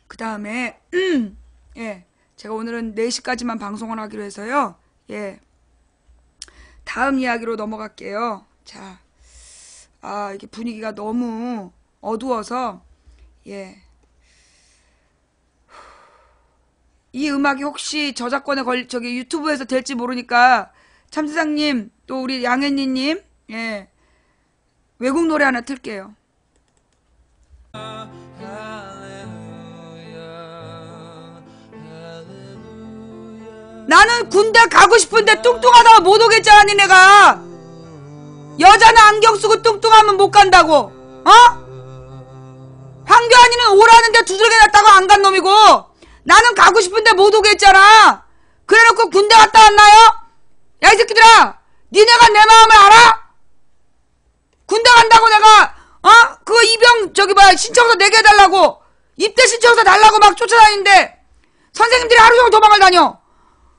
그 다음에 예, 제가 오늘은 4시까지만 방송을 하기로 해서요. 예, 다음 이야기로 넘어갈게요. 자, 이게 분위기가 너무 어두워서 예, 이 음악이 혹시 저작권에 저기 유튜브에서 될지 모르니까 참세상님 또 우리 양현니님 예, 외국 노래 하나 틀게요. 나는 군대 가고 싶은데 뚱뚱하다가 못 오겠잖아 니네가. 여자는 안경 쓰고 뚱뚱하면 못 간다고. 어? 황교안이는 오라는데 두들겨 놨다고 안 간 놈이고 나는 가고 싶은데 못 오겠잖아. 그래놓고 군대 갔다 왔나요? 야 이 새끼들아, 니네가 내 마음을 알아? 군대 간다고 내가 그거 입영 저기 뭐야 신청서 내게 해달라고 입대 신청서 달라고 막 쫓아다니는데 선생님들이 하루 종일 도망을 다녀.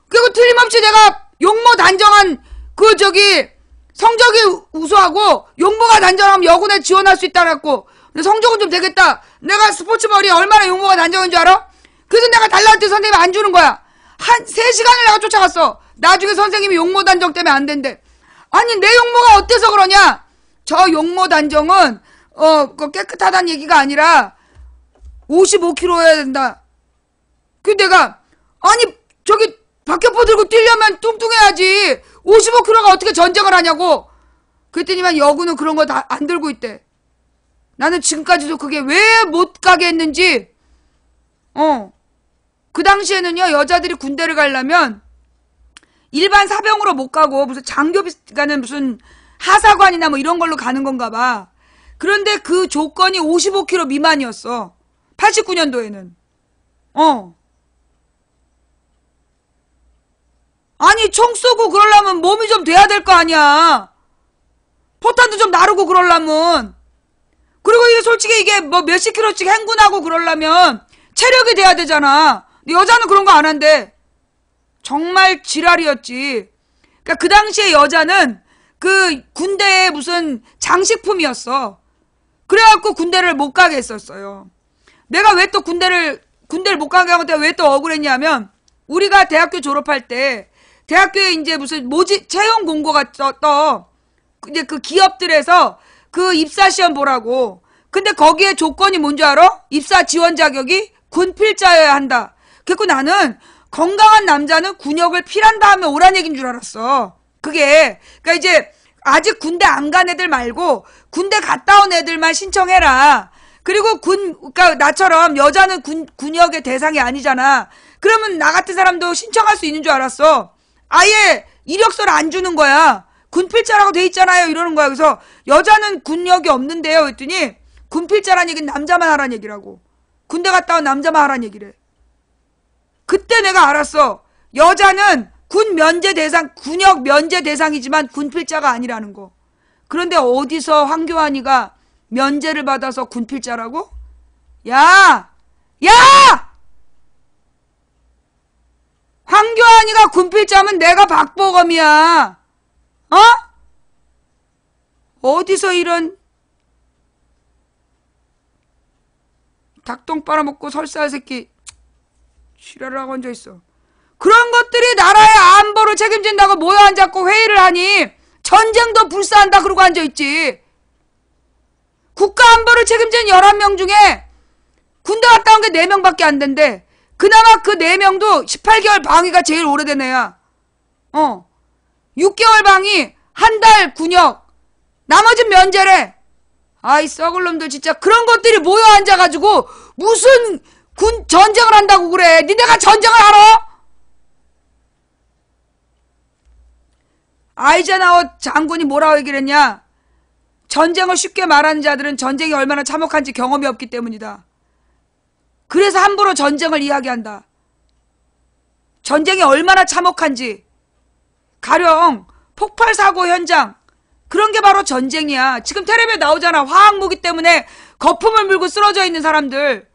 그리고 틀림없이 내가 용모 단정한 그 저기 성적이 우수하고 용모가 단정하면 여군에 지원할 수 있다 그랬고 근데 성적은 좀 되겠다. 내가 스포츠 머리에 얼마나 용모가 단정한 줄 알아? 그래서 내가 달라고 했더니 선생님이 안 주는 거야. 한 3시간을 내가 쫓아갔어. 나중에 선생님이 용모 단정 때문에 안 된대. 아니 내 용모가 어때서 그러냐? 저 용모 단정은 그 깨끗하다는 얘기가 아니라 55kg 해야 된다. 그 내가 아니 저기 박격포 들고 뛰려면 뚱뚱해야지 55kg가 어떻게 전쟁을 하냐고. 그랬더니만 여군은 그런 거 다 안 들고 있대. 나는 지금까지도 그게 왜 못 가게 했는지 그 당시에는요 여자들이 군대를 가려면 일반 사병으로 못 가고 무슨 장교비가는 무슨 하사관이나 뭐 이런 걸로 가는 건가 봐. 그런데 그 조건이 55kg 미만이었어. 89년도에는. 아니 총 쏘고 그러려면 몸이 좀 돼야 될 거 아니야. 포탄도 좀 나르고 그러려면. 그리고 이게 솔직히 이게 뭐 몇십 킬로씩 행군하고 그러려면 체력이 돼야 되잖아. 근데 여자는 그런 거 안 한대. 정말 지랄이었지. 그러니까 그 당시에 여자는 그 군대의 무슨 장식품이었어. 그래갖고 군대를 못 가게 했었어요. 내가 왜 또 군대를 못 가게 하고 내가 왜 또 억울했냐면 우리가 대학교 졸업할 때 대학교에 이제 무슨 모집 채용 공고가 떠. 이제 그 기업들에서 그 입사 시험 보라고. 근데 거기에 조건이 뭔지 알아? 입사 지원 자격이 군필자여야 한다. 그래서 나는 건강한 남자는 군역을 필한 다음에 오란 얘기인 줄 알았어. 그게 그러니까 이제 아직 군대 안 간 애들 말고 군대 갔다 온 애들만 신청해라. 그리고 그러니까 나처럼 여자는 군역의 대상이 아니잖아. 그러면 나 같은 사람도 신청할 수 있는 줄 알았어. 아예 이력서를 안 주는 거야. 군필자라고 돼 있잖아요. 이러는 거야. 그래서 여자는 군역이 없는데요. 그랬더니 군필자란 얘기는 남자만 하란 얘기라고. 군대 갔다 온 남자만 하란 얘기래. 그때 내가 알았어. 여자는 군역 면제 대상이지만 군필자가 아니라는 거. 그런데 어디서 황교안이가 면제를 받아서 군필자라고? 야! 황교안이가 군필자면 내가 박보검이야. 어디서 이런 닭똥 빨아먹고 설사할 새끼 지랄을 하고 앉아있어. 그런 것들이 나라의 안보를 책임진다고 모여 앉았고 회의를 하니 전쟁도 불사한다 그러고 앉아있지. 국가 안보를 책임진 11명 중에 군대 갔다 온 게 4명밖에 안 된대. 그나마 그 4명도 18개월 방위가 제일 오래된 애야. 6개월 방위, 한 달 군역, 나머진 면제래. 아이 썩을 놈들 진짜. 그런 것들이 모여 앉아가지고 무슨 전쟁을 한다고 그래. 니네가 전쟁을 알아? 아이젠하워 장군이 뭐라고 얘기를 했냐? 전쟁을 쉽게 말하는 자들은 전쟁이 얼마나 참혹한지 경험이 없기 때문이다. 그래서 함부로 전쟁을 이야기한다. 전쟁이 얼마나 참혹한지. 가령 폭발사고 현장, 그런 게 바로 전쟁이야. 지금 텔레비에 나오잖아. 화학무기 때문에 거품을 물고 쓰러져 있는 사람들.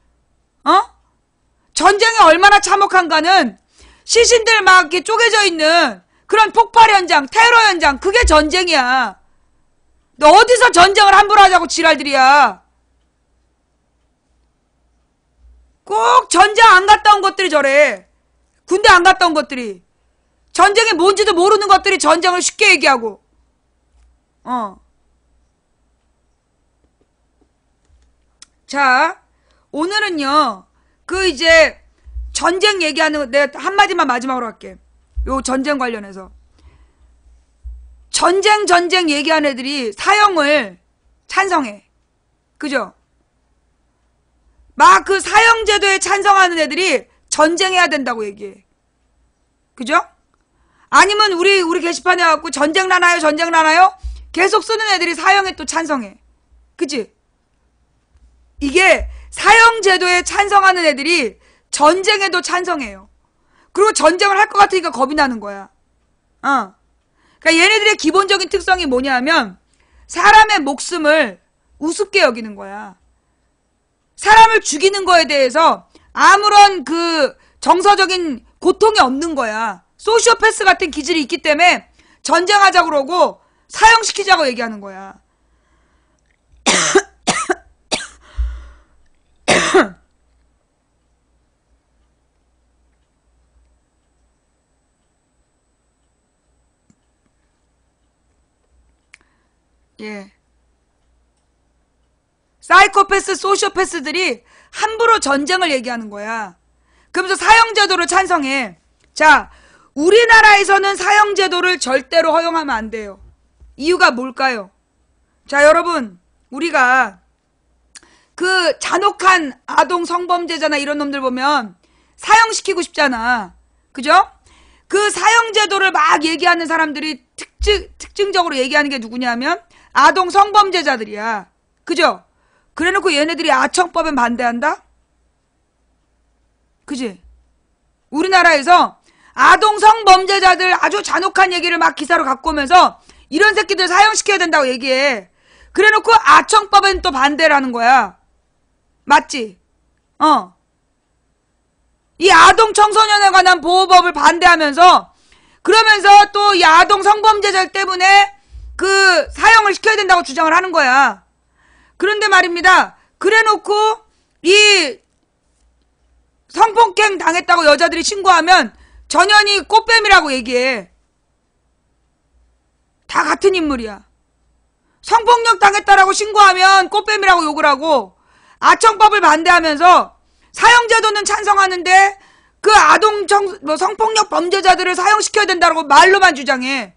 전쟁이 얼마나 참혹한가는 시신들 막 이렇게 쪼개져 있는 그런 폭발 현장, 테러 현장, 그게 전쟁이야. 너 어디서 전쟁을 함부로 하자고 지랄들이야. 꼭 전쟁 안 갔다 온 것들이 저래. 군대 안 갔다 온 것들이. 전쟁이 뭔지도 모르는 것들이 전쟁을 쉽게 얘기하고. 자, 오늘은요, 이제 전쟁 얘기하는 거 내가 한마디만 마지막으로 할게. 요 전쟁 관련해서. 전쟁 얘기하는 애들이 사형을 찬성해. 그죠? 막 그 사형제도에 찬성하는 애들이 전쟁해야 된다고 얘기해. 그죠? 아니면 우리 게시판에 와갖고 전쟁 나나요? 계속 쓰는 애들이 사형에 또 찬성해. 그치? 이게 사형제도에 찬성하는 애들이 전쟁에도 찬성해요. 그리고 전쟁을 할 것 같으니까 겁이 나는 거야. 그러니까 얘네들의 기본적인 특성이 뭐냐면 사람의 목숨을 우습게 여기는 거야. 사람을 죽이는 거에 대해서 아무런 정서적인 고통이 없는 거야. 소시오패스 같은 기질이 있기 때문에 전쟁하자고 그러고 사형시키자고 얘기하는 거야. 예. 사이코패스, 소시오패스들이 함부로 전쟁을 얘기하는 거야. 그러면서 사형제도를 찬성해. 자, 우리나라에서는 사형제도를 절대로 허용하면 안 돼요. 이유가 뭘까요? 자, 여러분, 우리가 잔혹한 아동 성범죄자나 이런 놈들 보면 사형시키고 싶잖아. 그죠? 그 사형제도를 막 얘기하는 사람들이 특징적으로 얘기하는 게 누구냐면 아동 성범죄자들이야. 그죠? 그래놓고 얘네들이 아청법에 반대한다? 그지? 우리나라에서 아동 성범죄자들 아주 잔혹한 얘기를 막 기사로 갖고 오면서 이런 새끼들 사형시켜야 된다고 얘기해. 그래놓고 아청법엔 또 반대를 하는 거야. 맞지? 이 아동 청소년에 관한 보호법을 반대하면서 그러면서 또 이 아동 성범죄자 때문에 사형을 시켜야 된다고 주장을 하는 거야. 그런데 말입니다. 그래놓고 이 성폭행 당했다고 여자들이 신고하면 전현희 꽃뱀이라고 얘기해. 다 같은 인물이야. 성폭력 당했다라고 신고하면 꽃뱀이라고 욕을 하고 아청법을 반대하면서 사형제도는 찬성하는데 아동 성폭력 범죄자들을 사형시켜야 된다고 말로만 주장해.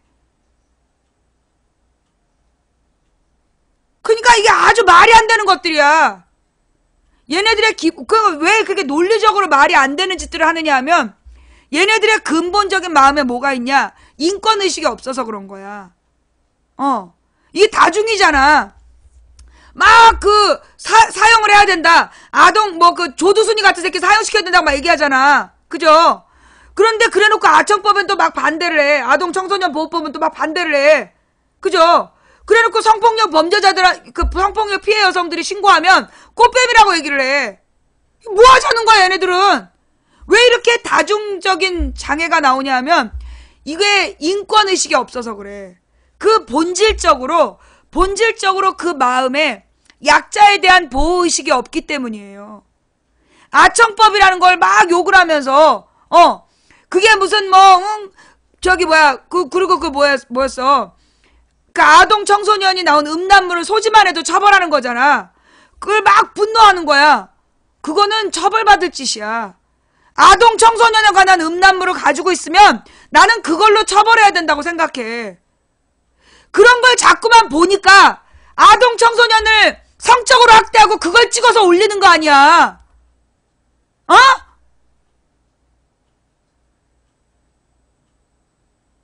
그러니까 이게 아주 말이 안 되는 것들이야. 얘네들의 왜 그렇게 논리적으로 말이 안 되는 짓들을 하느냐 하면 얘네들의 근본적인 마음에 뭐가 있냐? 인권의식이 없어서 그런 거야. 이게 다중이잖아. 막 사형을 해야 된다. 아동 조두순이 같은 새끼 사형시켜야 된다고 막 얘기하잖아. 그죠? 그런데 그래놓고 아청법은 또 막 반대를 해. 아동 청소년 보호법은 또 막 반대를 해. 그죠? 그래놓고 성폭력 범죄자들, 성폭력 피해 여성들이 신고하면 꽃뱀이라고 얘기를 해. 뭐 하자는 거야, 얘네들은? 왜 이렇게 다중적인 장애가 나오냐 하면 이게 인권의식이 없어서 그래. 본질적으로 그 마음에 약자에 대한 보호의식이 없기 때문이에요. 아청법이라는 걸 막 욕을 하면서, 그게 무슨 그리고 뭐였어. 아동 청소년이 나온 음란물을 소지만 해도 처벌하는 거잖아. 그걸 막 분노하는 거야. 그거는 처벌받을 짓이야. 아동 청소년에 관한 음란물을 가지고 있으면 나는 그걸로 처벌해야 된다고 생각해. 그런 걸 자꾸만 보니까 아동 청소년을 성적으로 학대하고 그걸 찍어서 올리는 거 아니야.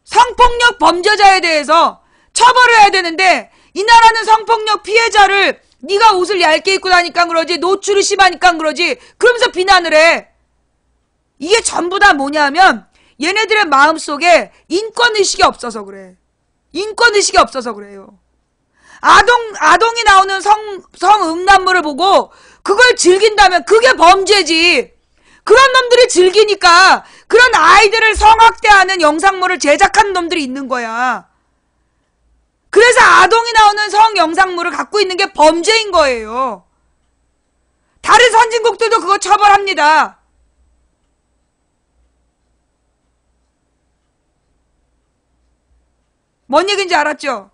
성폭력 범죄자에 대해서 처벌을 해야 되는데 이 나라는 성폭력 피해자를 네가 옷을 얇게 입고 다니까 그러지, 노출이 심하니까 그러지, 그러면서 비난을 해. 이게 전부 다 뭐냐면 얘네들의 마음속에 인권의식이 없어서 그래. 인권의식이 없어서 그래요. 아동이 나오는 성음란물을 보고 그걸 즐긴다면 그게 범죄지. 그런 놈들이 즐기니까 그런 아이들을 성학대하는 영상물을 제작하는 놈들이 있는 거야. 그래서 아동이 나오는 성 영상물을 갖고 있는 게 범죄인 거예요. 다른 선진국들도 그거 처벌합니다. 뭔 얘기인지 알았죠?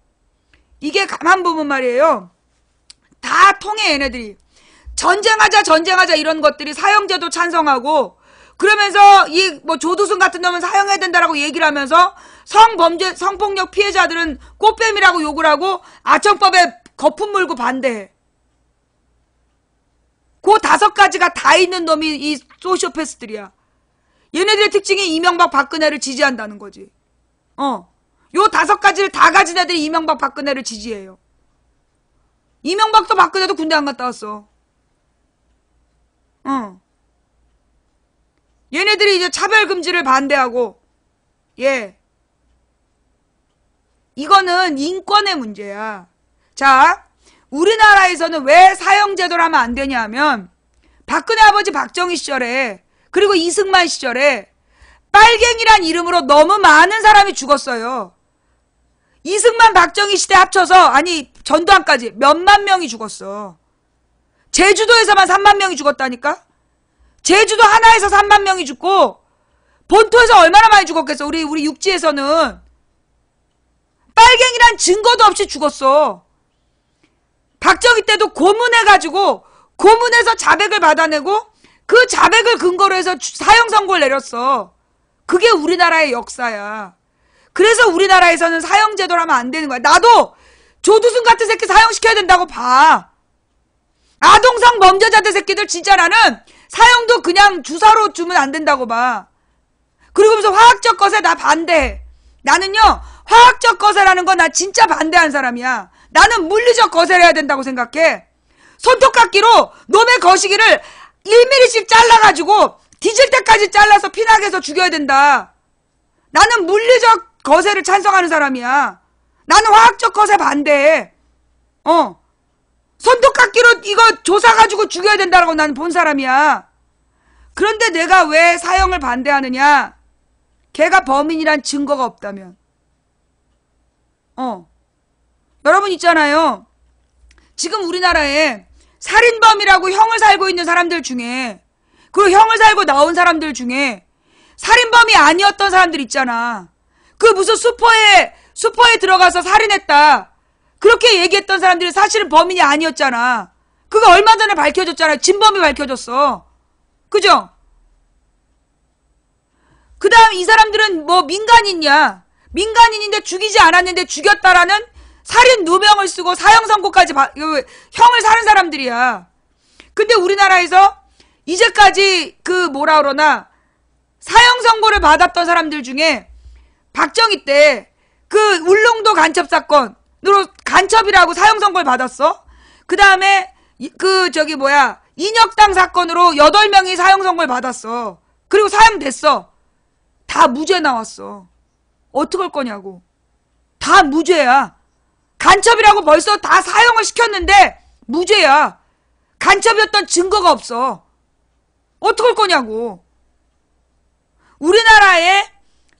이게 가만 보면 말이에요. 다 통해 얘네들이. 전쟁하자 이런 것들이 사형제도 찬성하고 그러면서 이 뭐 조두순 같은 놈은 사형해야 된다라고 얘기를 하면서 성범죄 성폭력 피해자들은 꽃뱀이라고 욕을 하고 아청법에 거품 물고 반대해. 그 5가지가 다 있는 놈이 이 소시오패스들이야. 얘네들의 특징이 이명박 박근혜를 지지한다는 거지. 요 5가지를 다 가진 애들이 이명박 박근혜를 지지해요. 이명박도 박근혜도 군대 안 갔다 왔어. 얘네들이 이제 차별금지를 반대하고, 예. 이거는 인권의 문제야. 자, 우리나라에서는 왜 사형제도를 하면 안 되냐 하면, 박근혜 아버지 박정희 시절에, 그리고 이승만 시절에, 빨갱이란 이름으로 너무 많은 사람이 죽었어요. 이승만 박정희 시대 합쳐서, 아니, 전두환까지 몇만 명이 죽었어. 제주도에서만 3만 명이 죽었다니까? 제주도 하나에서 3만 명이 죽고 본토에서 얼마나 많이 죽었겠어. 우리 육지에서는 빨갱이란 증거도 없이 죽었어. 박정희 때도 고문해가지고 고문해서 자백을 받아내고 그 자백을 근거로 해서 사형 선고를 내렸어. 그게 우리나라의 역사야. 그래서 우리나라에서는 사형제도를 하면 안 되는 거야. 나도 조두순 같은 새끼 사형시켜야 된다고 봐. 아동성 범죄자들 새끼들 진짜 나는 사형도 그냥 주사로 주면 안 된다고 봐. 그리고 무슨 화학적 거세 나 반대해. 나는요 화학적 거세라는 건 나 진짜 반대한 사람이야. 나는 물리적 거세를 해야 된다고 생각해. 손톱깎이로 놈의 거시기를 1mm씩 잘라가지고 뒤질 때까지 잘라서 피나게 해서 죽여야 된다. 나는 물리적 거세를 찬성하는 사람이야. 나는 화학적 거세 반대해. 손톱깎이로 이거 조사가지고 죽여야 된다고 나는 본 사람이야. 그런데 내가 왜 사형을 반대하느냐? 걔가 범인이란 증거가 없다면. 여러분 있잖아요. 지금 우리나라에 살인범이라고 형을 살고 있는 사람들 중에, 그리고 형을 살고 나온 사람들 중에 살인범이 아니었던 사람들 있잖아. 그 무슨 슈퍼에 들어가서 살인했다. 그렇게 얘기했던 사람들이 사실은 범인이 아니었잖아. 그거 얼마 전에 밝혀졌잖아요. 진범이 밝혀졌어. 그죠? 그 다음 이 사람들은 뭐 민간인이야. 민간인인데 죽이지 않았는데 죽였다라는 살인 누명을 쓰고 사형 선고까지 형을 사는 사람들이야. 근데 우리나라에서 이제까지 그 뭐라 그러나 사형 선고를 받았던 사람들 중에 박정희 때 그 울릉도 간첩 사건으로 간첩이라고 사형 선고를 받았어. 그 다음에 인혁당 사건으로 8명이 사형 선고를 받았어. 그리고 사형됐어. 다 무죄 나왔어. 어떡할 거냐고. 다 무죄야. 간첩이라고 벌써 다 사형을 시켰는데 무죄야. 간첩이었던 증거가 없어. 어떡할 거냐고. 우리나라의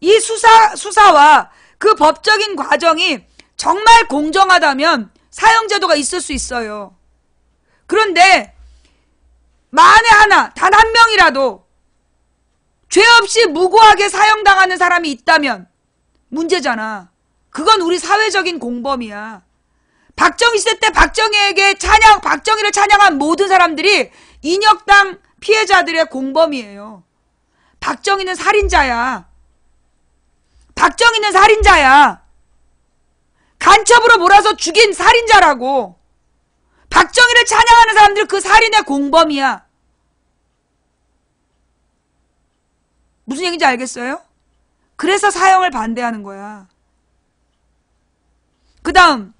이 수사와 그 법적인 과정이 정말 공정하다면 사형제도가 있을 수 있어요. 그런데 만에 하나, 단 한 명이라도 죄 없이 무고하게 사형당하는 사람이 있다면 문제잖아. 그건 우리 사회적인 공범이야. 박정희 시대 때 박정희를 찬양한 모든 사람들이 인혁당 피해자들의 공범이에요. 박정희는 살인자야. 박정희는 살인자야. 간첩으로 몰아서 죽인 살인자라고. 박정희를 찬양하는 사람들 그 살인의 공범이야. 무슨 얘기인지 알겠어요? 그래서 사형을 반대하는 거야. 그 다음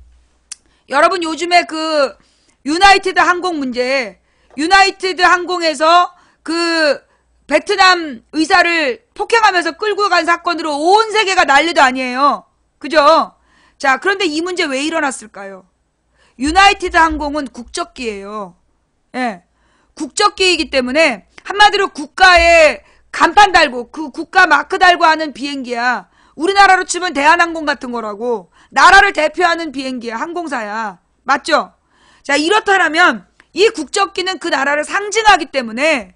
여러분 요즘에 그 유나이티드 항공 문제, 유나이티드 항공에서 그 베트남 의사를 폭행하면서 끌고 간 사건으로 온 세계가 난리도 아니에요. 그죠? 자, 그런데 이 문제 왜 일어났을까요? 유나이티드 항공은 국적기예요. 예. 국적기이기 때문에 한마디로 국가에 간판 달고 그 국가 마크 달고 하는 비행기야. 우리나라로 치면 대한항공 같은 거라고. 나라를 대표하는 비행기야. 항공사야. 맞죠? 자, 이렇다면 이 국적기는 그 나라를 상징하기 때문에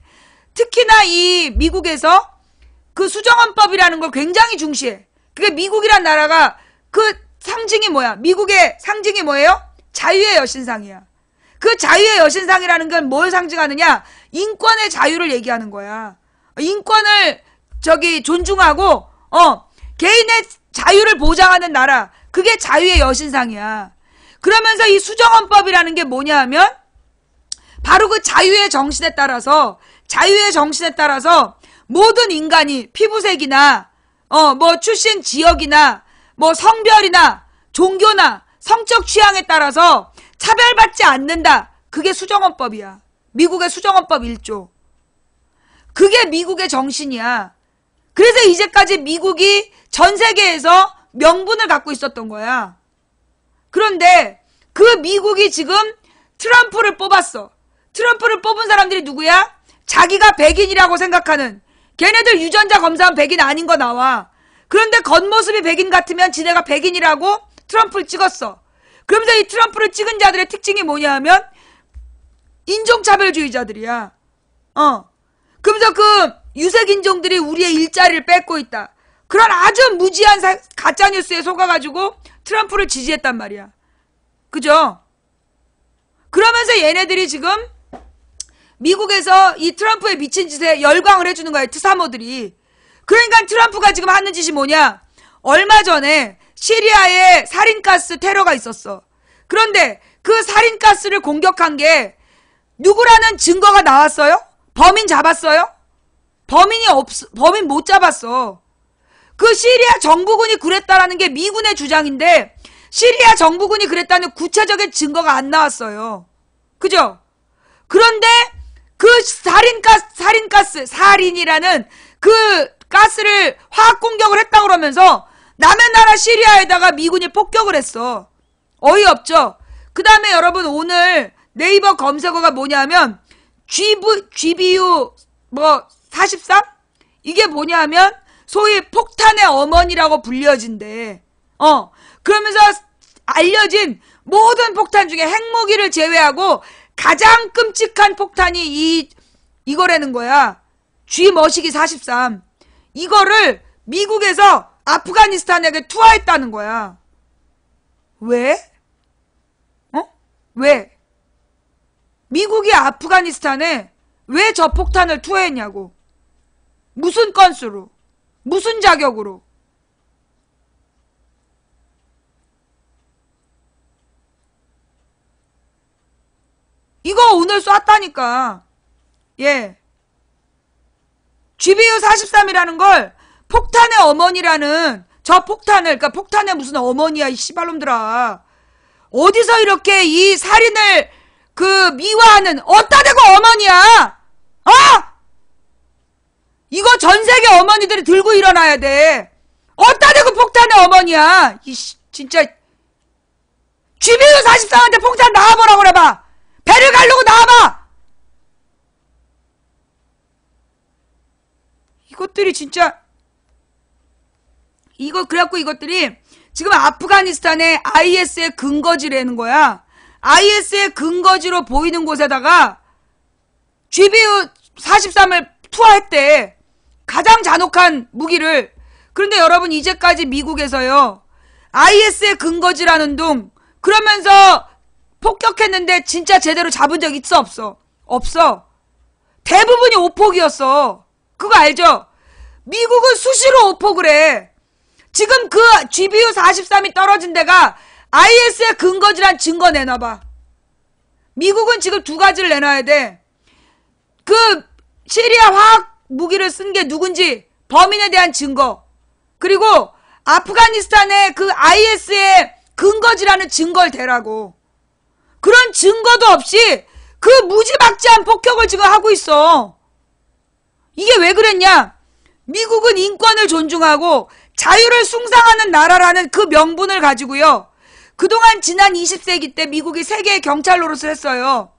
특히나 이 미국에서 그 수정헌법이라는 걸 굉장히 중시해. 그게 미국이란 나라가 그 상징이 뭐야? 미국의 상징이 뭐예요? 자유의 여신상이야. 그 자유의 여신상이라는 건 뭘 상징하느냐? 인권의 자유를 얘기하는 거야. 인권을 존중하고 개인의 자유를 보장하는 나라. 그게 자유의 여신상이야. 그러면서 이 수정헌법이라는 게 뭐냐 하면 바로 그 자유의 정신에 따라서 모든 인간이 피부색이나 뭐 출신 지역이나 뭐 성별이나 종교나 성적 취향에 따라서 차별받지 않는다. 그게 수정헌법이야. 미국의 수정헌법 1조. 그게 미국의 정신이야. 그래서 이제까지 미국이 전 세계에서 명분을 갖고 있었던 거야. 그런데 그 미국이 지금 트럼프를 뽑았어. 트럼프를 뽑은 사람들이 누구야? 자기가 백인이라고 생각하는, 걔네들 유전자 검사하면 백인 아닌 거 나와. 그런데 겉모습이 백인 같으면 지네가 백인이라고 트럼프를 찍었어. 그러면서 이 트럼프를 찍은 자들의 특징이 뭐냐 하면 인종차별주의자들이야. 그러면서 그 유색인종들이 우리의 일자리를 뺏고 있다. 그런 아주 무지한 가짜뉴스에 속아가지고 트럼프를 지지했단 말이야. 그죠? 그러면서 얘네들이 지금 미국에서 이 트럼프의 미친 짓에 열광을 해주는 거예요. 트사모들이. 그러니까 트럼프가 지금 하는 짓이 뭐냐? 얼마 전에 시리아에 살인가스 테러가 있었어. 그런데 그 살인가스를 공격한 게 누구라는 증거가 나왔어요? 범인 잡았어요? 범인 못 잡았어. 그 시리아 정부군이 그랬다라는 게 미군의 주장인데 시리아 정부군이 그랬다는 구체적인 증거가 안 나왔어요. 그죠? 그런데 그 살인이라는 그 가스를 화학 공격을 했다고 그러면서 남의 나라 시리아에다가 미군이 폭격을 했어. 어이없죠? 그 다음에 여러분 오늘 네이버 검색어가 뭐냐면 GBU 43? 이게 뭐냐면 소위 폭탄의 어머니라고 불려진대. 그러면서 알려진 모든 폭탄 중에 핵무기를 제외하고 가장 끔찍한 폭탄이 이거라는 거야. G머시기 43. 이거를 미국에서 아프가니스탄에게 투하했다는 거야. 왜? 왜? 미국이 아프가니스탄에 왜 저 폭탄을 투하했냐고. 무슨 건수로? 무슨 자격으로? 이거 오늘 쐈다니까. 예. GBU 43이라는 걸 폭탄의 어머니라는 저 폭탄을, 그러니까 폭탄의 무슨 어머니야, 이 씨발놈들아. 어디서 이렇게 이 살인을 미화하는, 어따 대고 어머니야! 이거 전 세계 어머니들이 들고 일어나야 돼. 어따 대고 폭탄의 어머니야! 진짜. GBU 43한테 폭탄 나와보라고 그래봐! 배를 가르고 나와봐! 이것들이 진짜, 그래갖고 이것들이 지금 아프가니스탄에 IS의 근거지라는 거야. IS의 근거지로 보이는 곳에다가 GBU 43을 투하했대. 가장 잔혹한 무기를. 그런데 여러분 이제까지 미국에서요. IS의 근거지라는 둥. 그러면서 폭격했는데 진짜 제대로 잡은 적 있어 없어? 없어. 대부분이 오폭이었어. 그거 알죠? 미국은 수시로 오폭을 해. 지금 그 GBU 43이 떨어진 데가 IS의 근거지란 증거 내놔봐. 미국은 지금 두 가지를 내놔야 돼. 그 시리아 화학 무기를 쓴 게 누군지 범인에 대한 증거. 그리고 아프가니스탄의 그 IS의 근거지라는 증거를 대라고. 그런 증거도 없이 그 무지막지한 폭격을 지금 하고 있어. 이게 왜 그랬냐? 미국은 인권을 존중하고 자유를 숭상하는 나라라는 그 명분을 가지고요. 그동안 지난 20세기 때 미국이 세계의 경찰 노릇을 했어요.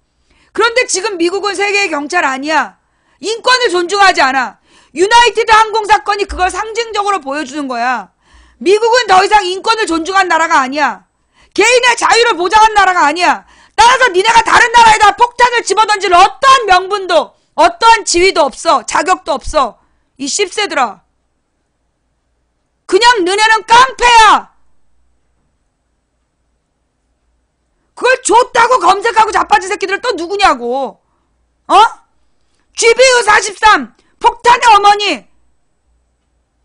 그런데 지금 미국은 세계의 경찰 아니야. 인권을 존중하지 않아. 유나이티드 항공 사건이 그걸 상징적으로 보여주는 거야. 미국은 더 이상 인권을 존중한 나라가 아니야. 개인의 자유를 보장한 나라가 아니야. 따라서 니네가 다른 나라에다 폭탄을 집어던질 어떠한 명분도 어떠한 지위도 없어. 자격도 없어. 이 씹새들아. 그냥 너네는 깡패야. 그걸 줬다고 검색하고 자빠진 새끼들 또 누구냐고. 어? GBU-43 폭탄의 어머니.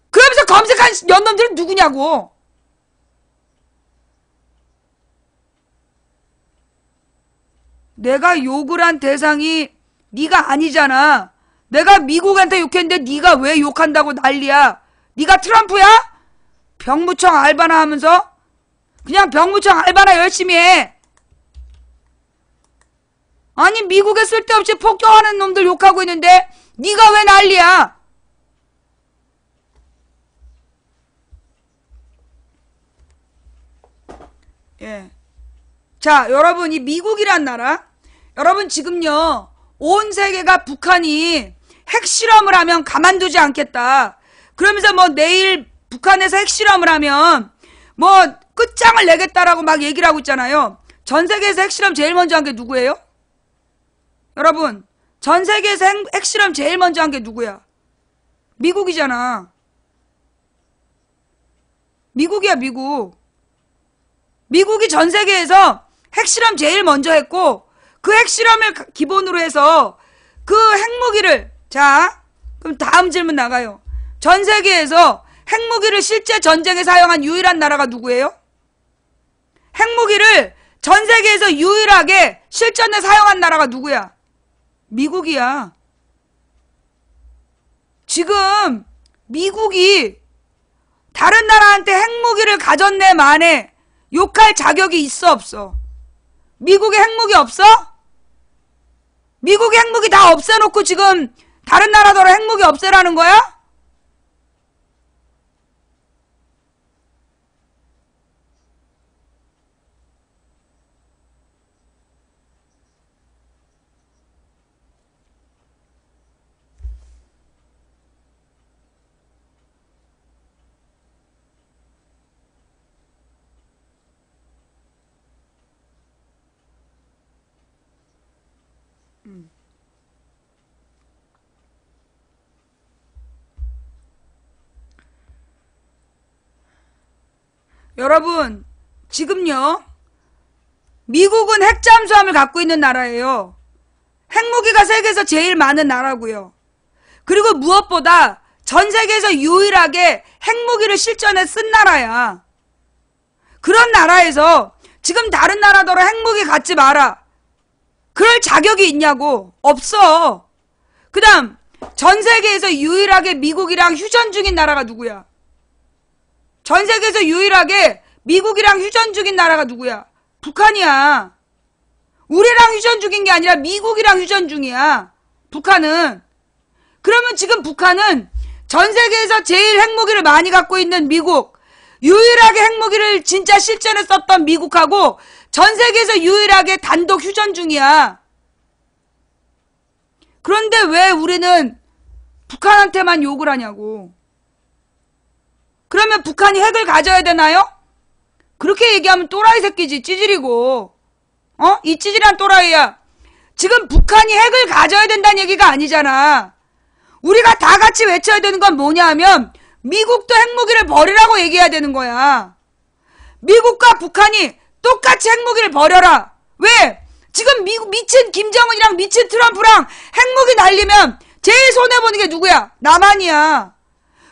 그러면서 검색한 년놈들은 누구냐고. 내가 욕을 한 대상이 네가 아니잖아. 내가 미국한테 욕했는데 네가 왜 욕한다고 난리야. 네가 트럼프야? 병무청 알바나 하면서 그냥 병무청 알바나 열심히 해. 아니 미국에 쓸데없이 폭격하는 놈들 욕하고 있는데 네가 왜 난리야. 예. 자, 여러분 이 미국이란 나라, 여러분 지금요 온 세계가 북한이 핵실험을 하면 가만두지 않겠다. 그러면서 뭐 내일 북한에서 핵실험을 하면 뭐 끝장을 내겠다라고 막 얘기를 하고 있잖아요. 전 세계에서 핵실험 제일 먼저 한 게 누구예요? 여러분 전 세계에서 핵실험 제일 먼저 한 게 누구야? 미국이잖아. 미국이야 미국. 미국이 전 세계에서 핵실험 제일 먼저 했고 그 핵실험을 기본으로 해서 그 핵무기를, 자 그럼 다음 질문 나가요. 전 세계에서 핵무기를 실제 전쟁에 사용한 유일한 나라가 누구예요? 핵무기를 전 세계에서 유일하게 실전에 사용한 나라가 누구야? 미국이야. 지금 미국이 다른 나라한테 핵무기를 가졌네 만에 욕할 자격이 있어 없어? 미국에 핵무기 없어? 미국의 핵무기 다 없애놓고 지금 다른 나라더러 핵무기 없애라는 거야? 여러분 지금요 미국은 핵잠수함을 갖고 있는 나라예요. 핵무기가 세계에서 제일 많은 나라고요. 그리고 무엇보다 전 세계에서 유일하게 핵무기를 실전에 쓴 나라야. 그런 나라에서 지금 다른 나라더러 핵무기 갖지 마라. 그럴 자격이 있냐고. 없어. 그 다음 전 세계에서 유일하게 미국이랑 휴전 중인 나라가 누구야? 전 세계에서 유일하게 미국이랑 휴전 중인 나라가 누구야? 북한이야. 우리랑 휴전 중인 게 아니라 미국이랑 휴전 중이야. 북한은. 그러면 지금 북한은 전 세계에서 제일 핵무기를 많이 갖고 있는 미국, 유일하게 핵무기를 진짜 실전에 썼던 미국하고 전 세계에서 유일하게 단독 휴전 중이야. 그런데 왜 우리는 북한한테만 욕을 하냐고. 그러면 북한이 핵을 가져야 되나요? 그렇게 얘기하면 또라이 새끼지. 찌질이고. 이 찌질한 또라이야. 지금 북한이 핵을 가져야 된다는 얘기가 아니잖아. 우리가 다 같이 외쳐야 되는 건 뭐냐 하면 미국도 핵무기를 버리라고 얘기해야 되는 거야. 미국과 북한이 똑같이 핵무기를 버려라. 왜? 지금 미국 미친 김정은이랑 미친 트럼프랑 핵무기 날리면 제일 손해보는 게 누구야? 남한이야.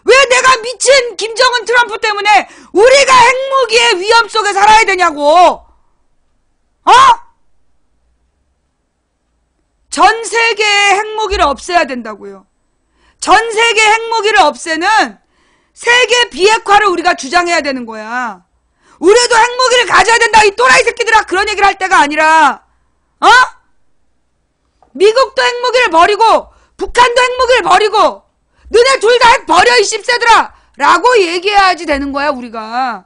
왜 내가 미친 김정은 트럼프 때문에 우리가 핵무기의 위험 속에 살아야 되냐고. 전 세계의 핵무기를 없애야 된다고요. 전 세계 핵무기를 없애는 세계 비핵화를 우리가 주장해야 되는 거야. 우리도 핵무기를 가져야 된다. 이 또라이 새끼들아, 그런 얘기를 할 때가 아니라 미국도 핵무기를 버리고 북한도 핵무기를 버리고 너네 둘 다 핵 버려 이 씹새들아 라고 얘기해야지 되는 거야. 우리가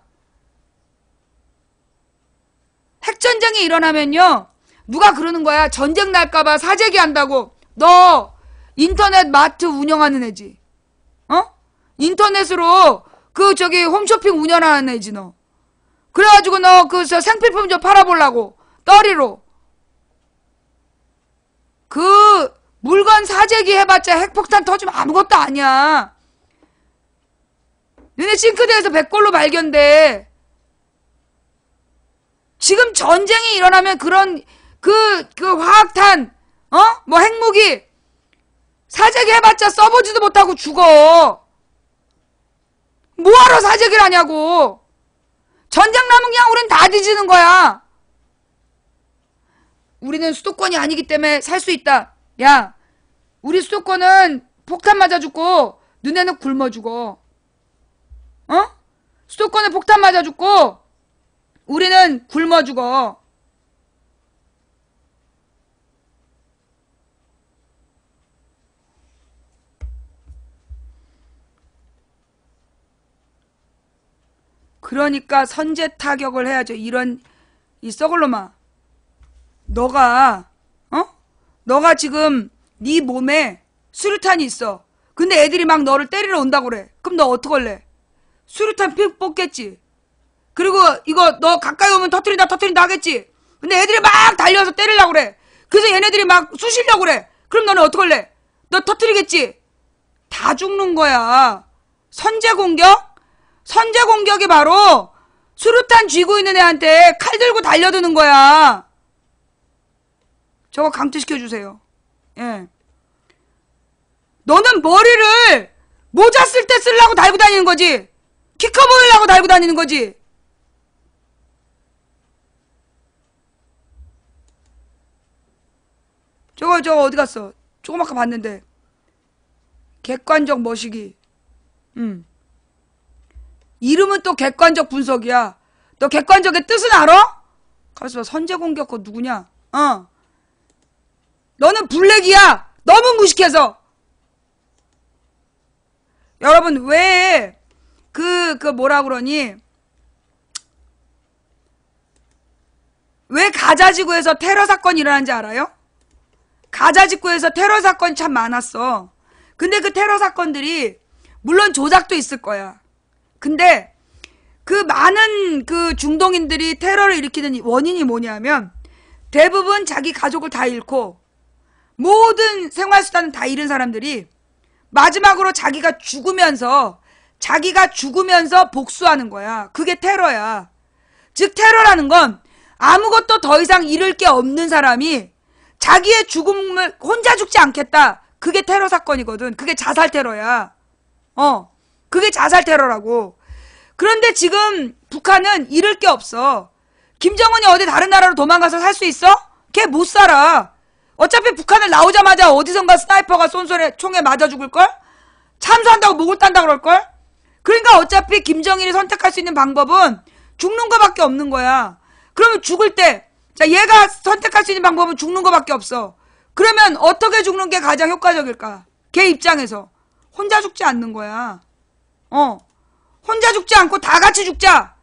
핵전쟁이 일어나면요 누가 그러는 거야. 전쟁 날까봐 사재기 한다고. 너 인터넷 마트 운영하는 애지. 인터넷으로 그 저기 홈쇼핑 운영하는 애지 너. 그래가지고 너 그 생필품 좀 팔아보려고 떨이로 그 물건 사재기 해봤자 핵폭탄 터지면 아무것도 아니야. 너네 싱크대에서 100골로 발견돼. 지금 전쟁이 일어나면 그런 그 화학탄 뭐 핵무기 사재기 해봤자 써보지도 못하고 죽어. 뭐하러 사재기를 하냐고. 전쟁 나면 그냥 우린 다 뒤지는 거야. 우리는 수도권이 아니기 때문에 살 수 있다. 야, 우리 수도권은 폭탄 맞아 죽고 너네는 굶어 죽어. 수도권은 폭탄 맞아 죽고 우리는 굶어 죽어. 그러니까 선제 타격을 해야죠. 이런 이 썩을놈아. 너가 지금 네 몸에 수류탄이 있어. 근데 애들이 막 너를 때리러 온다고 그래. 그럼 너 어떡할래? 수류탄 픽 뽑겠지. 그리고 이거 너 가까이 오면 터트린다 하겠지. 근데 애들이 막 달려서 때리려고 그래. 그래서 얘네들이 막 쑤시려고 그래. 그럼 너는 어떡할래? 너 터트리겠지. 다 죽는 거야. 선제 공격? 선제 공격이 바로 수류탄 쥐고 있는 애한테 칼 들고 달려드는 거야. 저거 강퇴시켜주세요. 예. 너는 머리를 모자 쓸 때 쓰려고 달고 다니는 거지. 키 커 보이려고 달고 다니는 거지. 저거 어디 갔어? 조금 아까 봤는데. 객관적 머시기. 이름은 또 객관적 분석이야. 너 객관적의 뜻은 알아? 가만있어 봐. 선제 공격 거 누구냐? 너는 블랙이야. 너무 무식해서. 여러분 왜 뭐라 그러니? 왜 가자지구에서 테러 사건이 일어난지 알아요? 가자지구에서 테러 사건이 참 많았어. 근데 그 테러 사건들이 물론 조작도 있을 거야. 근데 그 많은 그 중동인들이 테러를 일으키는 원인이 뭐냐면 대부분 자기 가족을 다 잃고 모든 생활수단을 다 잃은 사람들이 마지막으로 자기가 죽으면서 복수하는 거야. 그게 테러야. 즉 테러라는 건 아무것도 더 이상 잃을 게 없는 사람이 자기의 죽음을 혼자 죽지 않겠다. 그게 테러 사건이거든. 그게 자살 테러야. 그게 자살 테러라고. 그런데 지금 북한은 잃을 게 없어. 김정은이 어디 다른 나라로 도망가서 살 수 있어? 걔 못 살아. 어차피 북한을 나오자마자 어디선가 스나이퍼가 쏜 총에 맞아 죽을걸? 참수한다고 목을 딴다 그럴걸? 그러니까 어차피 김정일이 선택할 수 있는 방법은 죽는 거밖에 없는 거야. 그러면 죽을 때, 자, 얘가 선택할 수 있는 방법은 죽는 거밖에 없어. 그러면 어떻게 죽는 게 가장 효과적일까? 걔 입장에서. 혼자 죽지 않는 거야. 혼자 죽지 않고 다 같이 죽자.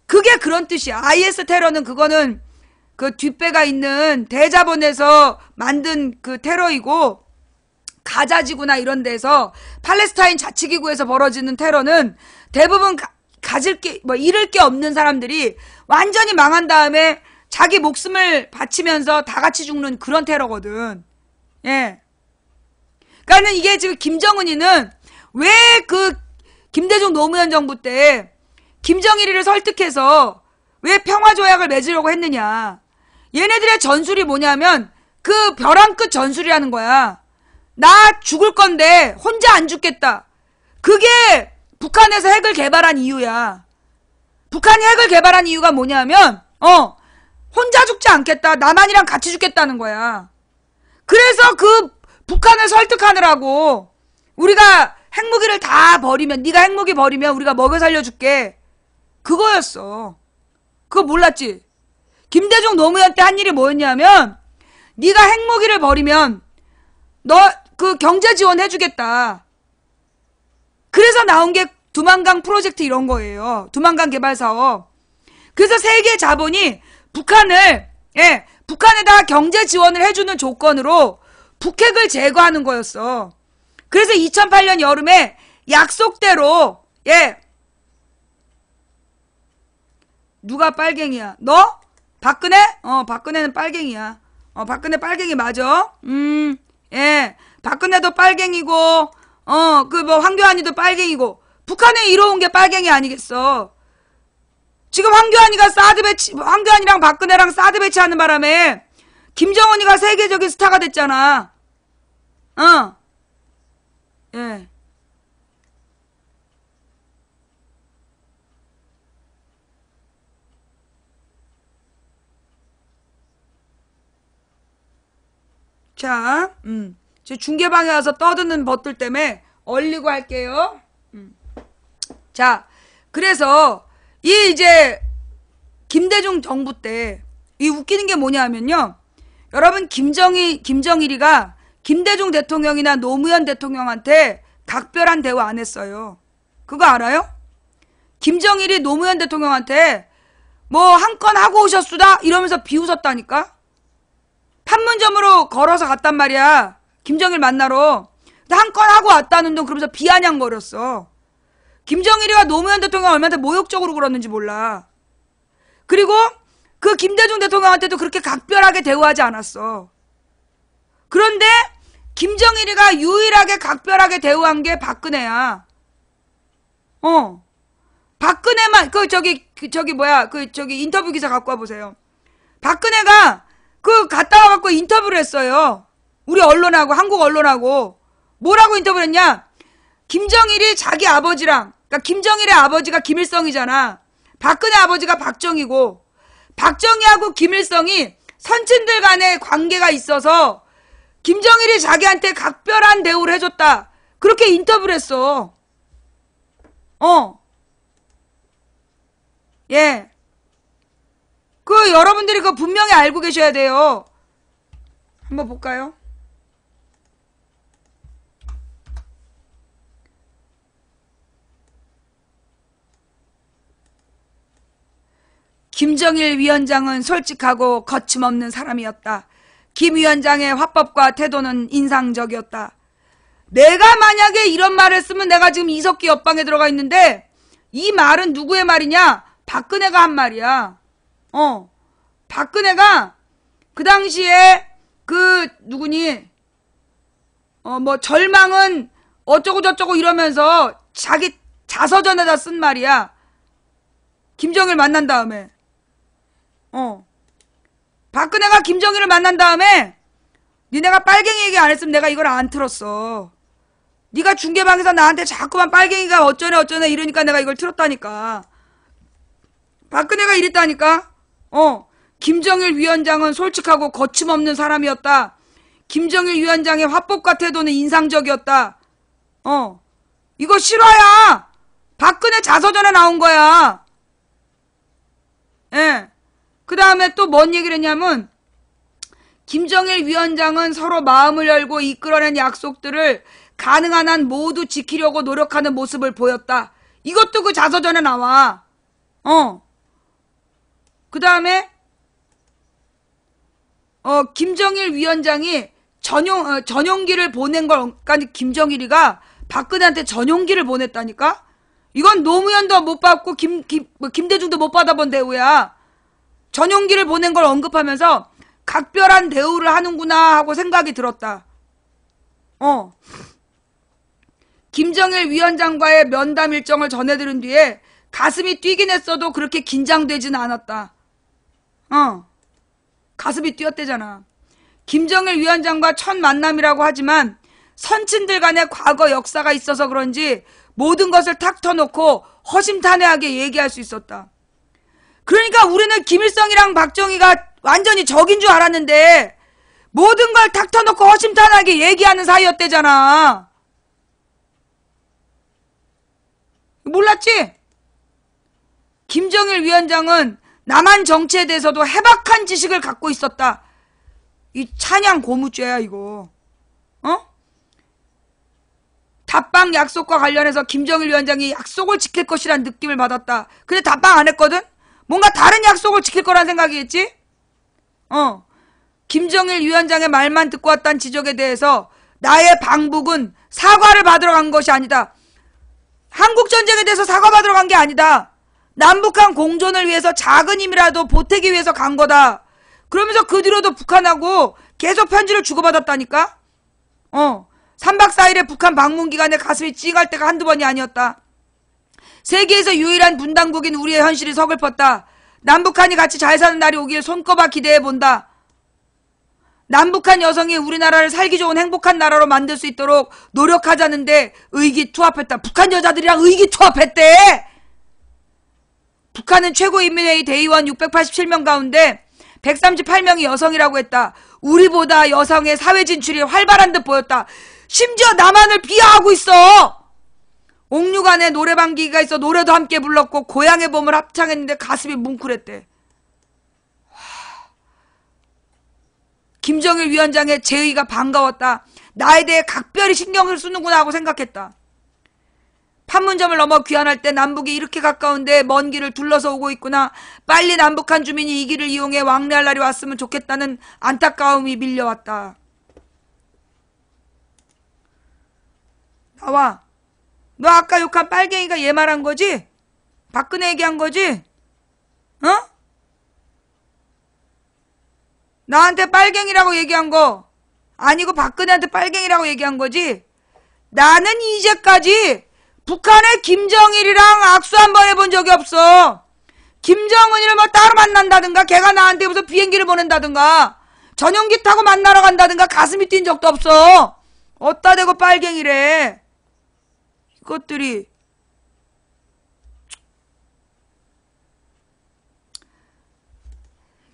그게 그런 뜻이야. IS 테러는 그거는 그 뒷배가 있는 대자본에서 만든 그 테러이고, 가자지구나 이런 데서 팔레스타인 자치기구에서 벌어지는 테러는 대부분 잃을 게 없는 사람들이 완전히 망한 다음에 자기 목숨을 바치면서 다 같이 죽는 그런 테러거든. 예. 그러니까는 이게 지금 김정은이는 왜 그 김대중 노무현 정부 때 김정일이를 설득해서 왜 평화조약을 맺으려고 했느냐. 얘네들의 전술이 뭐냐면 그 벼랑 끝 전술이라는 거야. 나 죽을 건데 혼자 안 죽겠다. 그게 북한에서 핵을 개발한 이유야. 북한이 핵을 개발한 이유가 뭐냐면 혼자 죽지 않겠다. 남한이랑 같이 죽겠다는 거야. 그래서 그 북한을 설득하느라고 우리가 핵무기를 다 버리면, 네가 핵무기 버리면 우리가 먹여 살려줄게. 그거였어. 그거 몰랐지? 김대중 노무현 때 한 일이 뭐였냐면 네가 핵무기를 버리면 너 그 경제 지원 해주겠다. 그래서 나온 게 두만강 프로젝트 이런 거예요. 두만강 개발 사업. 그래서 세계 자본이 북한에다가 경제 지원을 해주는 조건으로 북핵을 제거하는 거였어. 그래서 2008년 여름에 약속대로 누가 빨갱이야? 너? 박근혜? 박근혜는 빨갱이야. 박근혜 빨갱이 맞아. 예. 박근혜도 빨갱이고, 그 뭐 황교안이도 빨갱이고, 북한에 이뤄온 게 빨갱이 아니겠어. 지금 황교안이랑 박근혜랑 사드 배치하는 바람에 김정은이가 세계적인 스타가 됐잖아. 예. 자, 저 중계방에 와서 떠드는 것들 때문에 얼리고 할게요. 자, 그래서 이제 김대중 정부 때 이 웃기는 게 뭐냐면요. 여러분 김정일이가 김대중 대통령이나 노무현 대통령한테 각별한 대우 안 했어요. 그거 알아요? 김정일이 노무현 대통령한테 뭐 한 건 하고 오셨수다 이러면서 비웃었다니까. 판문점으로 걸어서 갔단 말이야. 김정일 만나러. 근데 한 건 하고 왔다는 둥 그러면서 비아냥거렸어. 김정일이가 노무현 대통령 얼마나 모욕적으로 굴었는지 몰라. 그리고 그 김대중 대통령한테도 그렇게 각별하게 대우하지 않았어. 그런데 김정일이가 유일하게 각별하게 대우한 게 박근혜야. 박근혜만 저기 인터뷰 기사 갖고 와보세요. 박근혜가 갔다 와갖고 인터뷰를 했어요. 우리 언론하고 한국 언론하고 뭐라고 인터뷰를 했냐. 김정일이 자기 아버지랑, 그러니까 김정일의 아버지가 김일성이잖아. 박근혜 아버지가 박정희고, 박정희하고 김일성이 선친들 간의 관계가 있어서 김정일이 자기한테 각별한 대우를 해줬다. 그렇게 인터뷰를 했어. 예. 여러분들이 분명히 알고 계셔야 돼요. 한번 볼까요? 김정일 위원장은 솔직하고 거침없는 사람이었다. 김 위원장의 화법과 태도는 인상적이었다. 내가 만약에 이런 말을 했으면 내가 지금 이석기 옆방에 들어가 있는데 이 말은 누구의 말이냐? 박근혜가 한 말이야. 박근혜가 그 당시에 누구니? 뭐 절망은 어쩌고 저쩌고 이러면서 자기 자서전에다 쓴 말이야. 김정일 만난 다음에. 박근혜가 김정일을 만난 다음에 니네가 빨갱이 얘기 안 했으면 내가 이걸 안 틀었어. 네가 중계방에서 나한테 자꾸만 빨갱이가 어쩌네 이러니까 내가 이걸 틀었다니까. 박근혜가 이랬다니까. 김정일 위원장은 솔직하고 거침없는 사람이었다. 김정일 위원장의 화법과 태도는 인상적이었다. 이거 실화야. 박근혜 자서전에 나온 거야. 예. 그 다음에 또 뭔 얘기를 했냐면 김정일 위원장은 서로 마음을 열고 이끌어낸 약속들을 가능한 한 모두 지키려고 노력하는 모습을 보였다. 이것도 그 자서전에 나와. 그 다음에 김정일 위원장이 전용기를 보낸 걸, 그러니까 김정일이가 박근혜한테 전용기를 보냈다니까? 이건 노무현도 못 받고 김대중도 못 받아본 대우야. 전용기를 보낸 걸 언급하면서 각별한 대우를 하는구나 하고 생각이 들었다. 김정일 위원장과의 면담 일정을 전해들은 뒤에 가슴이 뛰긴 했어도 그렇게 긴장되지는 않았다. 가슴이 뛰었대잖아. 김정일 위원장과 첫 만남이라고 하지만 선친들 간의 과거 역사가 있어서 그런지 모든 것을 탁 터놓고 허심탄회하게 얘기할 수 있었다. 그러니까 우리는 김일성이랑 박정희가 완전히 적인 줄 알았는데 모든 걸 탁 터놓고 허심탄회하게 얘기하는 사이였대잖아. 몰랐지? 김정일 위원장은 남한 정치에 대해서도 해박한 지식을 갖고 있었다. 이 찬양 고무죄야 이거. 답방 약속과 관련해서 김정일 위원장이 약속을 지킬 것이란 느낌을 받았다. 근데 답방 안 했거든? 뭔가 다른 약속을 지킬 거란 생각이겠지? 김정일 위원장의 말만 듣고 왔다는 지적에 대해서 나의 방북은 사과를 받으러 간 것이 아니다. 한국전쟁에 대해서 사과받으러 간 게 아니다. 남북한 공존을 위해서 작은 힘이라도 보태기 위해서 간 거다. 그러면서 그 뒤로도 북한하고 계속 편지를 주고받았다니까? 3박 4일의 북한 방문 기간에 가슴이 찡할 때가 한두 번이 아니었다. 세계에서 유일한 분단국인 우리의 현실이 서글펐다. 남북한이 같이 잘 사는 날이 오길 손꼽아 기대해본다. 남북한 여성이 우리나라를 살기 좋은 행복한 나라로 만들 수 있도록 노력하자는데 의기투합했다. 북한 여자들이랑 의기투합했대! 북한은 최고인민회의 대의원 687명 가운데 138명이 여성이라고 했다. 우리보다 여성의 사회 진출이 활발한 듯 보였다. 심지어 남한을 비하하고 있어! 옥류관에 노래방 기기가 있어 노래도 함께 불렀고 고향의 봄을 합창했는데 가슴이 뭉클했대. 김정일 위원장의 제의가 반가웠다. 나에 대해 각별히 신경을 쓰는구나 하고 생각했다. 판문점을 넘어 귀환할 때 남북이 이렇게 가까운데 먼 길을 둘러서 오고 있구나. 빨리 남북한 주민이 이 길을 이용해 왕래할 날이 왔으면 좋겠다는 안타까움이 밀려왔다. 나와. 너 아까 욕한 빨갱이가 얘 말한 거지? 박근혜 얘기한 거지? 나한테 빨갱이라고 얘기한 거 아니고 박근혜한테 빨갱이라고 얘기한 거지? 나는 이제까지 북한의 김정일이랑 악수 한번 해본 적이 없어. 김정은이를 뭐 따로 만난다든가 걔가 나한테 무슨 비행기를 보낸다든가 전용기 타고 만나러 간다든가 가슴이 뛴 적도 없어. 어따 대고 빨갱이래. 이것들이.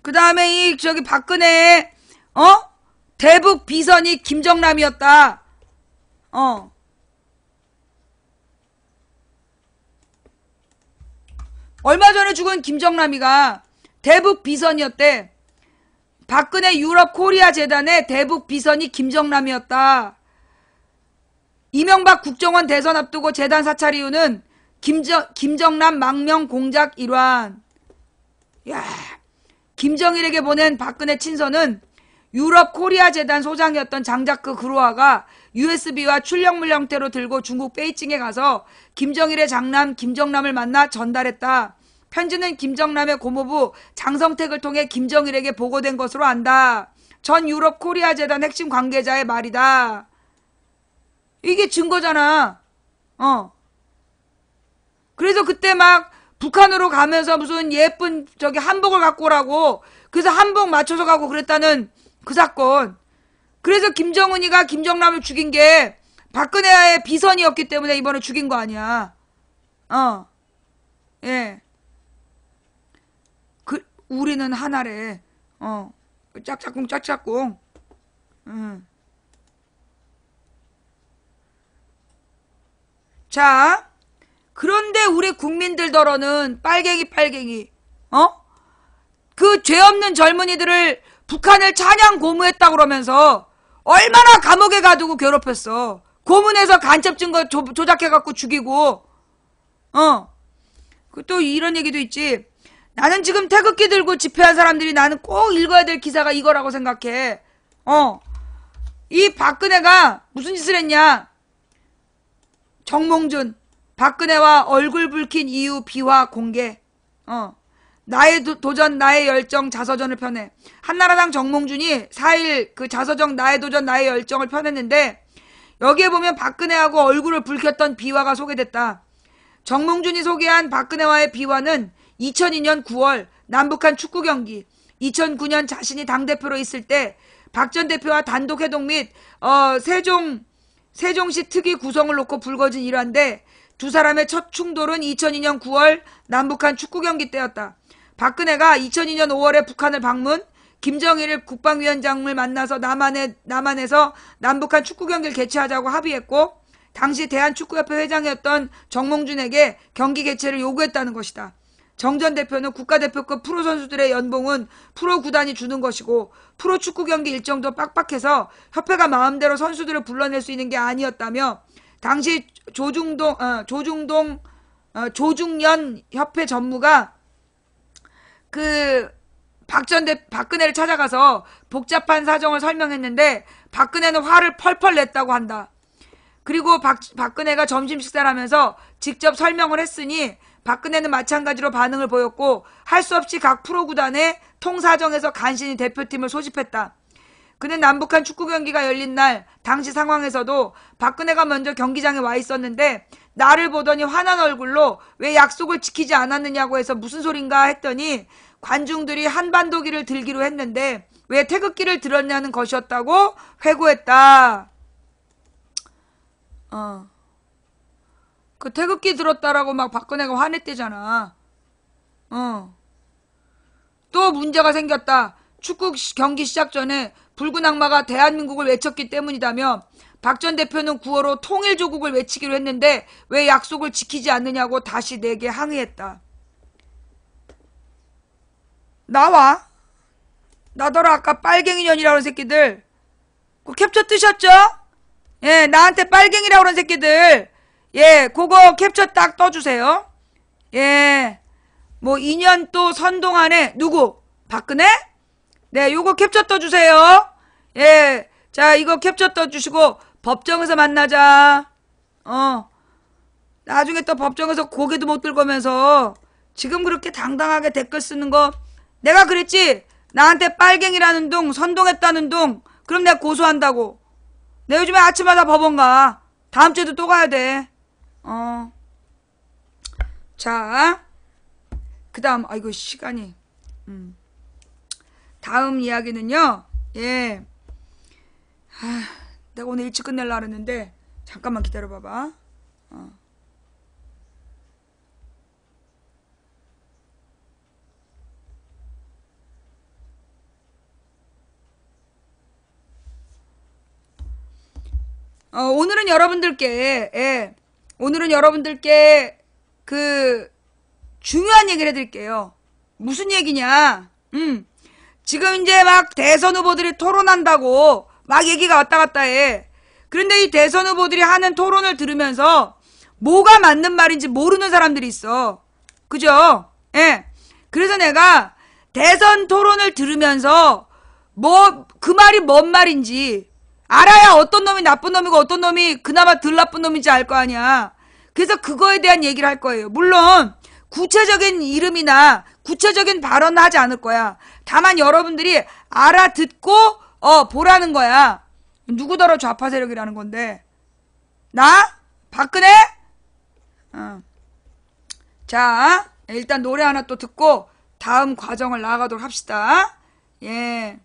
그 다음에 이 저기 박근혜의 대북 비선이 김정남이었다. 얼마 전에 죽은 김정남이가 대북 비선이었대. 박근혜 유럽 코리아 재단의 대북 비선이 김정남이었다. 이명박 국정원 대선 앞두고 재단 사찰 이유는 김정남 망명 공작 일환. 야, 김정일에게 보낸 박근혜 친서는 유럽 코리아 재단 소장이었던 장자크 그로아가 USB와 출력물 형태로 들고 중국 베이징에 가서 김정일의 장남 김정남을 만나 전달했다. 편지는 김정남의 고모부 장성택을 통해 김정일에게 보고된 것으로 안다. 전 유럽 코리아 재단 핵심 관계자의 말이다. 이게 증거잖아. 그래서 그때 막 북한으로 가면서 무슨 예쁜 저기 한복을 갖고 오라고 그래서 한복 맞춰서 가고 그랬다는 그 사건. 그래서 김정은이가 김정남을 죽인 게 박근혜의 비선이었기 때문에 이번에 죽인 거 아니야. 예. 우리는 하나래. 짝짝꿍 짝짝꿍. 자, 그런데 우리 국민들더러는 빨갱이 그 죄 없는 젊은이들을 북한을 찬양 고무했다고 그러면서 얼마나 감옥에 가두고 괴롭혔어. 고문해서 간첩 증거 조작해갖고 죽이고. 또 이런 얘기도 있지. 나는 지금 태극기 들고 집회한 사람들이 나는 꼭 읽어야 될 기사가 이거라고 생각해. 이 박근혜가 무슨 짓을 했냐. 정몽준 박근혜와 얼굴 붉힌 이유 비화 공개. 나의 도전 나의 열정 자서전을 펴내. 한나라당 정몽준이 4일 그 자서전 나의 도전 나의 열정을 펴냈는데 여기에 보면 박근혜하고 얼굴을 붉혔던 비화가 소개됐다. 정몽준이 소개한 박근혜와의 비화는 2002년 9월 남북한 축구 경기, 2009년 자신이 당대표로 있을 때 박 전 대표와 단독 회동 및 세종시 특위 구성을 놓고 불거진 일화인데 두 사람의 첫 충돌은 2002년 9월 남북한 축구 경기 때였다. 박근혜가 2002년 5월에 북한을 방문, 김정일 국방위원장을 만나서 남한에서 남북한 축구 경기를 개최하자고 합의했고 당시 대한축구협회 회장이었던 정몽준에게 경기 개최를 요구했다는 것이다. 정 전 대표는 국가대표급 프로 선수들의 연봉은 프로 구단이 주는 것이고 프로 축구 경기 일정도 빡빡해서 협회가 마음대로 선수들을 불러낼 수 있는 게 아니었다며 당시 조중연 협회 전무가 박근혜를 찾아가서 복잡한 사정을 설명했는데 박근혜는 화를 펄펄 냈다고 한다. 그리고 박근혜가 점심 식사를 하면서 직접 설명을 했으니 박근혜는 마찬가지로 반응을 보였고 할 수 없이 각 프로구단의 통사정에서 간신히 대표팀을 소집했다. 그는 남북한 축구 경기가 열린 날 당시 상황에서도 박근혜가 먼저 경기장에 와 있었는데 나를 보더니 화난 얼굴로 왜 약속을 지키지 않았느냐고 해서 무슨 소린가 했더니 관중들이 한반도기를 들기로 했는데 왜 태극기를 들었냐는 것이었다고 회고했다. 그 태극기 들었다라고 막 박근혜가 화냈대잖아. 또 문제가 생겼다. 축구 경기 시작 전에 붉은 악마가 대한민국을 외쳤기 때문이다며 박 전 대표는 9월호 통일조국을 외치기로 했는데 왜 약속을 지키지 않느냐고 다시 내게 항의했다. 나와. 나더러 아까 빨갱이년이라고 하는 새끼들. 그 캡처 뜨셨죠? 예, 나한테 빨갱이라고 하는 새끼들. 예, 그거 캡처 딱 떠주세요. 예, 뭐 2년 또 선동안에 누구? 박근혜? 네, 요거 캡처 떠주세요. 예, 자, 이거 캡처 떠주시고 법정에서 만나자. 나중에 또 법정에서 고개도 못 들고면서 지금 그렇게 당당하게 댓글 쓰는 거 내가 그랬지? 나한테 빨갱이라는 둥, 선동했다는 둥. 그럼 내가 고소한다고. 내 요즘에 아침마다 법원 가. 다음 주에도 또 가야 돼. 자, 그 다음, 아이고, 시간이. 다음 이야기는요, 예. 내가 오늘 일찍 끝내려고 했는데, 잠깐만 기다려봐봐. 오늘은 여러분들께, 예. 오늘은 여러분들께 그 중요한 얘기를 해드릴게요. 무슨 얘기냐? 지금 이제 막 대선 후보들이 토론한다고 막 얘기가 왔다 갔다 해. 그런데 이 대선 후보들이 하는 토론을 들으면서 뭐가 맞는 말인지 모르는 사람들이 있어. 그죠? 예. 그래서 내가 대선 토론을 들으면서 뭐 그 말이 뭔 말인지 알아야 어떤 놈이 나쁜 놈이고 어떤 놈이 그나마 덜 나쁜 놈인지 알 거 아니야. 그래서 그거에 대한 얘기를 할 거예요. 물론 구체적인 이름이나 구체적인 발언은 하지 않을 거야. 다만 여러분들이 알아듣고 보라는 거야. 누구더러 좌파 세력이라는 건데. 나? 박근혜? 자, 일단 노래 하나 또 듣고 다음 과정을 나아가도록 합시다. 예.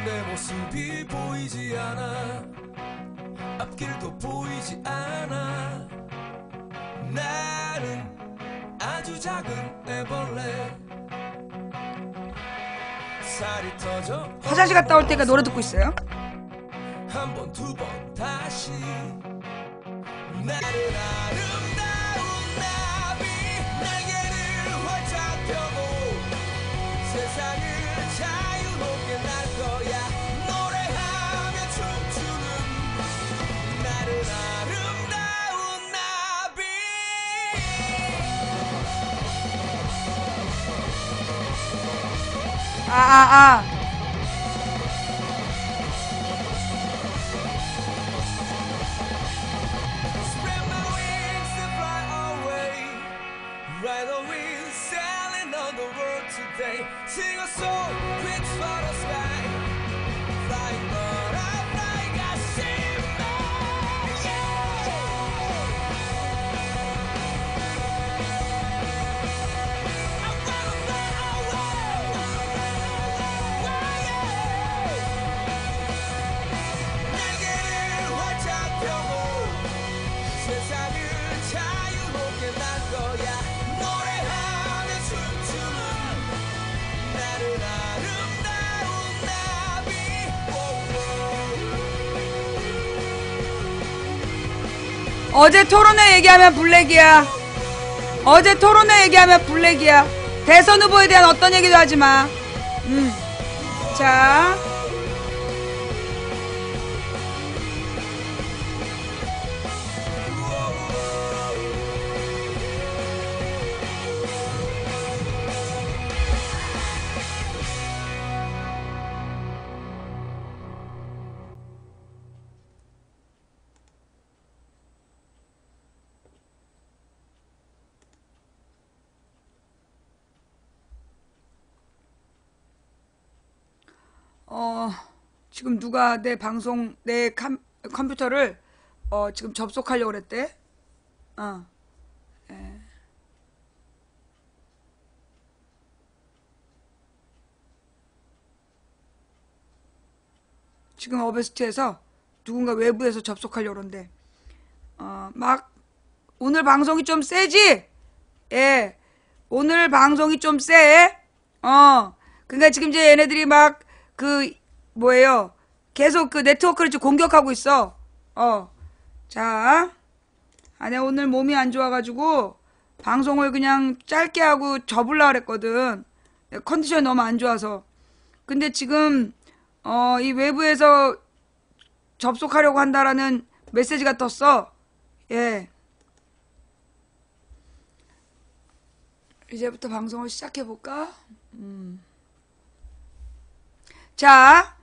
내 모습이 보이지 않아 앞길도 보이지 않아 나는 아주 작은 애벌레 살이 터져 화장실 갔다 올 때가 노래 듣고 있어요. 한 번 두 번 다시 나는 아름다운 나비 날개를 활짝 펴고 세상을 자유롭게 날 거야 노래하며 춤추는 나는 아름다운 나비 Spread my wings and fly away Ride on wings sailing on the world today Sing a song reach for the sky Flying butterfly gashima I wanna fly away 날개를 활짝 펴고 세상을 자유롭게 날 거야 노래하며 춤추는 나는 아름다운 나비 어제 토론회 얘기하면 블랙이야. 어제 토론회 얘기하면 블랙이야. 대선 후보에 대한 어떤 얘기도 하지 마. 자. 지금 누가 내 방송, 내 컴퓨터를, 지금 접속하려고 그랬대. 예. 지금 어베스트에서 누군가 외부에서 접속하려고 그러는데, 막, 오늘 방송이 좀 세지? 예. 오늘 방송이 좀 세? 그러니까 지금 이제 얘네들이 막, 뭐예요? 계속 그 네트워크를 좀 공격하고 있어. 자. 내가 오늘 몸이 안 좋아가지고, 방송을 그냥 짧게 하고 접으려고 그랬거든. 컨디션이 너무 안 좋아서. 근데 지금, 이 외부에서 접속하려고 한다라는 메시지가 떴어. 예. 이제부터 방송을 시작해볼까? 자,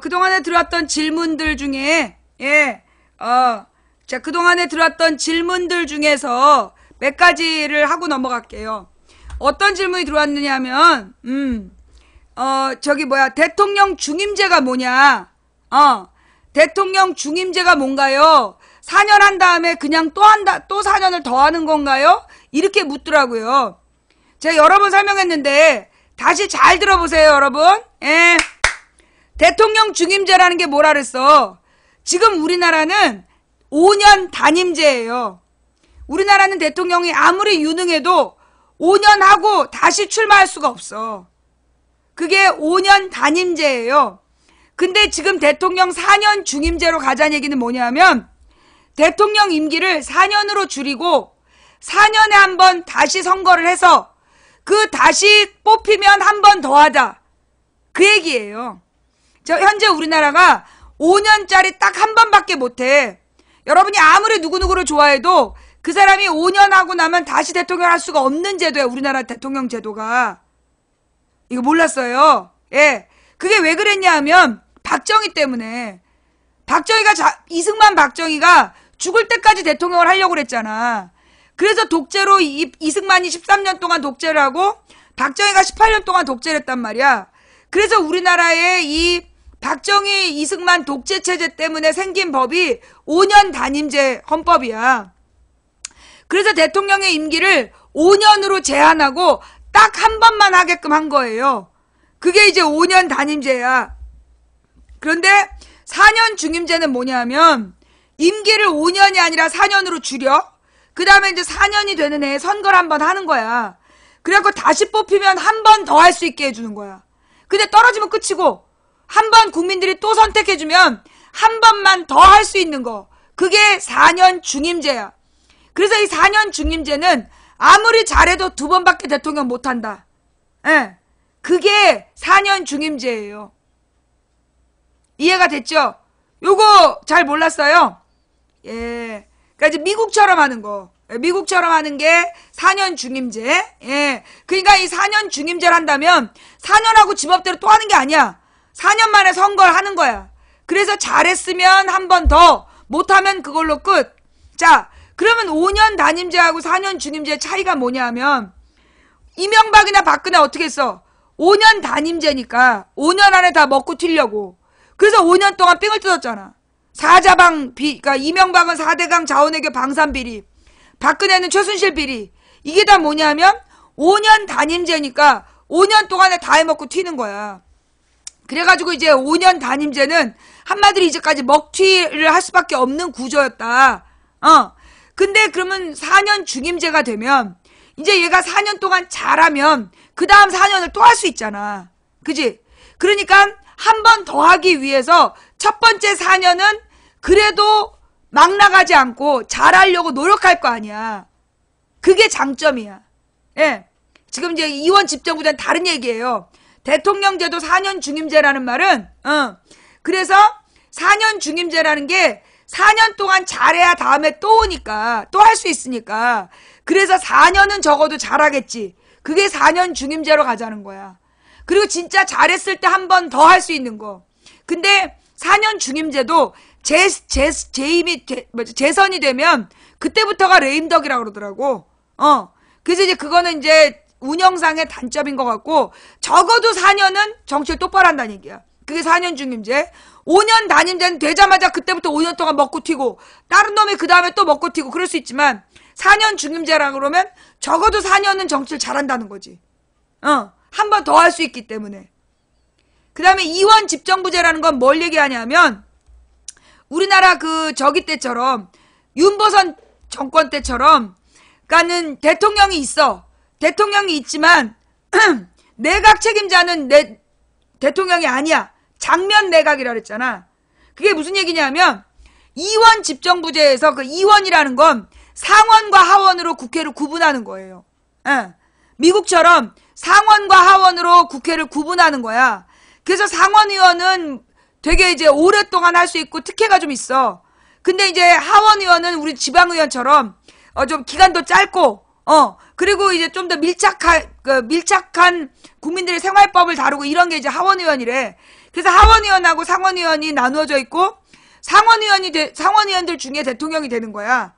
그동안에 들어왔던 질문들 중에, 예, 자, 그동안에 들어왔던 질문들 중에서 몇 가지를 하고 넘어갈게요. 어떤 질문이 들어왔느냐 하면, 대통령 중임제가 뭐냐? 대통령 중임제가 뭔가요? 4년 한 다음에 그냥 또 4년을 더 하는 건가요? 이렇게 묻더라고요. 제가 여러 번 설명했는데, 다시 잘 들어보세요, 여러분. 예. 대통령 중임제라는 게 뭐라 그랬어? 지금 우리나라는 5년 단임제예요. 우리나라는 대통령이 아무리 유능해도 5년 하고 다시 출마할 수가 없어. 그게 5년 단임제예요. 근데 지금 대통령 4년 중임제로 가자는 얘기는 뭐냐면 대통령 임기를 4년으로 줄이고 4년에 한 번 다시 선거를 해서 그 다시 뽑히면 한 번 더 하자. 그 얘기예요. 현재 우리나라가 5년짜리 딱 한 번밖에 못해. 여러분이 아무리 누구누구를 좋아해도 그 사람이 5년 하고 나면 다시 대통령 할 수가 없는 제도야. 우리나라 대통령 제도가. 이거 몰랐어요. 예. 그게 왜 그랬냐 하면 박정희 때문에. 이승만 박정희가 죽을 때까지 대통령을 하려고 그랬잖아. 그래서 독재로 이승만이 13년 동안 독재를 하고 박정희가 18년 동안 독재를 했단 말이야. 그래서 우리나라의 이 박정희, 이승만 독재 체제 때문에 생긴 법이 5년 단임제 헌법이야. 그래서 대통령의 임기를 5년으로 제한하고 딱 한 번만 하게끔 한 거예요. 그게 이제 5년 단임제야. 그런데 4년 중임제는 뭐냐면 임기를 5년이 아니라 4년으로 줄여. 그 다음에 이제 4년이 되는 해에 선거를 한 번 하는 거야. 그래갖고 다시 뽑히면 한 번 더 할 수 있게 해주는 거야. 근데 떨어지면 끝이고 한 번 국민들이 또 선택해주면 한 번만 더 할 수 있는 거. 그게 4년 중임제야. 그래서 이 4년 중임제는 아무리 잘해도 2번밖에 대통령 못한다. 예. 그게 4년 중임제예요. 이해가 됐죠? 요거 잘 몰랐어요? 예. 그러니까 이제 미국처럼 하는 거. 미국처럼 하는 게 4년 중임제. 예. 그러니까 이 4년 중임제를 한다면 4년하고 지법대로 또 하는 게 아니야. 4년 만에 선거를 하는 거야. 그래서 잘했으면 한 번 더, 못하면 그걸로 끝. 자, 그러면 5년 단임제하고 4년 중임제의 차이가 뭐냐 하면 이명박이나 박근혜 어떻게 했어? 5년 단임제니까 5년 안에 다 먹고 튀려고. 그래서 5년 동안 삥을 뜯었잖아. 그러니까 이명박은 4대강 자원외교 방산비리, 박근혜는 최순실 비리. 이게 다 뭐냐면 5년 단임제니까 5년 동안에 다 해먹고 튀는 거야. 그래가지고 이제 5년 단임제는 한마디로 이제까지 먹튀를 할 수밖에 없는 구조였다. 근데 그러면 4년 중임제가 되면 이제 얘가 4년 동안 잘하면 그 다음 4년을 또 할 수 있잖아. 그지? 그러니까 한 번 더 하기 위해서 첫 번째 4년은 그래도 막 나가지 않고 잘하려고 노력할 거 아니야. 그게 장점이야. 예. 지금 이제 이원 집정부제는 다른 얘기예요. 대통령제도 4년 중임제라는 말은, 그래서 4년 중임제라는 게 4년 동안 잘해야 다음에 또 오니까, 또 할 수 있으니까. 그래서 4년은 적어도 잘하겠지. 그게 4년 중임제로 가자는 거야. 그리고 진짜 잘했을 때 한 번 더 할 수 있는 거. 근데 4년 중임제도 재선이 되면 그때부터가 레임덕이라고 그러더라고. 그래서 이제 그거는 이제 운영상의 단점인 것 같고 적어도 4년은 정치를 똑바로 한다는 얘기야. 그게 4년 중임제. 5년 단임제는 되자마자 그때부터 5년 동안 먹고 튀고 다른 놈이 그 다음에 또 먹고 튀고 그럴 수 있지만 4년 중임제라 그러면 적어도 4년은 정치를 잘한다는 거지. 한 번 더 할 수 있기 때문에. 그 다음에 이원 집정부제라는 건 뭘 얘기하냐면 우리나라 그 저기 때처럼 윤보선 정권 때처럼 그러니까는 대통령이 있어. 대통령이 있지만 내각 책임자는 대통령이 아니야. 장면 내각이라 그랬잖아. 그게 무슨 얘기냐면 이원 집정부제에서 그 이원이라는 건 상원과 하원으로 국회를 구분하는 거예요. 미국처럼 상원과 하원으로 국회를 구분하는 거야. 그래서 상원의원은 되게 이제 오랫동안 할 수 있고 특혜가 좀 있어. 근데 이제 하원의원은 우리 지방의원처럼 좀 기간도 짧고 그리고 이제 좀 더 밀착한 국민들의 생활법을 다루고 이런 게 이제 하원의원이래. 그래서 하원의원하고 상원의원이 나누어져 있고 상원의원들 중에 대통령이 되는 거야.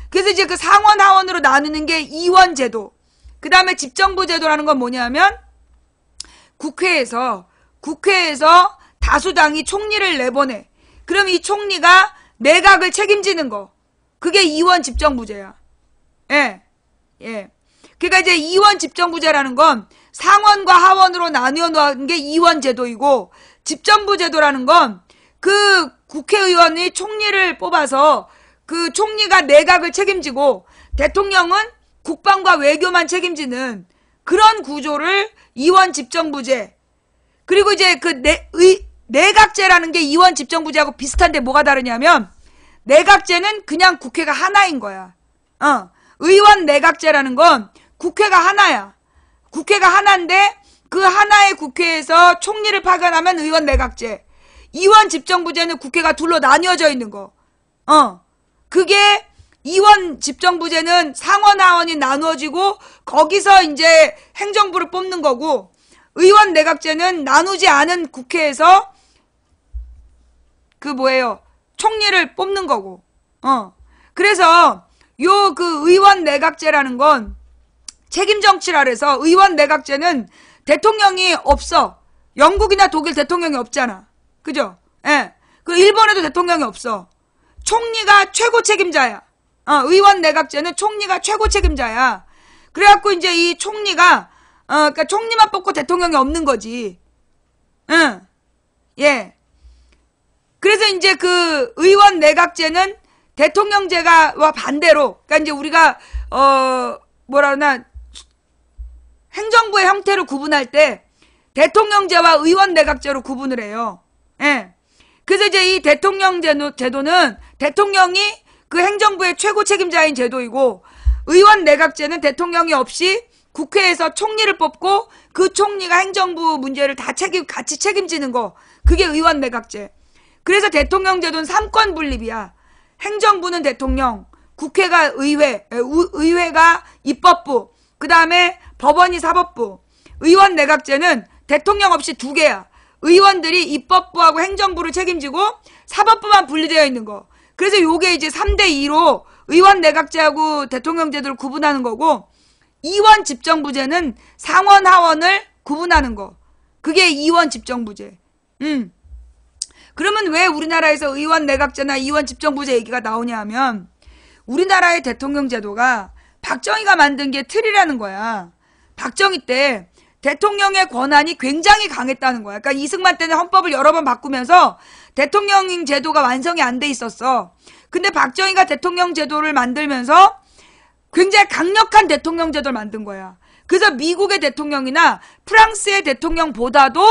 그래서 이제 그 상원 하원으로 나누는 게 이원제도. 그 다음에 집정부제도라는 건 뭐냐면 국회에서 다수당이 총리를 내보내. 그럼 이 총리가 내각을 책임지는 거. 그게 이원 집정부제야. 예. 그러니까 이제 이원 집정부제라는 건 상원과 하원으로 나누어 놓은 게 이원 제도이고 집정부 제도라는 건 그 국회의원이 총리를 뽑아서 그 총리가 내각을 책임지고 대통령은 국방과 외교만 책임지는 그런 구조를 이원 집정부제. 그리고 이제 그 내각제라는 게 이원 집정부제하고 비슷한데 뭐가 다르냐면 내각제는 그냥 국회가 하나인 거야. 의원 내각제라는 건 국회가 하나야. 국회가 하나인데 그 하나의 국회에서 총리를 파견하면 의원 내각제. 이원 집정부제는 국회가 둘로 나뉘어져 있는 거. 그게 이원 집정부제는 상원 하원이 나누어지고 거기서 이제 행정부를 뽑는 거고 의원 내각제는 나누지 않은 국회에서 총리를 뽑는 거고. 그래서 요 그 의원 내각제라는 건 책임 정치라 그래서 의원 내각제는 대통령이 없어. 영국이나 독일 대통령이 없잖아. 그죠? 예. 그 일본에도 대통령이 없어. 총리가 최고 책임자야. 의원 내각제는 총리가 최고 책임자야. 그래갖고 이제 이 총리가 그러니까 총리만 뽑고 대통령이 없는 거지. 예. 그래서 이제 그 의원 내각제는 대통령제가와 반대로, 그러니까 이제 우리가 행정부의 형태를 구분할 때 대통령제와 의원 내각제로 구분을 해요. 예. 그래서 이제 이 대통령 제도는 대통령이 그 행정부의 최고 책임자인 제도이고 의원 내각제는 대통령이 없이 국회에서 총리를 뽑고 그 총리가 행정부 문제를 다 같이 책임지는 거. 그게 의원 내각제. 그래서 대통령 제도는 삼권 분립이야. 행정부는 대통령, 국회가 의회가 입법부, 그 다음에 법원이 사법부. 의원 내각제는 대통령 없이 두 개야. 의원들이 입법부하고 행정부를 책임지고 사법부만 분리되어 있는 거. 그래서 요게 이제 3대2로 의원 내각제하고 대통령 제도를 구분하는 거고 이원 집정부제는 상원 하원을 구분하는 거. 그게 이원 집정부제. 그러면 왜 우리나라에서 의원 내각제나 이원 집정부제 얘기가 나오냐 하면 우리나라의 대통령 제도가 박정희가 만든 게 틀이라는 거야. 박정희 때 대통령의 권한이 굉장히 강했다는 거야. 그러니까 이승만 때는 헌법을 여러 번 바꾸면서 대통령 제도가 완성이 안 돼 있었어. 근데 박정희가 대통령 제도를 만들면서 굉장히 강력한 대통령 제도를 만든 거야. 그래서 미국의 대통령이나 프랑스의 대통령보다도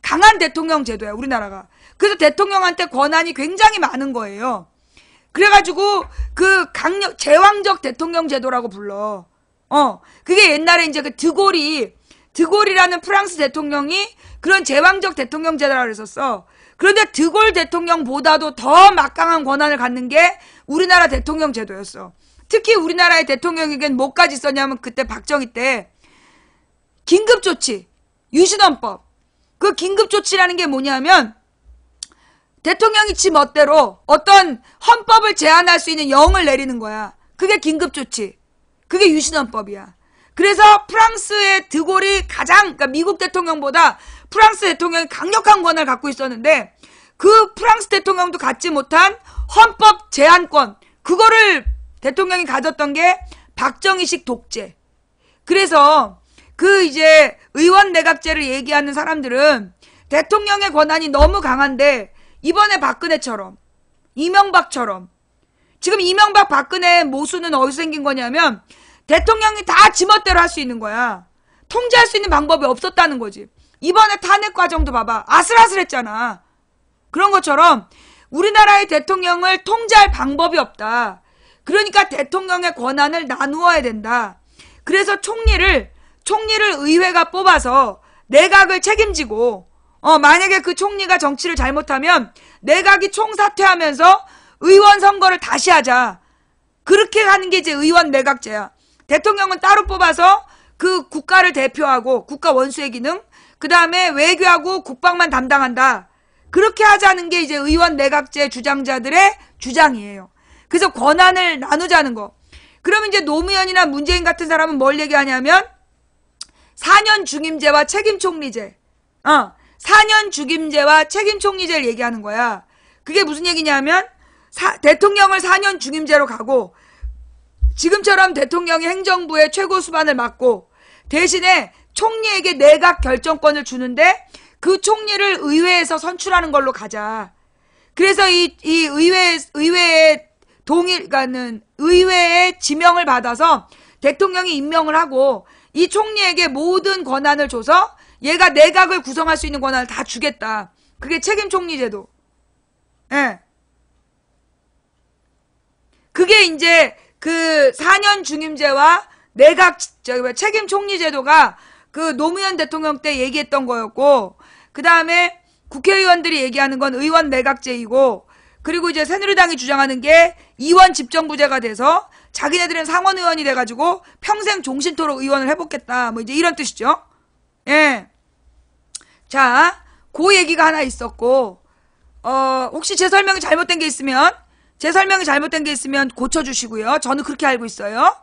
강한 대통령 제도야, 우리나라가. 그래서 대통령한테 권한이 굉장히 많은 거예요. 그래가지고 그 제왕적 대통령 제도라고 불러. 그게 옛날에 이제 그 드골이라는 프랑스 대통령이 그런 제왕적 대통령 제도라고 그랬었어. 그런데 드골 대통령보다도 더 막강한 권한을 갖는 게 우리나라 대통령 제도였어. 특히 우리나라의 대통령에겐 뭐까지 있었냐면 그때 박정희 때 긴급조치, 유신헌법. 그 긴급조치라는 게 뭐냐면 대통령이 지 멋대로 어떤 헌법을 제안할 수 있는 영을 내리는 거야. 그게 긴급조치. 그게 유신헌법이야. 그래서 프랑스의 드골이 가장, 그러니까 미국 대통령보다 프랑스 대통령이 강력한 권한을 갖고 있었는데, 그 프랑스 대통령도 갖지 못한 헌법 제한권, 그거를 대통령이 가졌던 게 박정희식 독재. 그래서 그 이제 의원 내각제를 얘기하는 사람들은 대통령의 권한이 너무 강한데, 이번에 박근혜처럼, 이명박처럼, 지금 이명박 박근혜 모순은 어디서 생긴 거냐면 대통령이 다 지멋대로 할 수 있는 거야. 통제할 수 있는 방법이 없었다는 거지. 이번에 탄핵 과정도 봐봐. 아슬아슬했잖아. 그런 것처럼 우리나라의 대통령을 통제할 방법이 없다. 그러니까 대통령의 권한을 나누어야 된다. 그래서 총리를 의회가 뽑아서 내각을 책임지고, 만약에 그 총리가 정치를 잘못하면 내각이 총사퇴하면서 의원 선거를 다시 하자. 그렇게 하는 게 이제 의원 내각제야. 대통령은 따로 뽑아서 그 국가를 대표하고 국가 원수의 기능, 그 다음에 외교하고 국방만 담당한다. 그렇게 하자는 게 이제 의원 내각제 주장자들의 주장이에요. 그래서 권한을 나누자는 거. 그러면 이제 노무현이나 문재인 같은 사람은 뭘 얘기하냐면 4년 중임제와 책임총리제. 4년 중임제와 책임총리제를 얘기하는 거야. 그게 무슨 얘기냐면 대통령을 4년 중임제로 가고 지금처럼 대통령이 행정부의 최고 수반을 맡고 대신에 총리에게 내각 결정권을 주는데 그 총리를 의회에서 선출하는 걸로 가자. 그래서 이 의회의 그러니까는 의회의 지명을 받아서 대통령이 임명을 하고 이 총리에게 모든 권한을 줘서 얘가 내각을 구성할 수 있는 권한을 다 주겠다. 그게 책임총리제도. 예. 그게 이제 그 4년 중임제와 내각 책임총리제도가 그 노무현 대통령 때 얘기했던 거였고, 그 다음에 국회의원들이 얘기하는 건 의원 내각제이고, 그리고 이제 새누리당이 주장하는 게 이원 집정부제가 돼서 자기네들은 상원의원이 돼가지고 평생 종신토록 의원을 해보겠다. 뭐 이제 이런 뜻이죠. 예. 자, 그 얘기가 하나 있었고, 혹시 제 설명이 잘못된 게 있으면 고쳐주시고요. 저는 그렇게 알고 있어요.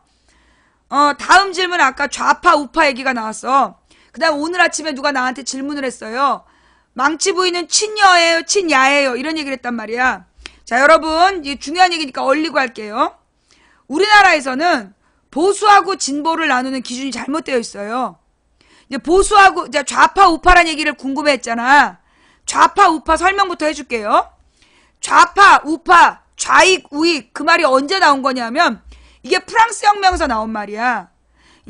다음 질문 아까 좌파 우파 얘기가 나왔어. 그 다음 오늘 아침에 누가 나한테 질문을 했어요. 망치 부인은 친여예요 친야예요 이런 얘기를 했단 말이야. 자, 여러분, 이 중요한 얘기니까 얼리고 할게요. 우리나라에서는 보수하고 진보를 나누는 기준이 잘못되어 있어요. 이제 보수하고 이제 좌파 우파란 얘기를 궁금해했잖아. 좌파 우파 설명부터 해줄게요. 좌파 우파 좌익 우익 그 말이 언제 나온 거냐면 이게 프랑스 혁명에서 나온 말이야.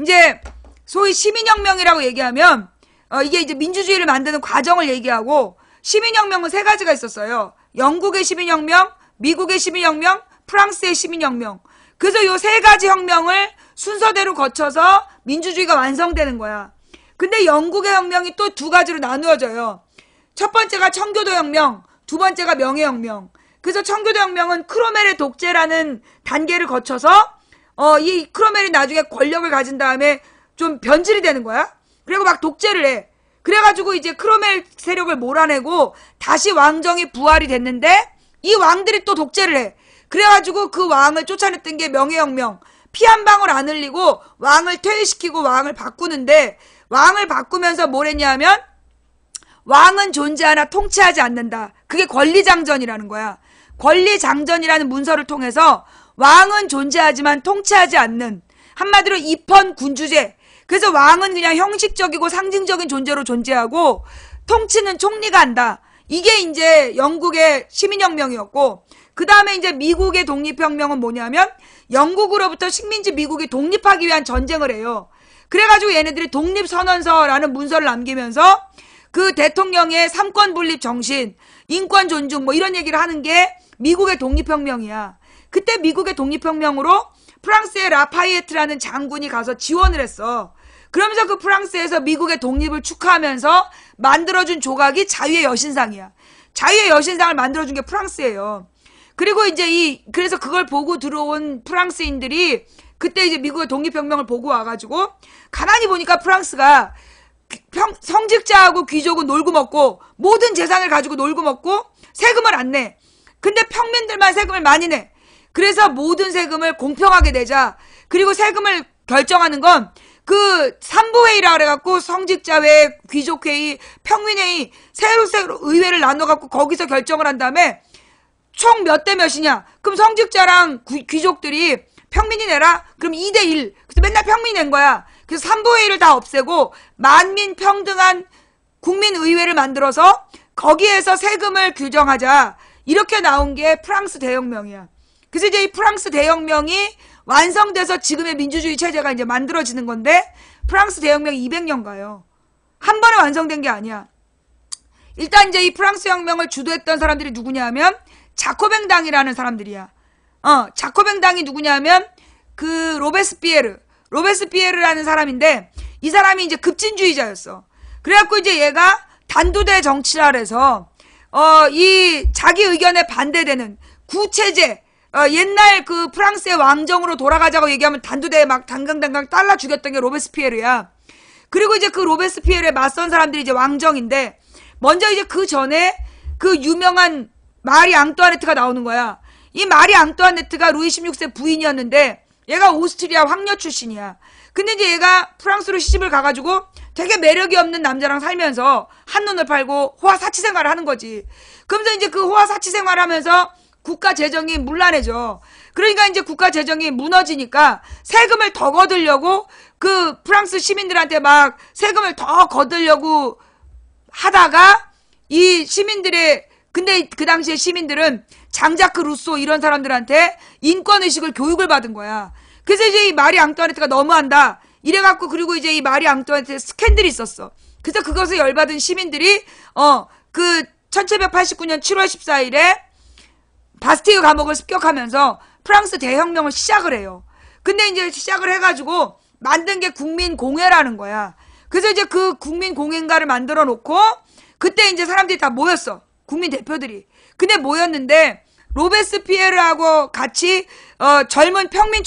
이제 소위 시민혁명이라고 얘기하면 이게 이제 민주주의를 만드는 과정을 얘기하고, 시민혁명은 세 가지가 있었어요. 영국의 시민혁명, 미국의 시민혁명, 프랑스의 시민혁명. 그래서 요 세 가지 혁명을 순서대로 거쳐서 민주주의가 완성되는 거야. 근데 영국의 혁명이 또 두 가지로 나누어져요. 첫 번째가 청교도 혁명, 두 번째가 명예혁명. 그래서 청교도 혁명은 크로멜의 독재라는 단계를 거쳐서 이 크로멜이 나중에 권력을 가진 다음에 좀 변질이 되는 거야. 그리고 막 독재를 해. 그래가지고 이제 크로멜 세력을 몰아내고 다시 왕정이 부활이 됐는데 이 왕들이 또 독재를 해. 그래가지고 그 왕을 쫓아냈던 게 명예혁명. 피 한 방울 안 흘리고 왕을 퇴위시키고 왕을 바꾸는데, 왕을 바꾸면서 뭘 했냐면 왕은 존재하나 통치하지 않는다. 그게 권리장전이라는 거야. 권리장전이라는 문서를 통해서 왕은 존재하지만 통치하지 않는, 한마디로 입헌군주제. 그래서 왕은 그냥 형식적이고 상징적인 존재로 존재하고 통치는 총리가 한다. 이게 이제 영국의 시민혁명이었고, 그 다음에 이제 미국의 독립혁명은 뭐냐면 영국으로부터 식민지 미국이 독립하기 위한 전쟁을 해요. 그래가지고 얘네들이 독립선언서라는 문서를 남기면서 그 대통령의 삼권분립 정신, 인권 존중 뭐 이런 얘기를 하는 게 미국의 독립혁명이야. 그때 미국의 독립혁명으로 프랑스의 라파이에트라는 장군이 가서 지원을 했어. 그러면서 그 프랑스에서 미국의 독립을 축하하면서 만들어준 조각이 자유의 여신상이야. 자유의 여신상을 만들어준 게 프랑스예요. 그리고 이제 그래서 그걸 보고 들어온 프랑스인들이 그때 이제 미국의 독립혁명을 보고 와가지고 가만히 보니까 프랑스가 성직자하고 귀족은 놀고 먹고 모든 재산을 가지고 놀고 먹고 세금을 안 내. 근데 평민들만 세금을 많이 내. 그래서 모든 세금을 공평하게 내자. 그리고 세금을 결정하는 건 그 삼부회의라 그래갖고 성직자회, 귀족회의, 평민회의 새로 의회를 나눠갖고 거기서 결정을 한 다음에 총 몇 대 몇이냐? 그럼 성직자랑 귀족들이 평민이 내라? 그럼 2대1. 그래서 맨날 평민이 낸 거야. 그래서 삼부회의를 다 없애고 만민 평등한 국민의회를 만들어서 거기에서 세금을 규정하자. 이렇게 나온 게 프랑스 대혁명이야. 그래서 이제 이 프랑스 대혁명이 완성돼서 지금의 민주주의 체제가 이제 만들어지는 건데 프랑스 대혁명이 200년 가요. 한 번에 완성된 게 아니야. 일단 이제 이 프랑스 혁명을 주도했던 사람들이 누구냐 하면 자코뱅당이라는 사람들이야. 자코뱅당이 누구냐면 그 로베스피에르라는 사람인데 이 사람이 이제 급진주의자였어. 그래갖고 이제 얘가 단두대 정치라 해서 이 자기 의견에 반대되는 구체제 옛날 그 프랑스의 왕정으로 돌아가자고 얘기하면 단두대에 막 당강당강 딸라 죽였던 게 로베스피에르야. 그리고 이제 그 로베스피에르에 맞선 사람들이 이제 왕정인데 먼저 이제 그 전에 그 유명한 마리 앙뚜아네트가 나오는 거야. 이 마리 앙뚜아네트가 루이 16세 부인이었는데 얘가 오스트리아 황녀 출신이야. 근데 이제 얘가 프랑스로 시집을 가가지고 되게 매력이 없는 남자랑 살면서 한눈을 팔고 호화 사치 생활을 하는 거지. 그러면서 이제 그 호화 사치 생활을 하면서 국가 재정이 문란해져. 그러니까 이제 국가 재정이 무너지니까 세금을 더 거두려고 그 프랑스 시민들한테 막 세금을 더 거두려고 하다가 이 시민들의 근데 그 당시에 시민들은 장자크 루소 이런 사람들한테 인권의식을 교육을 받은 거야. 그래서 이제 이 마리 앙뚜아네트가 너무한다. 이래갖고 그리고 이제 이 마리 앙뚜아네트 스캔들이 있었어. 그래서 그것을 열받은 시민들이 그 1789년 7월 14일에 바스티유 감옥을 습격하면서 프랑스 대혁명을 시작을 해요. 근데 이제 시작을 해가지고 만든 게 국민공회라는 거야. 그래서 이제 그 국민공회인가를 만들어 놓고 그때 이제 사람들이 다 모였어. 국민 대표들이. 근데 모였는데 로베스피에르하고 같이 젊은 평민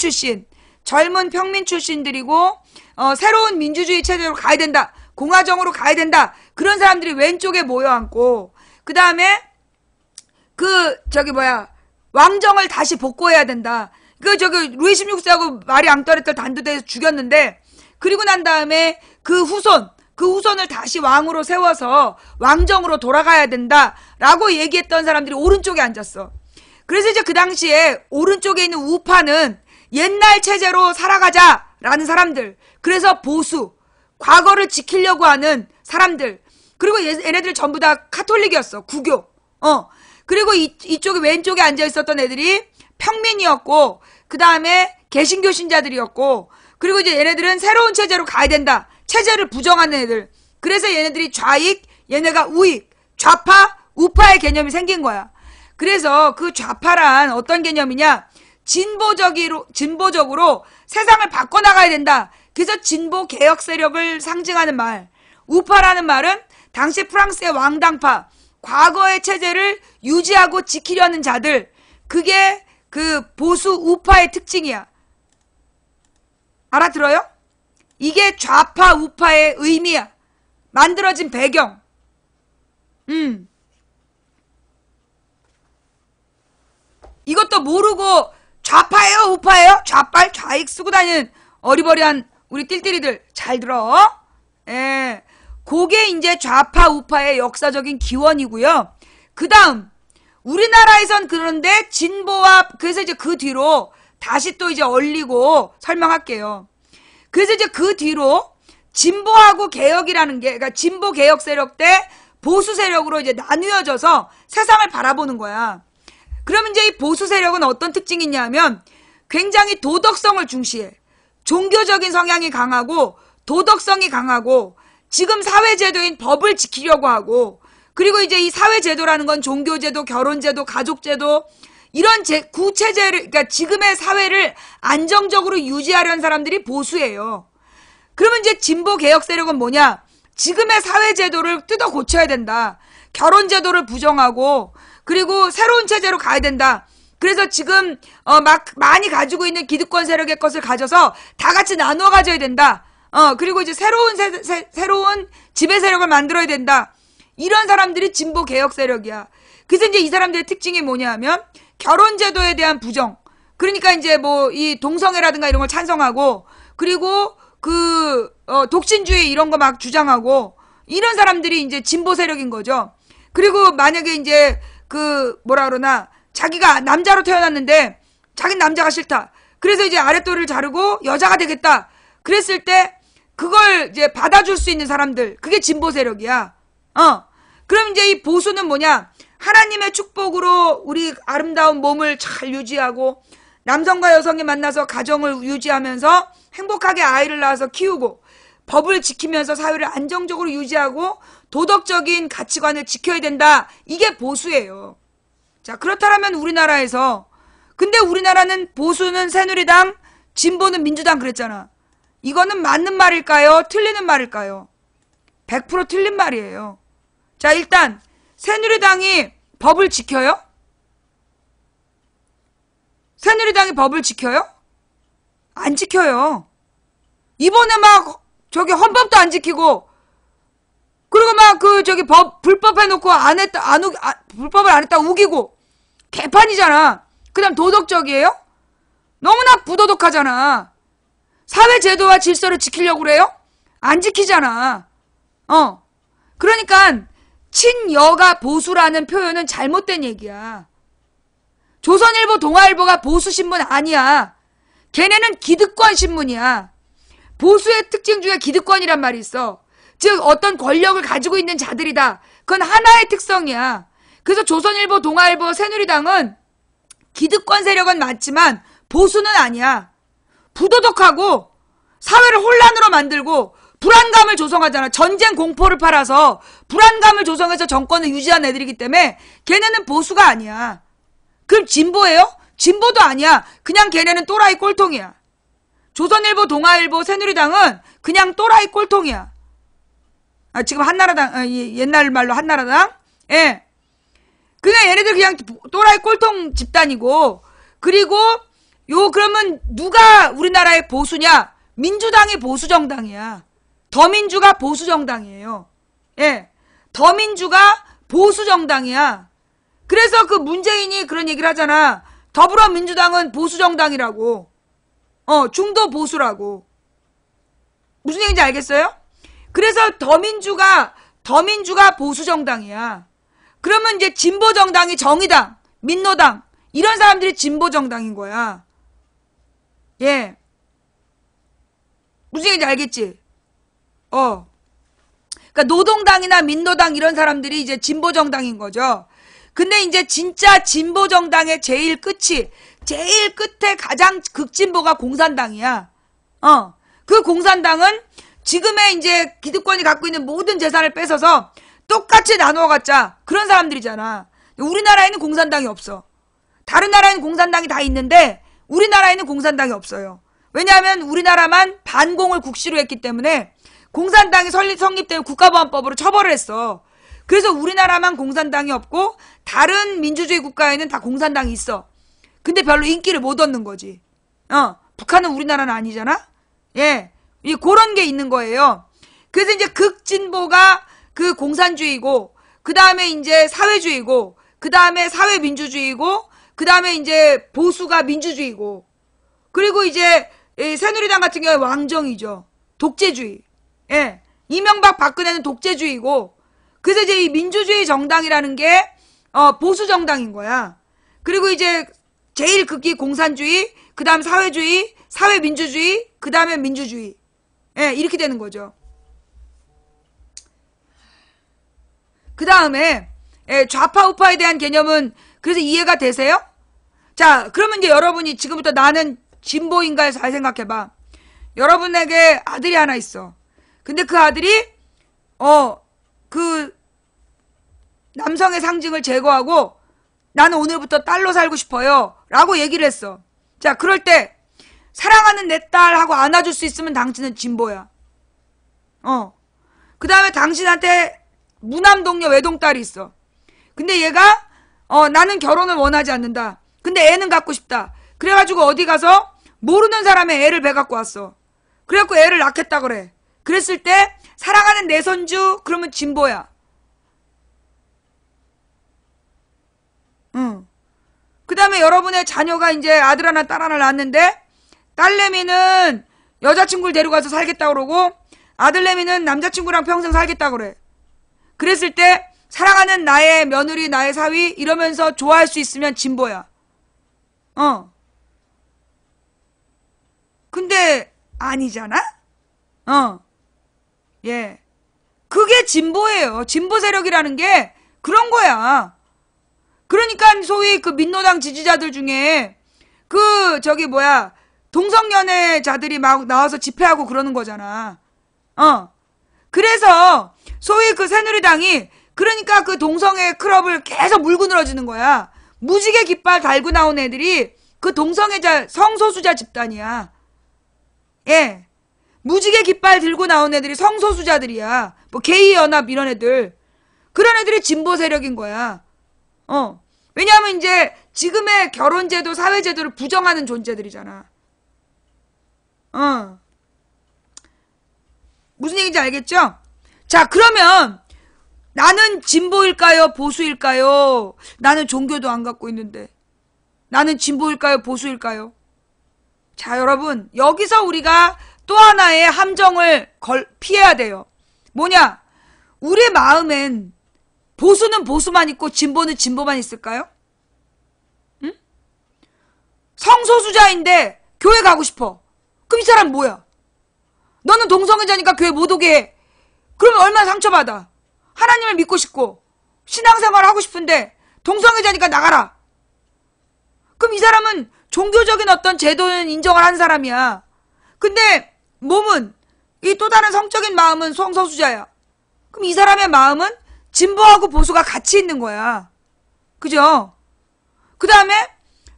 출신들이고 새로운 민주주의 체제로 가야 된다. 공화정으로 가야 된다. 그런 사람들이 왼쪽에 모여앉고 그 다음에 왕정을 다시 복구해야 된다. 루이 16세하고 마리 앙뚜아네트를 단두대에서 죽였는데 그리고 난 다음에 그 후손을 다시 왕으로 세워서 왕정으로 돌아가야 된다라고 얘기했던 사람들이 오른쪽에 앉았어. 그래서 이제 그 당시에 오른쪽에 있는 우파는 옛날 체제로 살아가자라는 사람들. 그래서 보수, 과거를 지키려고 하는 사람들. 그리고 얘네들 전부 다 카톨릭이었어. 구교. 그리고 이쪽에 왼쪽에 앉아 있었던 애들이 평민이었고 그 다음에 개신교 신자들이었고 그리고 이제 얘네들은 새로운 체제로 가야 된다. 체제를 부정하는 애들. 그래서 얘네들이 좌익, 얘네가 우익, 좌파, 우파의 개념이 생긴 거야. 그래서 그 좌파란 어떤 개념이냐? 진보적으로 세상을 바꿔나가야 된다. 그래서 진보 개혁 세력을 상징하는 말. 우파라는 말은 당시 프랑스의 왕당파, 과거의 체제를 유지하고 지키려는 자들. 그게 그 보수 우파의 특징이야. 알아들어요? 이게 좌파 우파의 의미야. 만들어진 배경. 이것도 모르고 좌파예요 우파예요? 좌빨 좌익 쓰고 다니는 어리버리한 우리 띨띨이들 잘 들어. 예, 그게 이제 좌파 우파의 역사적인 기원이고요. 그 다음 우리나라에선 그런데 진보와 그래서 이제 그 뒤로 다시 또 이제 얼리고 설명할게요. 그래서 이제 그 뒤로 진보하고 개혁이라는 게 그러니까 진보 개혁 세력 대 보수 세력으로 이제 나뉘어져서 세상을 바라보는 거야. 그러면 이제 이 보수 세력은 어떤 특징이 있냐면 굉장히 도덕성을 중시해. 종교적인 성향이 강하고 도덕성이 강하고 지금 사회제도인 법을 지키려고 하고 그리고 이제 이 사회제도라는 건 종교제도, 결혼제도, 가족제도 이런 구체제를 그러니까 지금의 사회를 안정적으로 유지하려는 사람들이 보수예요. 그러면 이제 진보 개혁 세력은 뭐냐? 지금의 사회제도를 뜯어 고쳐야 된다. 결혼제도를 부정하고 그리고 새로운 체제로 가야 된다. 그래서 지금 많이 가지고 있는 기득권 세력의 것을 가져서 다 같이 나누어 가져야 된다. 그리고 이제 새로운 지배 세력을 만들어야 된다. 이런 사람들이 진보 개혁 세력이야. 그래서 이제 이 사람들의 특징이 뭐냐 하면 결혼제도에 대한 부정. 그러니까 이제 뭐 이 동성애라든가 이런 걸 찬성하고 그리고 독신주의 이런 거 막 주장하고, 이런 사람들이 이제 진보 세력인 거죠. 그리고 만약에 이제 뭐라 그러나, 자기가 남자로 태어났는데, 자긴 남자가 싫다. 그래서 이제 아랫도리를 자르고 여자가 되겠다. 그랬을 때, 그걸 이제 받아줄 수 있는 사람들, 그게 진보 세력이야. 그럼 이제 이 보수는 뭐냐? 하나님의 축복으로 우리 아름다운 몸을 잘 유지하고, 남성과 여성이 만나서 가정을 유지하면서 행복하게 아이를 낳아서 키우고, 법을 지키면서 사회를 안정적으로 유지하고 도덕적인 가치관을 지켜야 된다. 이게 보수예요. 자, 그렇다면 우리나라에서, 근데 우리나라는 보수는 새누리당, 진보는 민주당 그랬잖아. 이거는 맞는 말일까요? 틀리는 말일까요? 100% 틀린 말이에요. 자, 일단 새누리당이 법을 지켜요? 새누리당이 법을 지켜요? 안 지켜요. 이번에 막 헌법도 안 지키고, 그리고 막 불법 해놓고 불법을 안 했다 우기고, 개판이잖아. 그 다음 도덕적이에요? 너무나 부도덕하잖아. 사회제도와 질서를 지키려고 그래요? 안 지키잖아. 그러니까, 친여가 보수라는 표현은 잘못된 얘기야. 조선일보, 동아일보가 보수신문 아니야. 걔네는 기득권 신문이야. 보수의 특징 중에 기득권이란 말이 있어. 즉 어떤 권력을 가지고 있는 자들이다. 그건 하나의 특성이야. 그래서 조선일보, 동아일보, 새누리당은 기득권 세력은 맞지만 보수는 아니야. 부도덕하고 사회를 혼란으로 만들고 불안감을 조성하잖아. 전쟁 공포를 팔아서 불안감을 조성해서 정권을 유지한 애들이기 때문에 걔네는 보수가 아니야. 그럼 진보예요? 진보도 아니야. 그냥 걔네는 또라이 꼴통이야. 조선일보, 동아일보, 새누리당은 그냥 또라이 꼴통이야. 지금 한나라당, 옛날 말로 한나라당? 예. 그냥 얘네들 그냥 또라이 꼴통 집단이고, 그리고 그러면 누가 우리나라의 보수냐? 민주당이 보수정당이야. 더민주가 보수정당이에요. 예. 더민주가 보수정당이야. 그래서 문재인이 그런 얘기를 하잖아. 더불어민주당은 보수정당이라고. 중도 보수라고. 무슨 얘기인지 알겠어요? 그래서 더민주가 보수정당이야. 그러면 이제 진보정당이 정의당, 민노당, 이런 사람들이 진보정당인 거야. 예. 무슨 얘기인지 알겠지? 그러니까 노동당이나 민노당 이런 사람들이 이제 진보정당인 거죠. 근데 이제 진짜 진보정당의 제일 끝에 가장 극진보가 공산당이야. 그 공산당은 지금의 이제 기득권이 갖고 있는 모든 재산을 뺏어서 똑같이 나누어 갖자. 그런 사람들이잖아. 우리나라에는 공산당이 없어. 다른 나라에는 공산당이 다 있는데 우리나라에는 공산당이 없어요. 왜냐하면 우리나라만 반공을 국시로 했기 때문에 공산당이 성립되면 국가보안법으로 처벌을 했어. 그래서 우리나라만 공산당이 없고 다른 민주주의 국가에는 다 공산당이 있어. 근데 별로 인기를 못 얻는 거지. 북한은 우리나라는 아니잖아? 예. 그런 게 있는 거예요. 그래서 이제 극진보가 그 공산주의고, 그 다음에 이제 사회주의고, 그 다음에 사회민주주의고, 그 다음에 이제 보수가 민주주의고, 그리고 이제 새누리당 같은 경우에 왕정이죠. 독재주의. 예. 이명박 박근혜는 독재주의고, 그래서 이제 이 민주주의 정당이라는 게 보수 정당인 거야. 그리고 이제 제일 극히 공산주의, 그 다음 사회주의, 사회민주주의, 그 다음에 민주주의. 예, 이렇게 되는 거죠. 그 다음에 좌파 우파에 대한 개념은 그래서 이해가 되세요? 자, 그러면 이제 여러분이 지금부터 나는 진보인가 잘 생각해봐. 여러분에게 아들이 하나 있어. 근데 그 아들이 그 남성의 상징을 제거하고 나는 오늘부터 딸로 살고 싶어요 라고 얘기를 했어. 자, 그럴 때 사랑하는 내 딸하고 안아줄 수 있으면 당신은 진보야. 그 다음에 당신한테 무남동녀 외동딸이 있어. 근데 얘가 나는 결혼을 원하지 않는다. 근데 애는 갖고 싶다. 그래가지고 어디 가서 모르는 사람의 애를 배 갖고 왔어. 그래갖고 애를 낳겠다 그래. 그랬을 때 사랑하는 내 손주 그러면 진보야. 그 다음에 여러분의 자녀가 이제 아들 하나 딸 하나 낳았는데 딸내미는 여자친구를 데려가서 살겠다 그러고 아들내미는 남자친구랑 평생 살겠다 그래. 그랬을 때 사랑하는 나의 며느리, 나의 사위 이러면서 좋아할 수 있으면 진보야. 근데 아니잖아? 예. 그게 진보예요. 진보 세력이라는 게 그런 거야. 그러니까 소위 그 민노당 지지자들 중에 동성연애자들이 막 나와서 집회하고 그러는 거잖아. 그래서 소위 그 새누리당이 그러니까 그 동성애 클럽을 계속 물고 늘어지는 거야. 무지개 깃발 달고 나온 애들이 그 동성애자 성소수자 집단이야. 예. 무지개 깃발 들고 나온 애들이 성소수자들이야. 뭐 게이연합 이런 애들. 그런 애들이 진보 세력인 거야. 왜냐하면 이제 지금의 결혼제도, 사회제도를 부정하는 존재들이잖아. 무슨 얘기인지 알겠죠? 자, 그러면 나는 진보일까요? 보수일까요? 나는 종교도 안 갖고 있는데. 나는 진보일까요? 보수일까요? 자, 여러분, 여기서 우리가 또 하나의 함정을 피해야 돼요. 뭐냐? 우리 마음엔 보수는 보수만 있고 진보는 진보만 있을까요? 응? 성소수자인데 교회 가고 싶어. 그럼 이 사람 뭐야? 너는 동성애자니까 교회 못 오게 해. 그러면 얼마나 상처받아. 하나님을 믿고 싶고 신앙생활 하고 싶은데 동성애자니까 나가라. 그럼 이 사람은 종교적인 어떤 제도는 인정을 한 사람이야. 근데 몸은, 이 또 다른 성적인 마음은 성소수자야. 그럼 이 사람의 마음은 진보하고 보수가 같이 있는 거야. 그죠? 그 다음에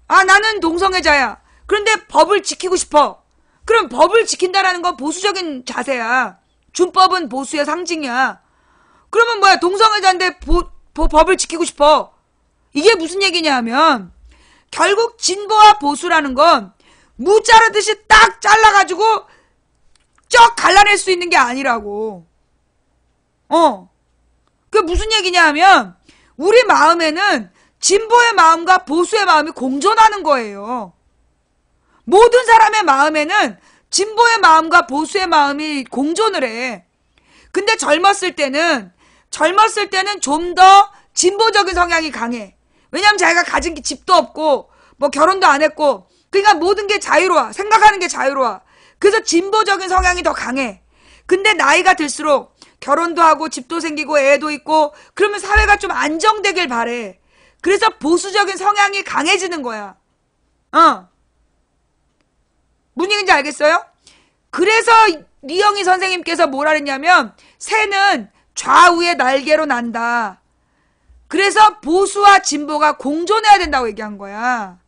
나는 동성애자야. 그런데 법을 지키고 싶어. 그럼 법을 지킨다라는 건 보수적인 자세야. 준법은 보수의 상징이야. 그러면 뭐야? 동성애자인데 법을 지키고 싶어. 이게 무슨 얘기냐 하면 결국 진보와 보수라는 건 무 자르듯이 딱 잘라가지고 쩍 갈라낼 수 있는 게 아니라고. 그게 무슨 얘기냐 하면 우리 마음에는 진보의 마음과 보수의 마음이 공존하는 거예요. 모든 사람의 마음에는 진보의 마음과 보수의 마음이 공존을 해. 근데 젊었을 때는 좀 더 진보적인 성향이 강해. 왜냐면 자기가 가진 게 집도 없고 뭐 결혼도 안 했고 그러니까 모든 게 자유로워. 생각하는 게 자유로워. 그래서 진보적인 성향이 더 강해. 근데 나이가 들수록 결혼도 하고 집도 생기고 애도 있고 그러면 사회가 좀 안정되길 바래. 그래서 보수적인 성향이 강해지는 거야. 무슨 얘기인지 알겠어요? 그래서 리영희 선생님께서 뭐라 그랬냐면 새는 좌우의 날개로 난다. 그래서 보수와 진보가 공존해야 된다고 얘기한 거야.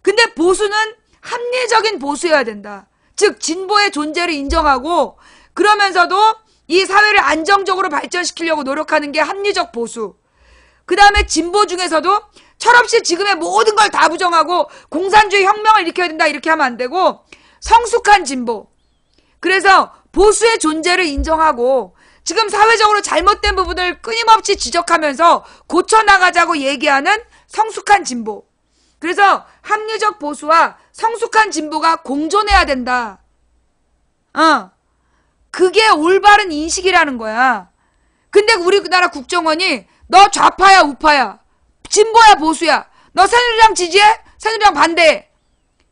근데 보수는 합리적인 보수여야 된다. 즉 진보의 존재를 인정하고 그러면서도 이 사회를 안정적으로 발전시키려고 노력하는 게 합리적 보수. 그 다음에 진보 중에서도 철없이 지금의 모든 걸 다 부정하고 공산주의 혁명을 일으켜야 된다 이렇게 하면 안 되고 성숙한 진보. 그래서 보수의 존재를 인정하고 지금 사회적으로 잘못된 부분을 끊임없이 지적하면서 고쳐나가자고 얘기하는 성숙한 진보. 그래서 합리적 보수와 성숙한 진보가 공존해야 된다. 그게 올바른 인식이라는 거야. 근데 우리나라 국정원이 너 좌파야 우파야 진보야 보수야 너 새누리당 지지해? 새누리당 반대해.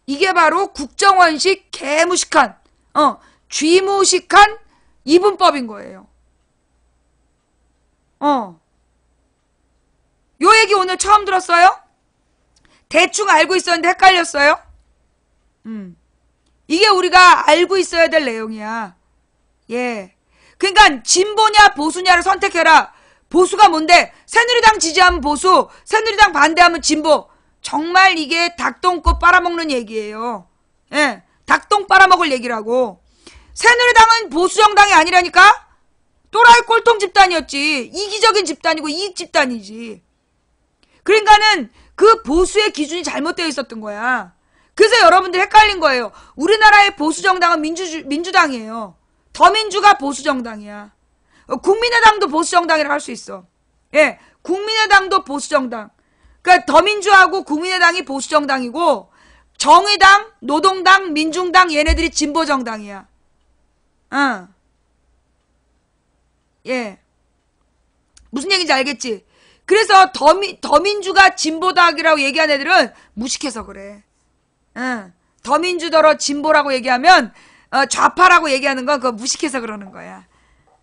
이게 바로 국정원식 개무식한 쥐무식한 이분법인 거예요. 요 얘기 오늘 처음 들었어요? 대충 알고 있었는데 헷갈렸어요? 이게 우리가 알고 있어야 될 내용이야. 예. 그러니까 진보냐 보수냐를 선택해라. 보수가 뭔데? 새누리당 지지하면 보수, 새누리당 반대하면 진보. 정말 이게 닭똥꼬 빨아먹는 얘기예요. 예. 닭똥 빨아먹을 얘기라고. 새누리당은 보수정당이 아니라니까? 또라이 꼴통 집단이었지. 이기적인 집단이고 이익 집단이지. 그러니까는 그 보수의 기준이 잘못되어 있었던 거야. 그래서 여러분들 헷갈린 거예요. 우리나라의 보수정당은 민주당이에요. 더민주가 보수정당이야. 국민의당도 보수정당이라고 할 수 있어. 예, 국민의당도 보수정당. 그러니까 더민주하고 국민의당이 보수정당이고 정의당, 노동당, 민중당 얘네들이 진보정당이야. 예. 무슨 얘기인지 알겠지? 그래서 더민주가 진보당이라고 얘기한 애들은 무식해서 그래. 더민주더러 진보라고 얘기하면 좌파라고 얘기하는 건 그거 무식해서 그러는 거야.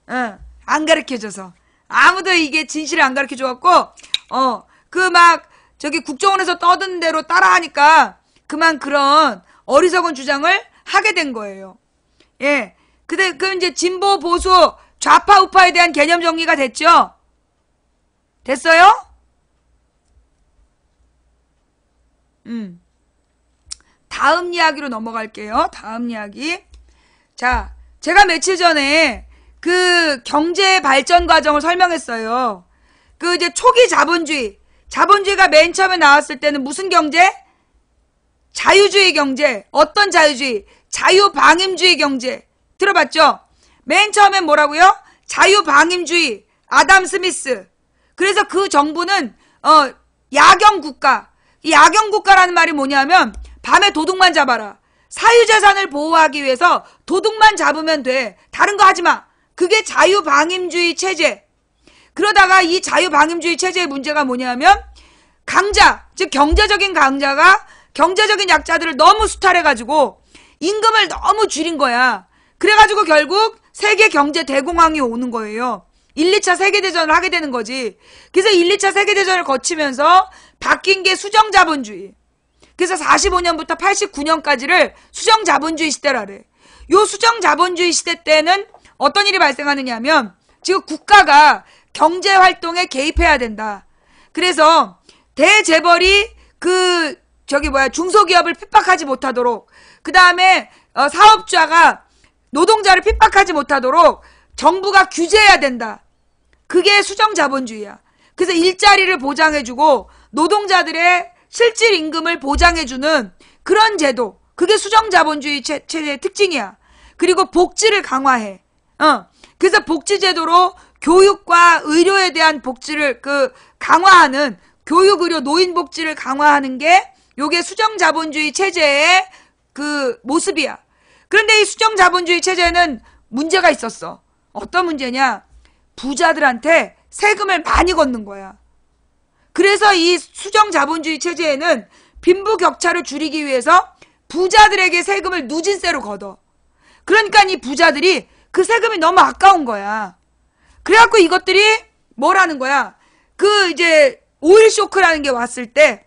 안 가르쳐줘서. 아무도 이게 진실을 안 가르쳐줘갖고 그 막 저기 국정원에서 떠드는 대로 따라하니까 그만 그런 어리석은 주장을 하게 된 거예요. 예. 그럼 이제 진보, 보수, 좌파, 우파에 대한 개념 정리가 됐죠? 됐어요? 다음 이야기로 넘어갈게요. 다음 이야기. 자, 제가 며칠 전에 그 경제 발전 과정을 설명했어요. 그 이제 초기 자본주의가 맨 처음에 나왔을 때는 무슨 경제? 자유주의 경제. 어떤 자유주의? 자유방임주의 경제. 들어봤죠? 맨 처음엔 뭐라고요? 자유방임주의. 아담 스미스. 그래서 그 정부는 야경국가. 이 야경국가라는 말이 뭐냐면 밤에 도둑만 잡아라. 사유재산을 보호하기 위해서 도둑만 잡으면 돼. 다른 거 하지 마. 그게 자유방임주의 체제. 그러다가 이 자유방임주의 체제의 문제가 뭐냐면 강자, 즉 경제적인 강자가 경제적인 약자들을 너무 수탈해가지고 임금을 너무 줄인 거야. 그래가지고 결국 세계 경제 대공황이 오는 거예요. 1, 2차 세계대전을 하게 되는 거지. 그래서 1, 2차 세계대전을 거치면서 바뀐 게 수정자본주의. 그래서 45년부터 89년까지를 수정자본주의 시대라래. 요 수정자본주의 시대 때는 어떤 일이 발생하느냐 하면 지금 국가가 경제활동에 개입해야 된다. 그래서 대재벌이 중소기업을 핍박하지 못하도록, 그 다음에 사업자가 노동자를 핍박하지 못하도록 정부가 규제해야 된다. 그게 수정자본주의야. 그래서 일자리를 보장해주고 노동자들의 실질 임금을 보장해주는 그런 제도. 그게 수정자본주의 체제의 특징이야. 그리고 복지를 강화해. 그래서 복지제도로 교육과 의료에 대한 복지를 강화하는, 교육, 의료, 노인 복지를 강화하는 게 요게 수정자본주의 체제의 그 모습이야. 그런데 이 수정자본주의 체제는 문제가 있었어. 어떤 문제냐? 부자들한테 세금을 많이 걷는 거야. 그래서 이 수정자본주의 체제에는 빈부격차를 줄이기 위해서 부자들에게 세금을 누진세로 걷어. 그러니까 이 부자들이 그 세금이 너무 아까운 거야. 그래갖고 이것들이 뭐라는 거야? 이제 오일 쇼크라는 게 왔을 때,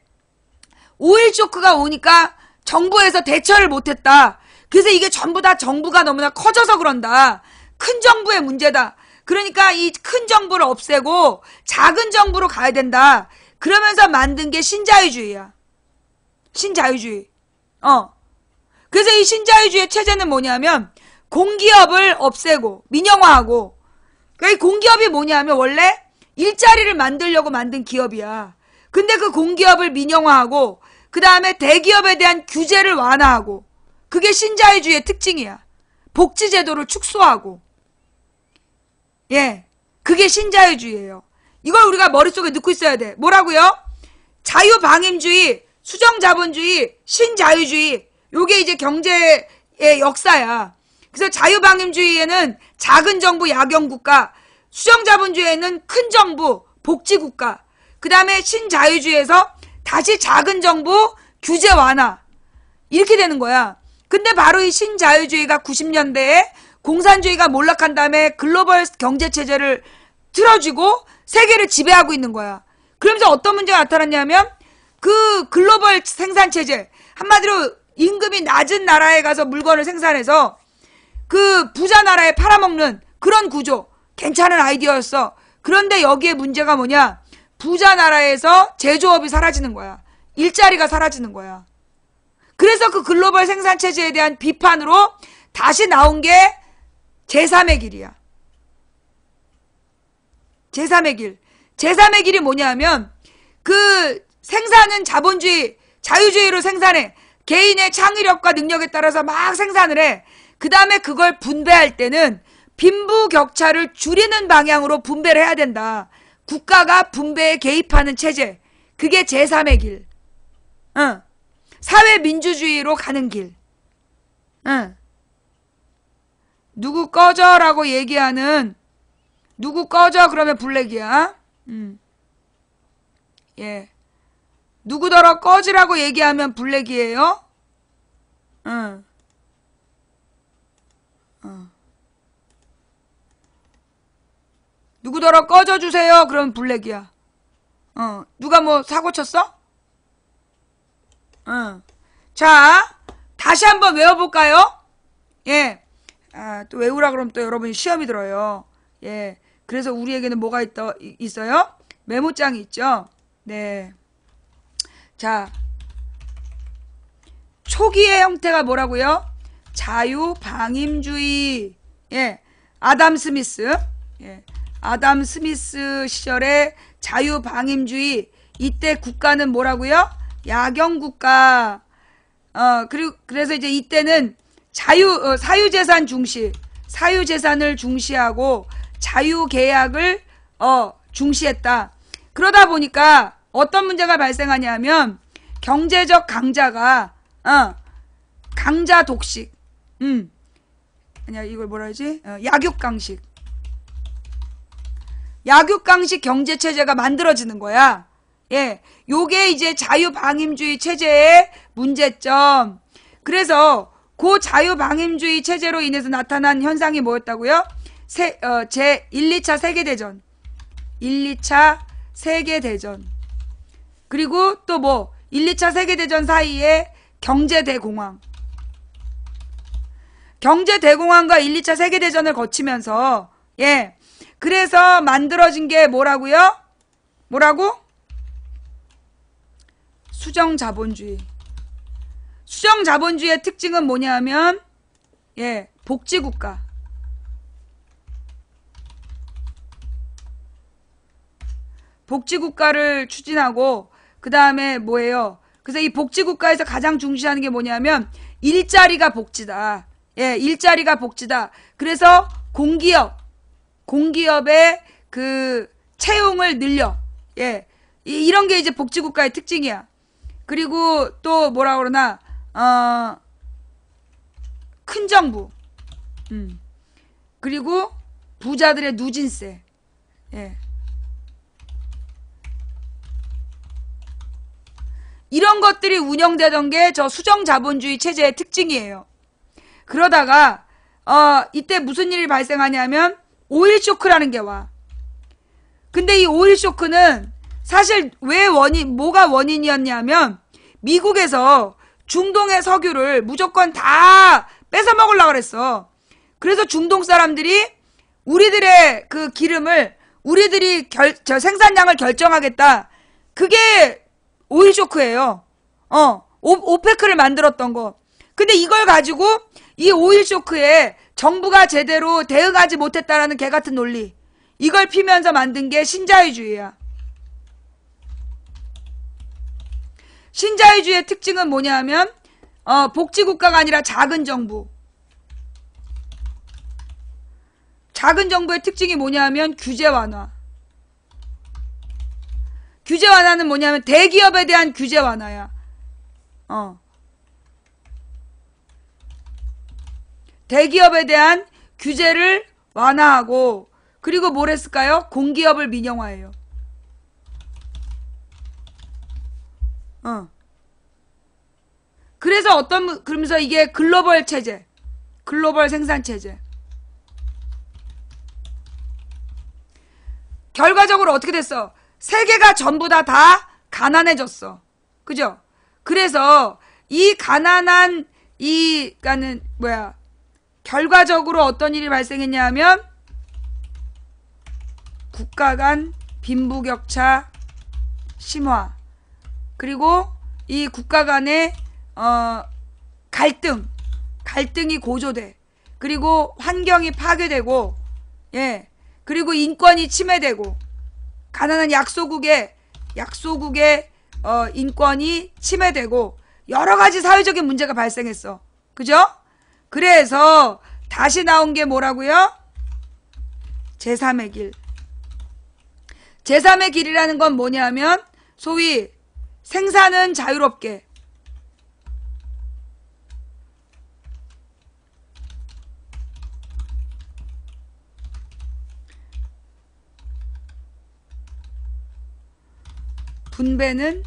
오일 쇼크가 오니까 정부에서 대처를 못했다. 그래서 이게 전부 다 정부가 너무나 커져서 그런다. 큰 정부의 문제다. 그러니까 이 큰 정부를 없애고 작은 정부로 가야 된다. 그러면서 만든 게 신자유주의야. 신자유주의. 그래서 이 신자유주의 체제는 뭐냐면 공기업을 없애고 민영화하고, 그러니까 이 공기업이 뭐냐면 원래 일자리를 만들려고 만든 기업이야. 근데 그 공기업을 민영화하고 그 다음에 대기업에 대한 규제를 완화하고, 그게 신자유주의의 특징이야. 복지제도를 축소하고. 예, 그게 신자유주의예요. 이걸 우리가 머릿속에 넣고 있어야 돼. 뭐라고요? 자유방임주의, 수정자본주의, 신자유주의. 요게 이제 경제의 역사야. 그래서 자유방임주의에는 작은 정부 야경국가, 수정자본주의에는 큰 정부 복지국가, 그 다음에 신자유주의에서 다시 작은 정부 규제 완화. 이렇게 되는 거야. 근데 바로 이 신자유주의가 90년대에 공산주의가 몰락한 다음에 글로벌 경제체제를 틀어쥐고 세계를 지배하고 있는 거야. 그러면서 어떤 문제가 나타났냐면 그 글로벌 생산체제, 한마디로 임금이 낮은 나라에 가서 물건을 생산해서 그 부자 나라에 팔아먹는 그런 구조. 괜찮은 아이디어였어. 그런데 여기에 문제가 뭐냐? 부자 나라에서 제조업이 사라지는 거야. 일자리가 사라지는 거야. 그래서 그 글로벌 생산체제에 대한 비판으로 다시 나온 게 제3의 길이야. 제3의 길. 제3의 길이 뭐냐면 그 생산은 자본주의, 자유주의로 생산해. 개인의 창의력과 능력에 따라서 막 생산을 해. 그 다음에 그걸 분배할 때는 빈부격차를 줄이는 방향으로 분배를 해야 된다. 국가가 분배에 개입하는 체제. 그게 제3의 길. 사회민주주의로 가는 길. 응. 누구 꺼져라고 얘기하는, 누구 꺼져 그러면 블랙이야. 예. 누구더러 꺼지라고 얘기하면 블랙이에요. 응. 누구더러 꺼져주세요 그러면 블랙이야. 누가 뭐 사고 쳤어? 자, 다시 한번 외워볼까요? 예. 또 외우라 그러면 또 여러분이 시험이 들어요. 예. 그래서 우리에게는 뭐가 있어요? 메모장이 있죠? 네. 자. 초기의 형태가 뭐라고요? 자유방임주의. 예. 아담 스미스. 예. 아담 스미스 시절의 자유방임주의. 이때 국가는 뭐라고요? 야경국가. 그래서 이제 이때는 사유재산 중시, 사유재산을 중시하고 자유계약을, 중시했다. 그러다 보니까 어떤 문제가 발생하냐면, 경제적 강자가, 강자 독식, 아니야, 이걸 뭐라 하지? 약육강식. 약육강식 경제체제가 만들어지는 거야. 예. 요게 이제 자유방임주의 체제의 문제점. 그래서 그 자유방임주의 체제로 인해서 나타난 현상이 뭐였다고요? 제 1, 2차 세계대전. 1, 2차 세계대전. 그리고 또 뭐 1, 2차 세계대전 사이에 경제대공황. 경제대공황과 1, 2차 세계대전을 거치면서, 예. 그래서 만들어진 게 뭐라고요? 뭐라고? 수정자본주의. 수정자본주의의 특징은 뭐냐면, 예, 복지국가. 복지국가를 추진하고, 그 다음에 뭐예요? 그래서 이 복지국가에서 가장 중시하는 게 뭐냐면, 일자리가 복지다. 예, 일자리가 복지다. 그래서 공기업의 그 채용을 늘려. 예, 이런 게 이제 복지국가의 특징이야. 그리고 또 뭐라 그러나, 큰 정부. 그리고 부자들의 누진세. 예. 이런 것들이 운영되던 게 저 수정자본주의 체제의 특징이에요. 그러다가, 이때 무슨 일이 발생하냐면, 오일 쇼크라는 게 와. 근데 이 오일 쇼크는 사실 왜 뭐가 원인이었냐면, 미국에서 중동의 석유를 무조건 다 뺏어 먹으려고 그랬어. 그래서 중동 사람들이 우리들의 그 기름을 우리들이 생산량을 결정하겠다. 그게 오일 쇼크예요. 오페크를 만들었던 거. 근데 이걸 가지고 이 오일 쇼크에 정부가 제대로 대응하지 못했다라는 개 같은 논리. 이걸 피면서 만든 게 신자유주의야. 신자유주의의 특징은 뭐냐면, 복지국가가 아니라 작은 정부. 작은 정부의 특징이 뭐냐면 규제 완화. 규제 완화는 뭐냐면 대기업에 대한 규제 완화야. 대기업에 대한 규제를 완화하고, 그리고 뭘 했을까요? 공기업을 민영화해요. 그래서 그러면서 이게 글로벌 체제, 글로벌 생산 체제. 결과적으로 어떻게 됐어? 세계가 전부 다 가난해졌어. 그죠? 그래서 이 가난한 그러니까는 결과적으로 어떤 일이 발생했냐면, 국가 간 빈부격차 심화, 그리고 이 국가 간의 갈등이 고조돼. 그리고 환경이 파괴되고, 예, 그리고 인권이 침해되고, 가난한 약소국의 인권이 침해되고, 여러 가지 사회적인 문제가 발생했어. 그죠? 그래서 다시 나온 게 뭐라고요? 제3의 길. 제3의 길이라는 건 뭐냐면, 소위 생산은 자유롭게, 분배는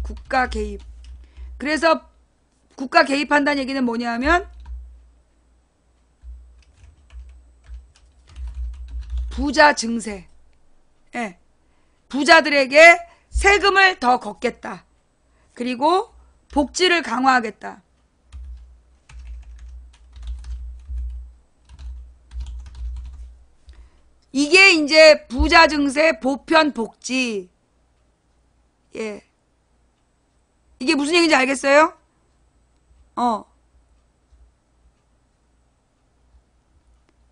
국가 개입. 그래서 국가 개입한다는 얘기는 뭐냐면 부자 증세. 예. 부자들에게 세금을 더 걷겠다. 그리고 복지를 강화하겠다. 이게 이제 부자 증세, 보편 복지. 예. 이게 무슨 얘기인지 알겠어요?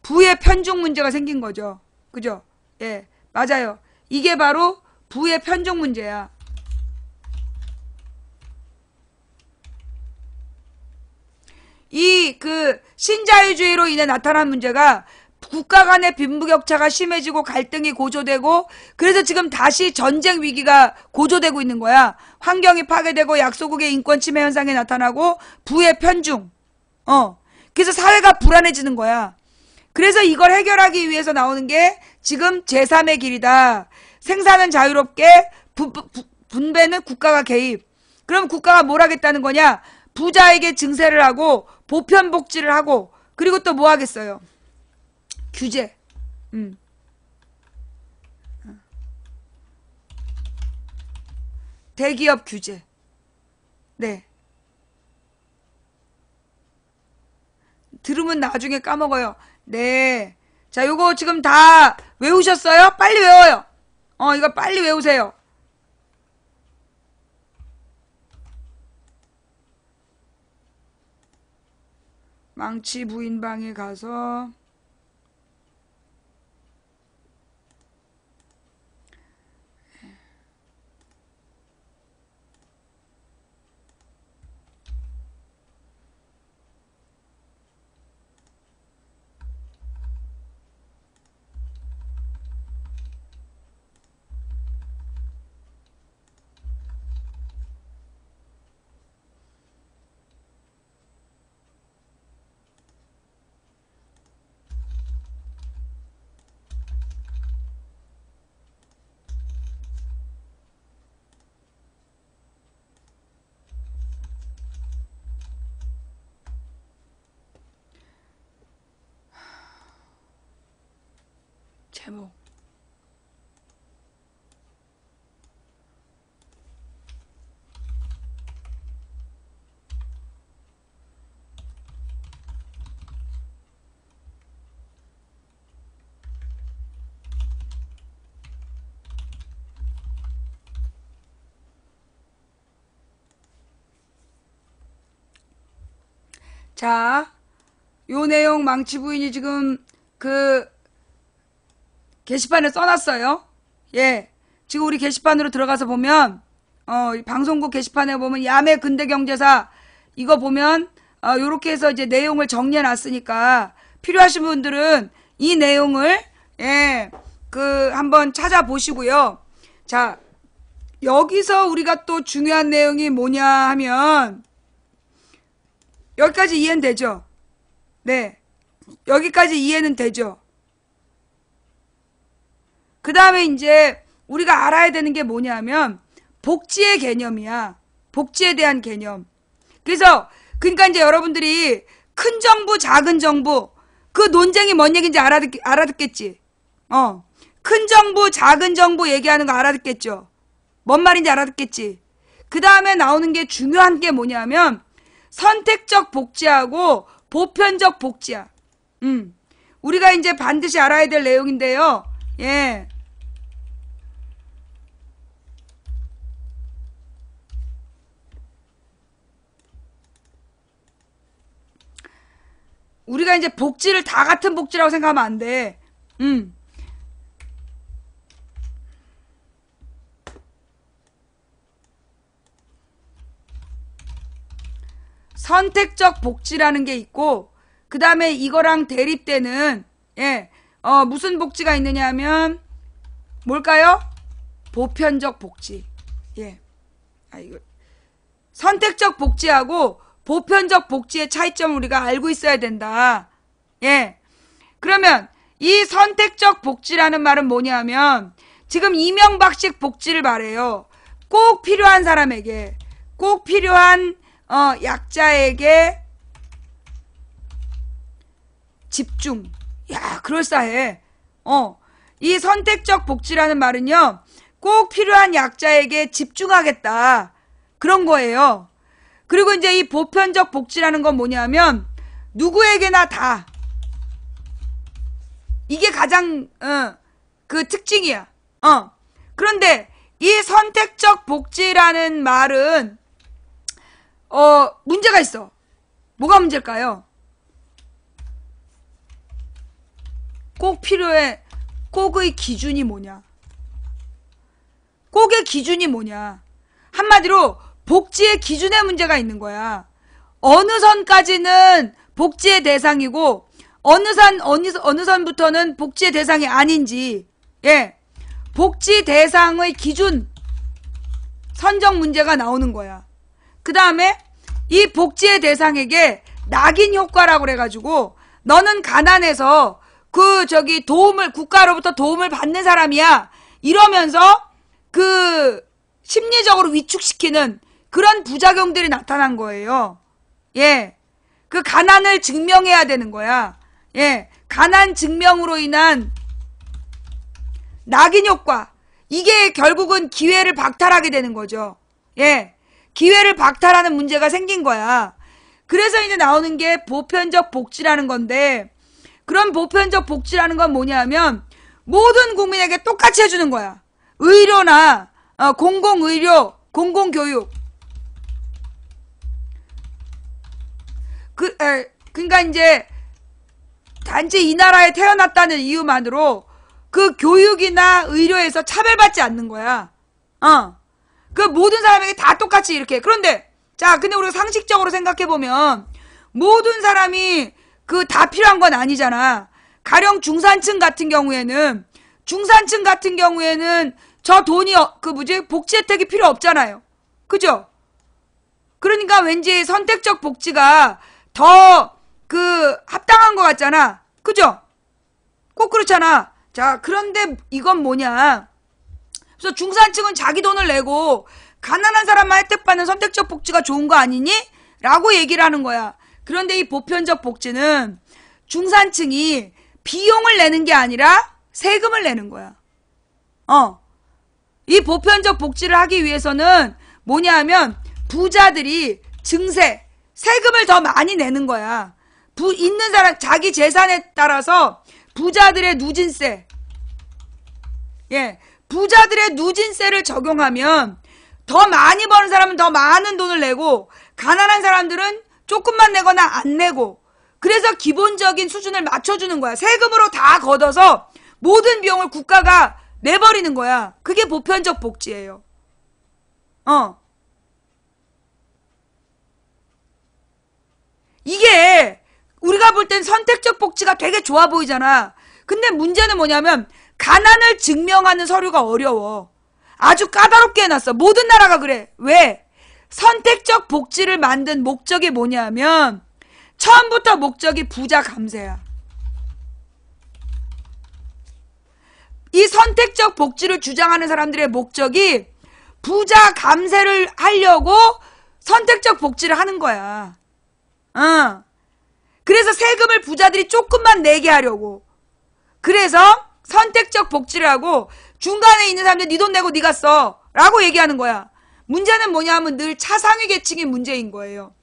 부의 편중 문제가 생긴 거죠. 그죠? 예. 맞아요. 이게 바로 부의 편중 문제야. 이 신자유주의로 인해 나타난 문제가 국가 간의 빈부격차가 심해지고 갈등이 고조되고 그래서 지금 다시 전쟁 위기가 고조되고 있는 거야. 환경이 파괴되고 약소국의 인권 침해 현상이 나타나고 부의 편중. 그래서 사회가 불안해지는 거야. 그래서 이걸 해결하기 위해서 나오는 게 지금 제3의 길이다. 생산은 자유롭게 분배는 국가가 개입. 그럼 국가가 뭘 하겠다는 거냐? 부자에게 증세를 하고 보편 복지를 하고 그리고 또 뭐 하겠어요? 규제. 대기업 규제. 네. 들으면 나중에 까먹어요. 네. 자, 요거 지금 다 외우셨어요? 빨리 외워요. 이거 빨리 외우세요. 망치 부인 방에 가서 제목. 자, 요 내용 망치 부인이 지금 게시판에 써놨어요. 예. 지금 우리 게시판으로 들어가서 보면, 방송국 게시판에 보면 야매 근대경제사, 이거 보면, 요렇게 해서 이제 내용을 정리해 놨으니까, 필요하신 분들은 이 내용을, 예, 한번 찾아보시고요. 자, 여기서 우리가 또 중요한 내용이 뭐냐 하면, 여기까지 이해는 되죠? 네. 여기까지 이해는 되죠? 그 다음에 이제 우리가 알아야 되는 게 뭐냐면 복지의 개념이야. 복지에 대한 개념. 그래서 그러니까 이제 여러분들이 큰 정부, 작은 정부 그 논쟁이 뭔 얘기인지 알아듣겠지. 큰 정부, 작은 정부 얘기하는 거 알아듣겠죠. 뭔 말인지 알아듣겠지. 그 다음에 나오는 게 중요한 게 뭐냐면 선택적 복지하고 보편적 복지야. 우리가 이제 반드시 알아야 될 내용인데요. 예. 우리가 이제 복지를 다 같은 복지라고 생각하면 안 돼. 선택적 복지라는 게 있고, 그 다음에 이거랑 대립되는, 예, 무슨 복지가 있느냐 하면, 뭘까요? 보편적 복지. 예. 이거. 선택적 복지하고 보편적 복지의 차이점을 우리가 알고 있어야 된다. 예. 그러면 이 선택적 복지라는 말은 뭐냐 하면 지금 이명박식 복지를 말해요. 꼭 필요한 사람에게, 꼭 필요한 약자에게 집중. 야, 그럴싸해. 이 선택적 복지라는 말은요, 꼭 필요한 약자에게 집중하겠다. 그런 거예요. 그리고 이제 이 보편적 복지라는 건 뭐냐면, 누구에게나 다. 이게 가장, 그 특징이야. 그런데 이 선택적 복지라는 말은, 문제가 있어. 뭐가 문제일까요? 꼭 필요해. 꼭의 기준이 뭐냐? 꼭의 기준이 뭐냐? 한마디로 복지의 기준에 문제가 있는 거야. 어느 선까지는 복지의 대상이고 어느 선부터는 복지의 대상이 아닌지, 예, 복지 대상의 기준 선정 문제가 나오는 거야. 그 다음에 이 복지의 대상에게 낙인 효과라고 그래가지고 너는 가난해서 국가로부터 도움을 받는 사람이야. 이러면서 심리적으로 위축시키는 그런 부작용들이 나타난 거예요. 예. 그 가난을 증명해야 되는 거야. 예. 가난 증명으로 인한 낙인 효과. 이게 결국은 기회를 박탈하게 되는 거죠. 예. 기회를 박탈하는 문제가 생긴 거야. 그래서 이제 나오는 게 보편적 복지라는 건데, 그런 보편적 복지라는 건 뭐냐면 모든 국민에게 똑같이 해주는 거야. 의료나 공공의료, 공공교육. 그러니까 이제 단지 이 나라에 태어났다는 이유만으로 그 교육이나 의료에서 차별받지 않는 거야. 그 모든 사람에게 다 똑같이 이렇게. 그런데 근데 우리가 상식적으로 생각해 보면 모든 사람이 다 필요한 건 아니잖아. 가령 중산층 같은 경우에는 저 돈이 복지 혜택이 필요 없잖아요. 그죠? 그러니까 왠지 선택적 복지가 더 합당한 것 같잖아. 그죠? 꼭 그렇잖아. 자, 그런데 이건 뭐냐? 그래서 중산층은 자기 돈을 내고 가난한 사람만 혜택 받는 선택적 복지가 좋은 거 아니니? 라고 얘기를 하는 거야. 그런데 이 보편적 복지는 중산층이 비용을 내는 게 아니라 세금을 내는 거야. 이 보편적 복지를 하기 위해서는 뭐냐 하면 부자들이 세금을 더 많이 내는 거야. 있는 사람, 자기 재산에 따라서 부자들의 누진세. 예. 부자들의 누진세를 적용하면 더 많이 버는 사람은 더 많은 돈을 내고 가난한 사람들은 조금만 내거나 안 내고, 그래서 기본적인 수준을 맞춰주는 거야. 세금으로 다 걷어서 모든 비용을 국가가 내버리는 거야. 그게 보편적 복지예요. 이게 우리가 볼 땐 선택적 복지가 되게 좋아 보이잖아. 근데 문제는 뭐냐면 가난을 증명하는 서류가 어려워. 아주 까다롭게 해놨어. 모든 나라가 그래. 왜? 선택적 복지를 만든 목적이 뭐냐면 처음부터 목적이 부자 감세야. 이 선택적 복지를 주장하는 사람들의 목적이 부자 감세를 하려고 선택적 복지를 하는 거야. 그래서 세금을 부자들이 조금만 내게 하려고. 그래서 선택적 복지를 하고 중간에 있는 사람들 네 돈 내고 네가 써 라고 얘기하는 거야. 문제는 뭐냐 하면 늘 차상위 계층이 문제인 거예요.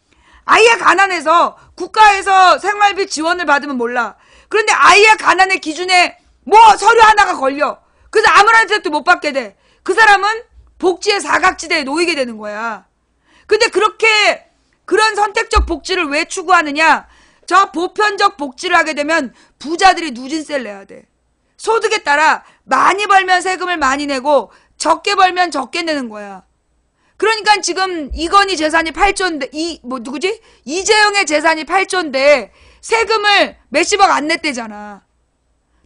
아예 가난해서 국가에서 생활비 지원을 받으면 몰라. 그런데 아예 가난의 기준에 서류 하나가 걸려. 그래서 아무런 혜택도 못 받게 돼. 그 사람은 복지의 사각지대에 놓이게 되는 거야. 근데 그런 선택적 복지를 왜 추구하느냐? 저 보편적 복지를 하게 되면 부자들이 누진세를 내야 돼. 소득에 따라 많이 벌면 세금을 많이 내고 적게 벌면 적게 내는 거야. 그러니까 지금 이건희 재산이 8조인데 이재용의 재산이 8조인데 세금을 몇십억 안 냈대잖아.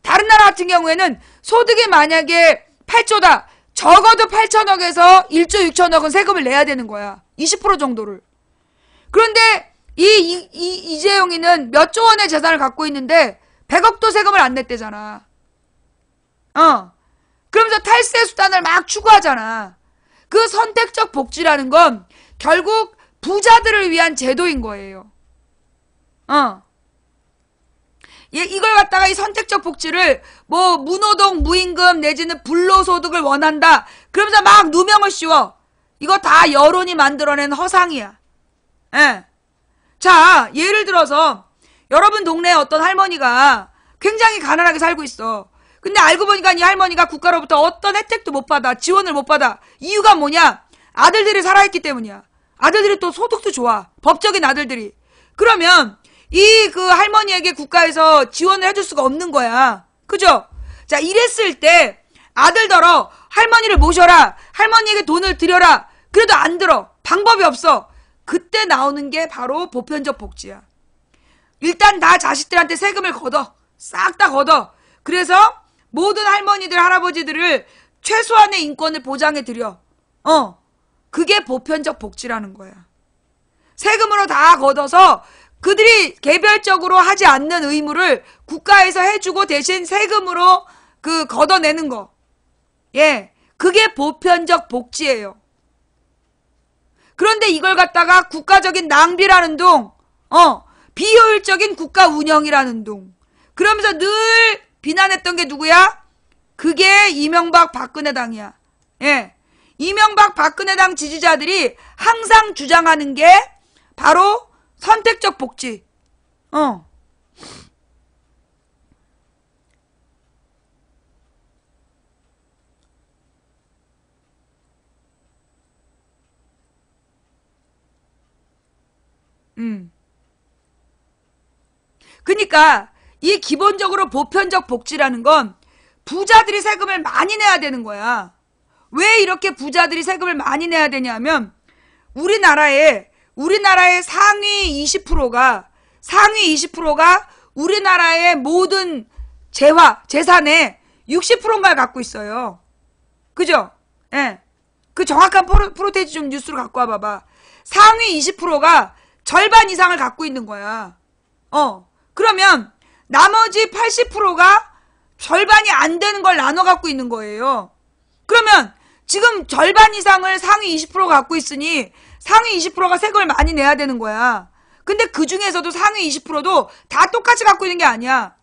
다른 나라 같은 경우에는 소득이 만약에 8조다. 적어도 8천억에서 1조 6천억은 세금을 내야 되는 거야. 20% 정도를. 그런데 이재용이는 몇 조 원의 재산을 갖고 있는데 100억도 세금을 안 냈대잖아. 그러면서 탈세 수단을 막 추구하잖아. 그 선택적 복지라는 건 결국 부자들을 위한 제도인 거예요. 이걸 갖다가 이 선택적 복지를 뭐 무노동, 무임금 내지는 불로소득을 원한다. 그러면서 막 누명을 씌워. 이거 다 여론이 만들어낸 허상이야. 예. 자, 예를 들어서 여러분 동네에 어떤 할머니가 굉장히 가난하게 살고 있어. 근데 알고 보니까 이 할머니가 국가로부터 어떤 혜택도 못 받아. 지원을 못 받아. 이유가 뭐냐? 아들들이 살아있기 때문이야. 아들들이 또 소득도 좋아. 법적인 아들들이. 그러면 이 그 할머니에게 국가에서 지원을 해줄 수가 없는 거야. 그죠? 자, 이랬을 때 아들더러 할머니를 모셔라. 할머니에게 돈을 드려라. 그래도 안 들어. 방법이 없어. 그때 나오는 게 바로 보편적 복지야. 일단 다 자식들한테 세금을 걷어. 싹 다 걷어. 그래서 모든 할머니들, 할아버지들을 최소한의 인권을 보장해 드려. 그게 보편적 복지라는 거야. 세금으로 다 걷어서 그들이 개별적으로 하지 않는 의무를 국가에서 해주고 대신 세금으로 걷어내는 거. 예. 그게 보편적 복지예요. 그런데 이걸 갖다가 국가적인 낭비라는 둥, 비효율적인 국가 운영이라는 둥. 그러면서 늘 비난했던 게 누구야? 그게 이명박 박근혜 당이야. 예. 이명박 박근혜 당 지지자들이 항상 주장하는 게 바로 선택적 복지. 그러니까 이 기본적으로 보편적 복지라는 건 부자들이 세금을 많이 내야 되는 거야. 왜 이렇게 부자들이 세금을 많이 내야 되냐면 우리나라의 상위 20%가 우리나라의 모든 재산의 60%인가를 갖고 있어요. 그죠? 예. 그 정확한 프로테이지 좀 뉴스로 갖고 와봐봐. 상위 20%가 절반 이상을 갖고 있는 거야. 그러면 나머지 80%가 절반이 안 되는 걸 나눠 갖고 있는 거예요. 그러면 지금 절반 이상을 상위 20%가 갖고 있으니 상위 20%가 세금을 많이 내야 되는 거야. 근데 그 중에서도 상위 20%도 다 똑같이 갖고 있는 게 아니야.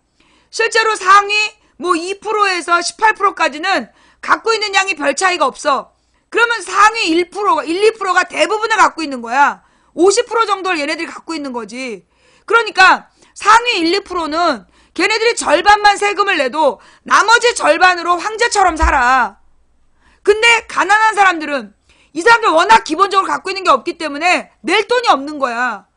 실제로 상위 2%에서 18%까지는 갖고 있는 양이 별 차이가 없어. 그러면 상위 1%가 2%가 대부분을 갖고 있는 거야. 50% 정도를 얘네들이 갖고 있는 거지. 그러니까 상위 1, 2%는 걔네들이 절반만 세금을 내도 나머지 절반으로 황제처럼 살아. 근데 가난한 사람들은 이 사람들 워낙 기본적으로 갖고 있는 게 없기 때문에 낼 돈이 없는 거야.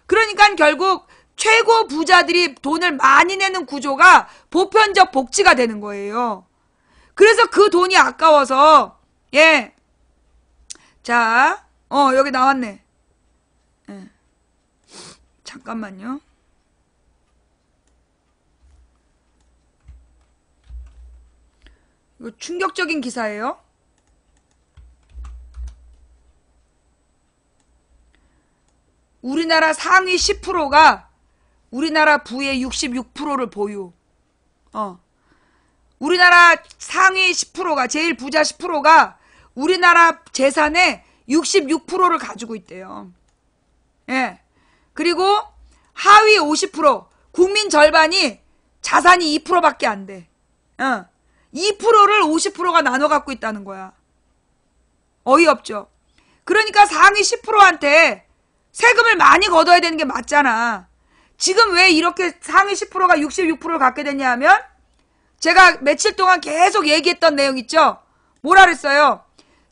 그러니까 결국 최고 부자들이 돈을 많이 내는 구조가 보편적 복지가 되는 거예요. 그래서 그 돈이 아까워서 예. 자, 여기 나왔네. 예. 잠깐만요. 이거 충격적인 기사예요. 우리나라 상위 10%가 우리나라 부의 66%를 보유. 우리나라 상위 10%가 제일 부자 10%가 우리나라 재산의 66%를 가지고 있대요. 예. 그리고 하위 50% 국민 절반이 자산이 2%밖에 안 돼. 2%를 50%가 나눠 갖고 있다는 거야. 어이없죠. 그러니까 상위 10%한테 세금을 많이 걷어야 되는 게 맞잖아. 지금 왜 이렇게 상위 10%가 66%를 갖게 됐냐 하면 제가 며칠 동안 계속 얘기했던 내용 있죠? 뭐라 그랬어요?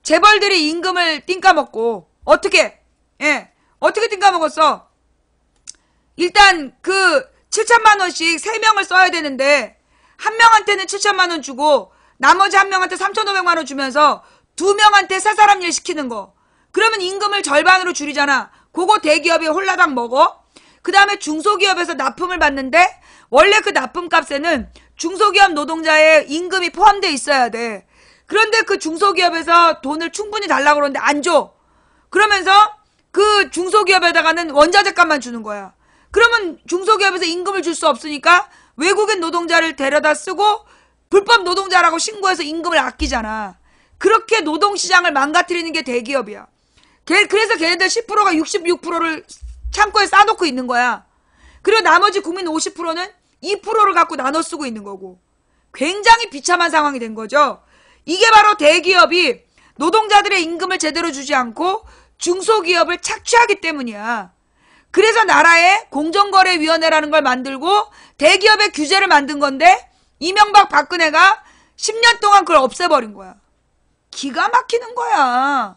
재벌들이 임금을 띵까먹고 어떻게 띵까먹었어? 일단 7천만 원씩 3명을 써야 되는데 한 명한테는 7천만 원 주고 나머지 한 명한테 3,500만 원 주면서 2명한테 세 사람 일 시키는 거. 그러면 임금을 절반으로 줄이잖아. 그거 대기업이 홀라당 먹어. 그 다음에 중소기업에서 납품을 받는데 원래 그 납품값에는 중소기업 노동자의 임금이 포함되어 있어야 돼. 그런데 그 중소기업에서 돈을 충분히 달라고 그러는데 안 줘. 그러면서 그 중소기업에다가는 원자재 값만 주는 거야. 그러면 중소기업에서 임금을 줄 수 없으니까 외국인 노동자를 데려다 쓰고 불법 노동자라고 신고해서 임금을 아끼잖아. 그렇게 노동시장을 망가뜨리는 게 대기업이야. 그래서 걔네들 10%가 66%를 창고에 싸놓고 있는 거야. 그리고 나머지 국민 50%는 2%를 갖고 나눠 쓰고 있는 거고. 굉장히 비참한 상황이 된 거죠. 이게 바로 대기업이 노동자들의 임금을 제대로 주지 않고 중소기업을 착취하기 때문이야. 그래서 나라에 공정거래위원회라는 걸 만들고 대기업의 규제를 만든 건데 이명박 박근혜가 10년 동안 그걸 없애버린 거야. 기가 막히는 거야.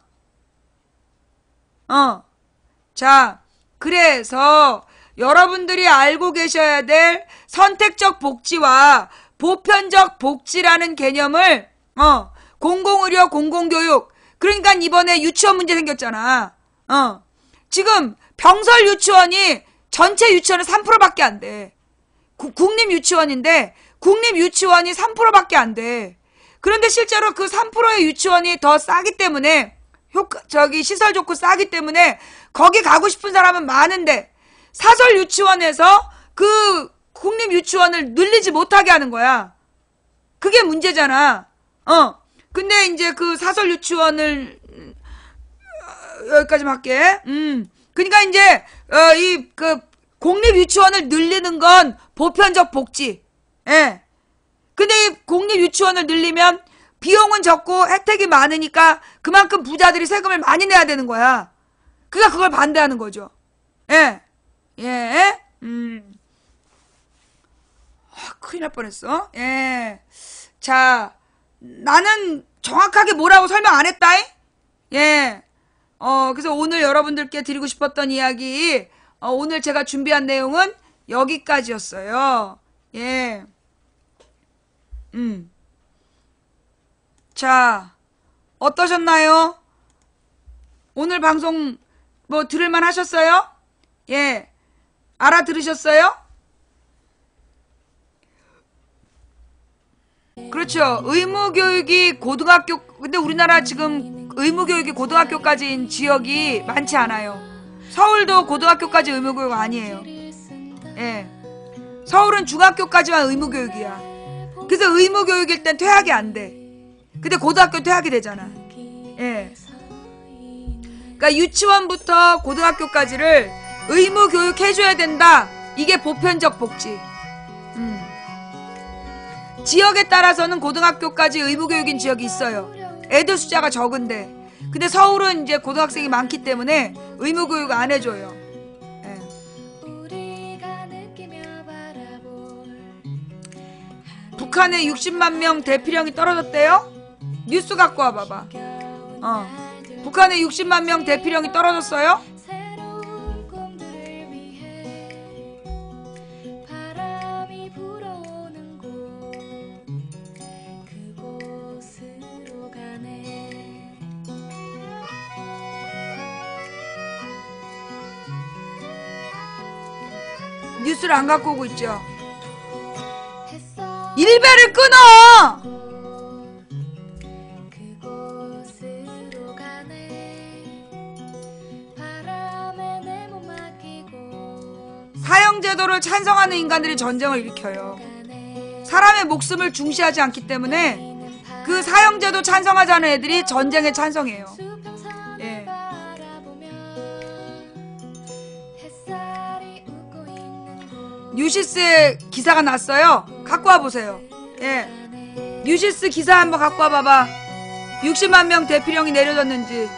자, 그래서 여러분들이 알고 계셔야 될 선택적 복지와 보편적 복지라는 개념을 공공의료, 공공교육, 그러니까 이번에 유치원 문제 생겼잖아. 지금 병설 유치원이 전체 유치원의 3%밖에 안 돼. 국립 유치원인데 국립 유치원이 3%밖에 안 돼. 그런데 실제로 그 3%의 유치원이 더 싸기 때문에 시설 좋고 싸기 때문에 거기 가고 싶은 사람은 많은데 사설 유치원에서 그 국립 유치원을 늘리지 못하게 하는 거야. 그게 문제잖아. 근데 이제 그 사설 유치원을 여기까지 할게. 그러니까 이제 그 공립 유치원을 늘리는 건 보편적 복지. 예. 근데 이 공립 유치원을 늘리면 비용은 적고 혜택이 많으니까 그만큼 부자들이 세금을 많이 내야 되는 거야. 그러니까 그걸 반대하는 거죠. 예. 예. 큰일 날 뻔했어. 예. 자, 나는 정확하게 뭐라고 설명 안 했다잉? 예. 그래서 오늘 여러분들께 드리고 싶었던 이야기, 오늘 제가 준비한 내용은 여기까지였어요. 예. 자, 어떠셨나요? 오늘 방송 뭐 들을만 하셨어요? 예. 알아들으셨어요? 그렇죠. 의무교육이 고등학교, 근데 우리나라 지금 의무교육이 고등학교까지인 지역이 많지 않아요. 서울도 고등학교까지 의무교육 아니에요. 예. 서울은 중학교까지만 의무교육이야. 그래서 의무교육일 땐 퇴학이 안 돼. 근데 고등학교 퇴학이 되잖아. 예. 그러니까 유치원부터 고등학교까지를 의무교육 해줘야 된다. 이게 보편적 복지. 지역에 따라서는 고등학교까지 의무교육인 지역이 있어요. 애들 숫자가 적은데. 근데 서울은 이제 고등학생이 많기 때문에 의무교육 안 해줘요. 예. 북한의 60만 명 대피령이 떨어졌대요? 뉴스 갖고 와봐봐. 북한의 60만 명 대피령이 떨어졌어요? 뉴스를 안 갖고 오고 있죠. 일배를 끊어! 사형제도를 찬성하는 인간들이 전쟁을 일으켜요. 사람의 목숨을 중시하지 않기 때문에 그 사형제도 찬성하지 않은 애들이 전쟁에 찬성해요. 예. 뉴시스에 기사가 났어요. 갖고 와보세요. 예. 뉴시스 기사 한번 갖고 와봐봐. 60만 명 대피령이 내려졌는지.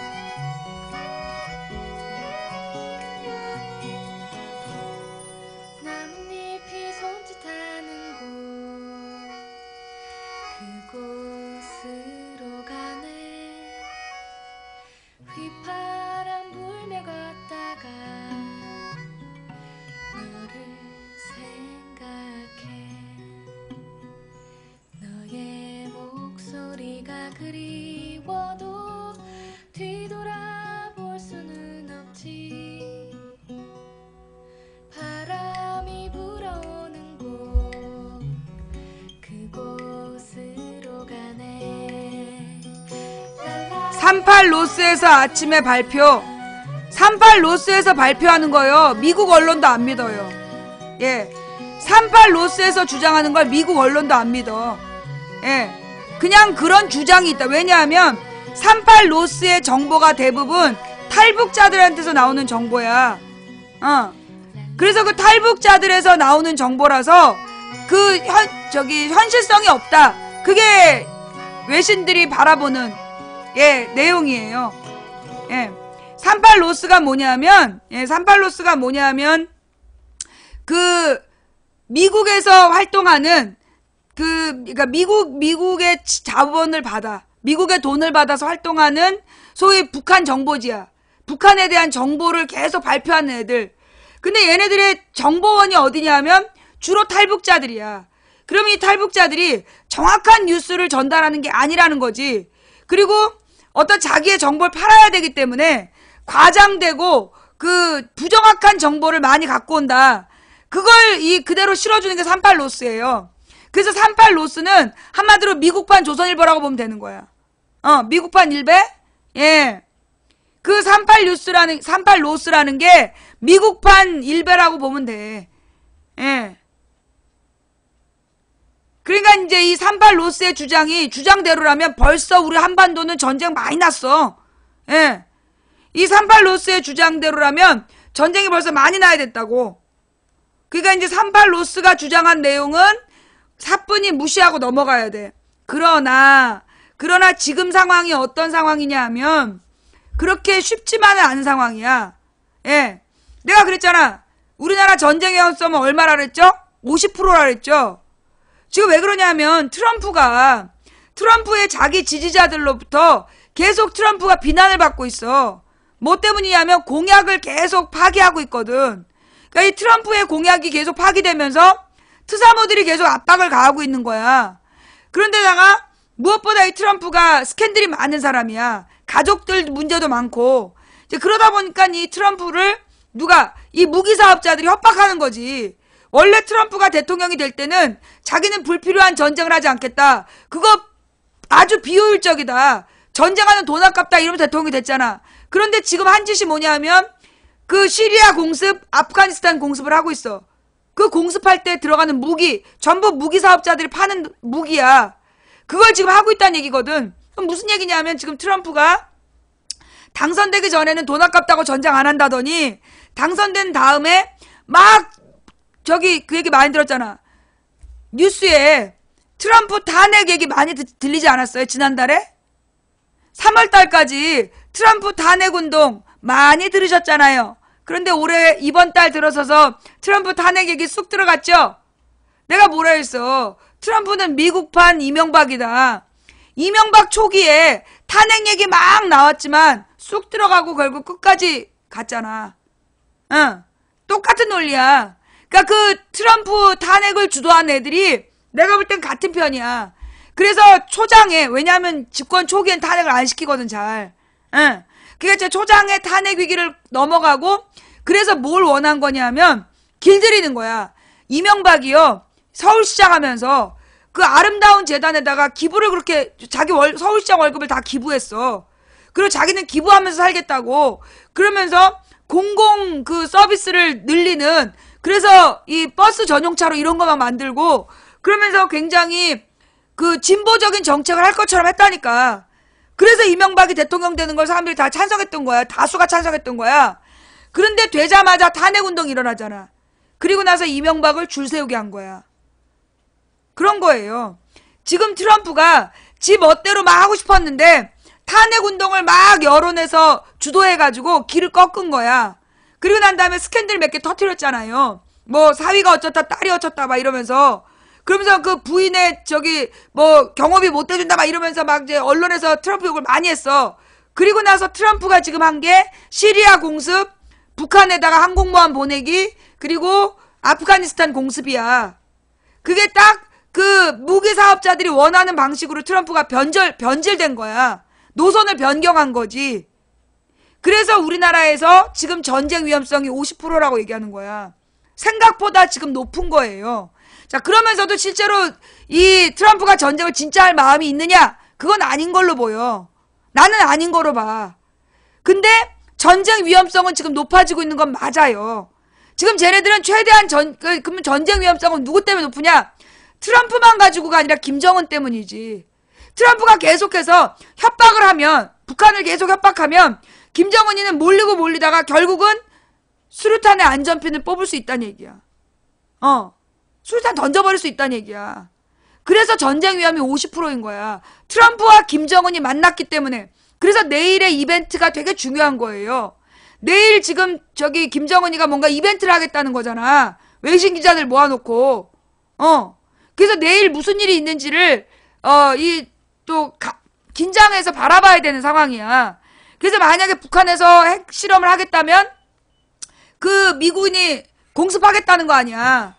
바람이 불어오는 곳 그곳으로 가네. 38 로스에서 아침에 발표. 38 로스에서 발표하는 거요. 미국 언론도 안 믿어요. 예. 38 로스에서 주장하는 걸 미국 언론도 안 믿어. 예. 그냥 그런 주장이 있다. 왜냐하면 38 로스의 정보가 대부분 탈북자들한테서 나오는 정보야. 그래서 그 탈북자들에서 나오는 정보라서 그 현실성이 없다. 그게 외신들이 바라보는 내용이에요. 38 로스가 뭐냐면 그 미국에서 활동하는 그러니까 미국의 자본을 받아 미국의 돈을 받아서 활동하는 소위 북한 정보지야. 북한에 대한 정보를 계속 발표하는 애들. 근데 얘네들의 정보원이 어디냐 하면 주로 탈북자들이야. 그럼 이 탈북자들이 정확한 뉴스를 전달하는 게 아니라는 거지. 그리고 어떤 자기의 정보를 팔아야 되기 때문에 과장되고 그 부정확한 정보를 많이 갖고 온다. 그걸 그대로 실어주는 게 38 로스예요. 그래서 38 로스는 한마디로 미국판 조선일보라고 보면 되는 거야. 미국판 일베? 그 38 로스라는 게 미국판 일베라고 보면 돼. 그러니까 이제 이 38 로스의 주장대로라면 벌써 우리 한반도는 전쟁 많이 났어. 이 38 로스의 주장대로라면 전쟁이 벌써 많이 나야 됐다고. 그러니까 이제 38 로스가 주장한 내용은 사뿐히 무시하고 넘어가야 돼. 그러나 지금 상황이 어떤 상황이냐 하면 그렇게 쉽지만은 않은 상황이야. 내가 그랬잖아. 우리나라 전쟁 위험성은 얼마라 그랬죠? 50%라 그랬죠? 지금 왜 그러냐면 트럼프의 자기 지지자들로부터 계속 트럼프가 비난을 받고 있어. 뭐 때문이냐면 공약을 계속 파기하고 있거든. 그러니까 이 트럼프의 공약이 계속 파기되면서 특사모들이 계속 압박을 가하고 있는 거야. 그런데다가 무엇보다 이 트럼프가 스캔들이 많은 사람이야. 가족들 문제도 많고. 이제 그러다 보니까 이 트럼프를 이 무기 사업자들이 협박하는 거지. 원래 트럼프가 대통령이 될 때는 자기는 불필요한 전쟁을 하지 않겠다. 그거 아주 비효율적이다. 전쟁하는 돈 아깝다 이러면 대통령이 됐잖아. 그런데 지금 한 짓이 뭐냐면 그 시리아 공습, 아프가니스탄 공습을 하고 있어. 그 공습할 때 들어가는 무기, 전부 무기 사업자들이 파는 무기야. 그걸 지금 하고 있다는 얘기거든. 그럼 무슨 얘기냐면 지금 트럼프가 당선되기 전에는 돈 아깝다고 전쟁 안 한다더니 당선된 다음에 막 그 얘기 많이 들었잖아. 뉴스에 트럼프 탄핵 얘기 많이 들리지 않았어요? 지난달에? 3월달까지 트럼프 탄핵 운동 많이 들으셨잖아요. 그런데 올해 이번 달 들어서서 트럼프 탄핵 얘기 쑥 들어갔죠? 내가 뭐라 했어? 트럼프는 미국판 이명박이다. 이명박 초기에 탄핵 얘기 막 나왔지만 쑥 들어가고 결국 끝까지 갔잖아. 똑같은 논리야. 그러니까 그 트럼프 탄핵을 주도한 애들이 내가 볼 땐 같은 편이야. 그래서 초장에, 왜냐하면 집권 초기엔 탄핵을 안 시키거든 잘. 그러니까 초장에 탄핵 위기를 넘어가고 그래서 뭘 원한 거냐면 길들이는 거야. 이명박이요 서울시장 하면서 그 아름다운 재단에다가 기부를 그렇게 자기 서울시장 월급을 다 기부했어. 그리고 자기는 기부하면서 살겠다고. 그러면서 공공 그 서비스를 늘리는, 그래서 이 버스 전용차로 이런 거만 만들고 그러면서 굉장히 그 진보적인 정책을 할 것처럼 했다니까. 그래서 이명박이 대통령 되는 걸 사람들이 다 찬성했던 거야. 다수가 찬성했던 거야. 그런데 되자마자 탄핵운동이 일어나잖아. 그리고 나서 이명박을 줄 세우게 한 거야. 그런 거예요. 지금 트럼프가 지 멋대로 막 하고 싶었는데 탄핵운동을 막 여론에서 주도해가지고 길을 꺾은 거야. 그리고 난 다음에 스캔들 몇 개 터뜨렸잖아요. 뭐 사위가 어쩌다 딸이 어쩌다 막 이러면서, 그러면서 그 부인의 뭐 경호비 못 대준다 막 이러면서 막 이제 언론에서 트럼프 욕을 많이 했어. 그리고 나서 트럼프가 지금 한 게 시리아 공습, 북한에다가 항공모함 보내기, 그리고 아프가니스탄 공습이야. 그게 딱 그 무기 사업자들이 원하는 방식으로 트럼프가 변질된 거야. 노선을 변경한 거지. 그래서 우리나라에서 지금 전쟁 위험성이 50%라고 얘기하는 거야. 생각보다 지금 높은 거예요. 자, 그러면서도 실제로 이 트럼프가 전쟁을 진짜 할 마음이 있느냐? 그건 아닌 걸로 보여. 나는 아닌 거로 봐. 근데 전쟁 위험성은 지금 높아지고 있는 건 맞아요. 지금 쟤네들은 최대한 그러면 전쟁 위험성은 누구 때문에 높으냐? 트럼프만 가지고가 아니라 김정은 때문이지. 트럼프가 계속해서 협박을 하면, 북한을 계속 협박하면 김정은이는 몰리고 몰리다가 결국은 수류탄의 안전핀을 뽑을 수 있다는 얘기야. 수류탄 던져버릴 수 있다는 얘기야. 그래서 전쟁 위험이 50%인 거야. 트럼프와 김정은이 만났기 때문에. 그래서 내일의 이벤트가 되게 중요한 거예요. 내일 지금 저기 김정은이가 뭔가 이벤트를 하겠다는 거잖아. 외신 기자들 모아놓고. 그래서 내일 무슨 일이 있는지를 긴장해서 바라봐야 되는 상황이야. 그래서 만약에 북한에서 핵실험을 하겠다면 그 미군이 공습하겠다는 거 아니야.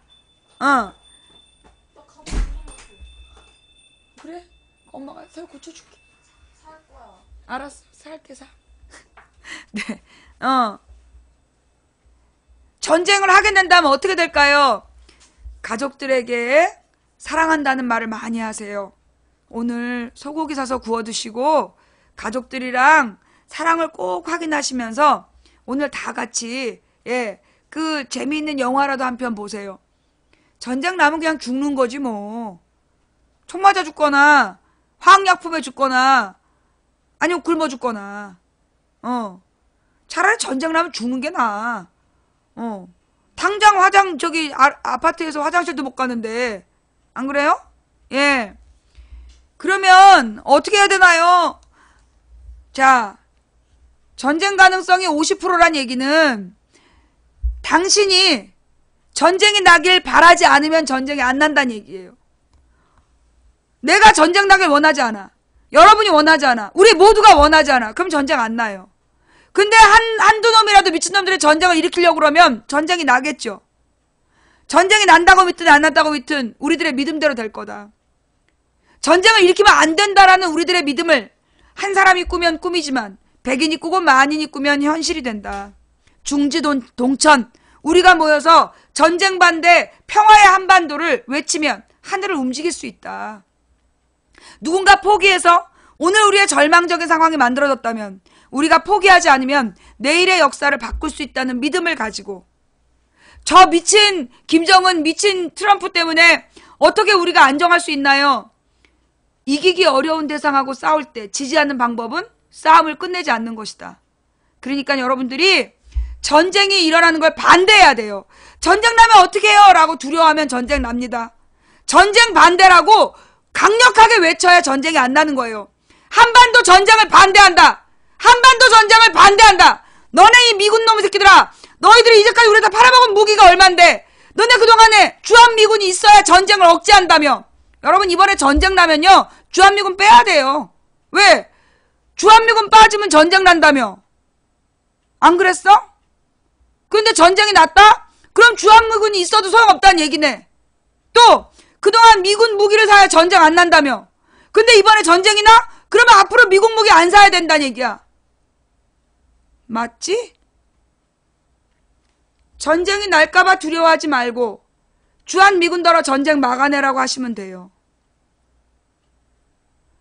그래? 엄마가 새우 고쳐줄게. 살 거야. 알았어. 살게 사. 네. 전쟁을 하게 된다면 어떻게 될까요? 가족들에게 사랑한다는 말을 많이 하세요. 오늘 소고기 사서 구워 드시고 가족들이랑 사랑을 꼭 확인하시면서 오늘 다 같이 그 재미있는 영화라도 한 편 보세요. 전쟁 나면 그냥 죽는 거지 뭐. 총 맞아 죽거나 화학약품에 죽거나 아니면 굶어 죽거나. 차라리 전쟁 나면 죽는 게 나아. 당장 아파트에서 화장실도 못 가는데 안 그래요? 예. 그러면 어떻게 해야 되나요? 자, 전쟁 가능성이 50%란 얘기는 당신이 전쟁이 나길 바라지 않으면 전쟁이 안 난다는 얘기예요. 내가 전쟁 나길 원하지 않아. 여러분이 원하지 않아. 우리 모두가 원하지 않아. 그럼 전쟁 안 나요. 근데 한두 놈이라도 미친놈들이 전쟁을 일으키려고 그러면 전쟁이 나겠죠. 전쟁이 난다고 믿든 안 난다고 믿든 우리들의 믿음대로 될 거다. 전쟁을 일으키면 안 된다라는 우리들의 믿음을 한 사람이 꾸면 꿈이지만 100인이 꾸고 만인이 꾸면 현실이 된다. 중지동천 우리가 모여서 전쟁 반대 평화의 한반도를 외치면 하늘을 움직일 수 있다. 누군가 포기해서 오늘 우리의 절망적인 상황이 만들어졌다면 우리가 포기하지 않으면 내일의 역사를 바꿀 수 있다는 믿음을 가지고 저 미친 김정은 미친 트럼프 때문에 어떻게 우리가 안정할 수 있나요? 이기기 어려운 대상하고 싸울 때 지지하는 방법은 싸움을 끝내지 않는 것이다. 그러니까 여러분들이 전쟁이 일어나는 걸 반대해야 돼요. 전쟁 나면 어떻게 해요? 라고 두려워하면 전쟁 납니다. 전쟁 반대라고 강력하게 외쳐야 전쟁이 안 나는 거예요. 한반도 전쟁을 반대한다. 한반도 전쟁을 반대한다. 너네 이 미군 놈의 새끼들아. 너희들이 이제까지 우리 다 팔아먹은 무기가 얼만데 너네 그동안에 주한미군이 있어야 전쟁을 억제한다며. 여러분 이번에 전쟁 나면요 주한미군 빼야 돼요. 왜? 주한미군 빠지면 전쟁 난다며. 안 그랬어? 근데 전쟁이 났다? 그럼 주한미군이 있어도 소용없다는 얘기네. 또 그동안 미군 무기를 사야 전쟁 안 난다며. 근데 이번에 전쟁이 나? 그러면 앞으로 미군 무기 안 사야 된다는 얘기야. 맞지? 전쟁이 날까봐 두려워하지 말고 주한미군더러 전쟁 막아내라고 하시면 돼요.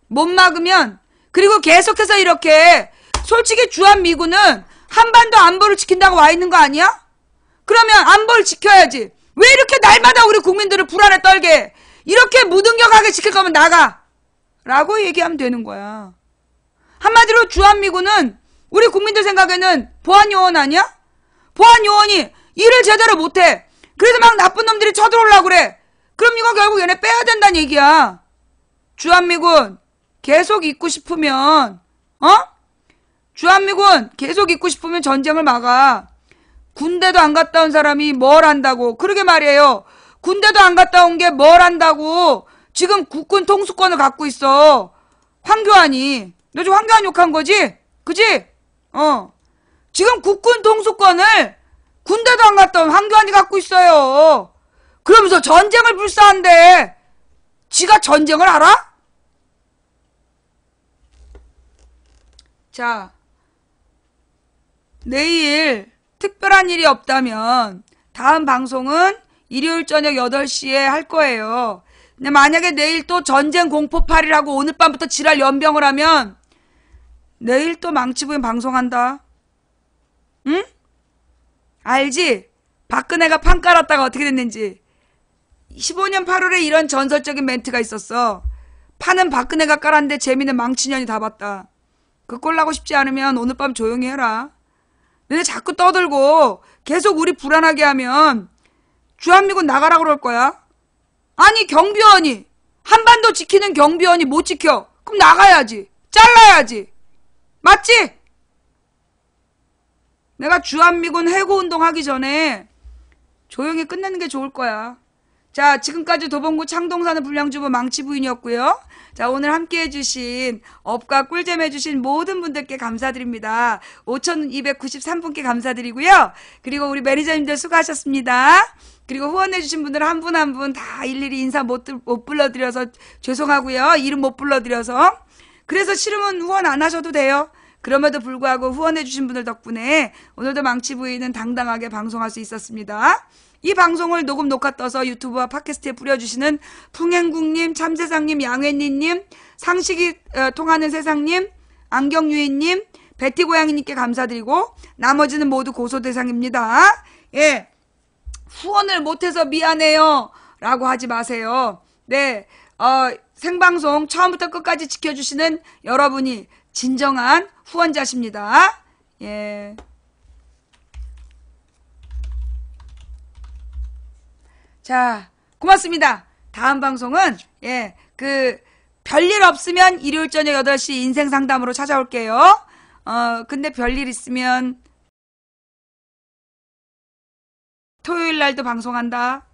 못 막으면 그리고 계속해서 이렇게 솔직히 주한미군은 한반도 안보를 지킨다고 와 있는 거 아니야? 그러면 안보를 지켜야지. 왜 이렇게 날마다 우리 국민들을 불안에 떨게 해? 이렇게 무능력하게 지킬 거면 나가! 라고 얘기하면 되는 거야. 한마디로 주한미군은 우리 국민들 생각에는 보안요원 아니야? 보안요원이 일을 제대로 못해. 그래서 막 나쁜 놈들이 쳐들어오려고 그래. 그럼 이거 결국 얘네 빼야 된다는 얘기야. 주한미군 계속 있고 싶으면 주한미군 계속 있고 싶으면 전쟁을 막아. 군대도 안 갔다 온 사람이 뭘 한다고. 그러게 말이에요. 군대도 안 갔다 온 게 뭘 한다고. 지금 국군 통수권을 갖고 있어. 황교안이. 너 지금 황교안 욕한 거지? 그지? 지금 국군 통수권을 군대도 안 갔다 온 황교안이 갖고 있어요. 그러면서 전쟁을 불사한대. 지가 전쟁을 알아? 자, 내일 특별한 일이 없다면 다음 방송은 일요일 저녁 8시에 할 거예요. 근데 만약에 내일 또 전쟁 공포팔이라고 오늘 밤부터 지랄 연병을 하면 내일 또 망치부인 방송한다. 응? 알지? 박근혜가 판 깔았다가 어떻게 됐는지. 15년 8월에 이런 전설적인 멘트가 있었어. 판은 박근혜가 깔았는데 재미는 망치년이 다 봤다. 그 꼴 나고 싶지 않으면 오늘 밤 조용히 해라. 너네 자꾸 떠들고 계속 우리 불안하게 하면 주한미군 나가라 그럴 거야. 아니 경비원이 한반도 지키는 경비원이 못 지켜. 그럼 나가야지. 잘라야지. 맞지? 내가 주한미군 해고운동 하기 전에 조용히 끝내는 게 좋을 거야. 자, 지금까지 도봉구 창동사는 불량주부 망치부인이었고요. 자, 오늘 함께 해주신 업과 꿀잼 해주신 모든 분들께 감사드립니다. 5,293분께 감사드리고요. 그리고 우리 매니저님들 수고하셨습니다. 그리고 후원해주신 분들 한 분 한 분 다 일일이 인사 못 불러드려서 죄송하고요. 이름 못 불러드려서. 그래서 싫으면 후원 안 하셔도 돼요. 그럼에도 불구하고 후원해주신 분들 덕분에 오늘도 망치부인은 당당하게 방송할 수 있었습니다. 이 방송을 녹음 녹화 떠서 유튜브와 팟캐스트에 뿌려주시는 풍행국님, 참세상님, 양회니님, 상식이 통하는 세상님, 안경유인님, 베티고양이님께 감사드리고 나머지는 모두 고소대상입니다. 예, 후원을 못해서 미안해요 라고 하지 마세요. 네, 생방송 처음부터 끝까지 지켜주시는 여러분이 진정한 후원자십니다. 예. 자, 고맙습니다. 다음 방송은, 예, 별일 없으면 일요일 저녁 8시 인생 상담으로 찾아올게요. 근데 별일 있으면 토요일 날도 방송한다.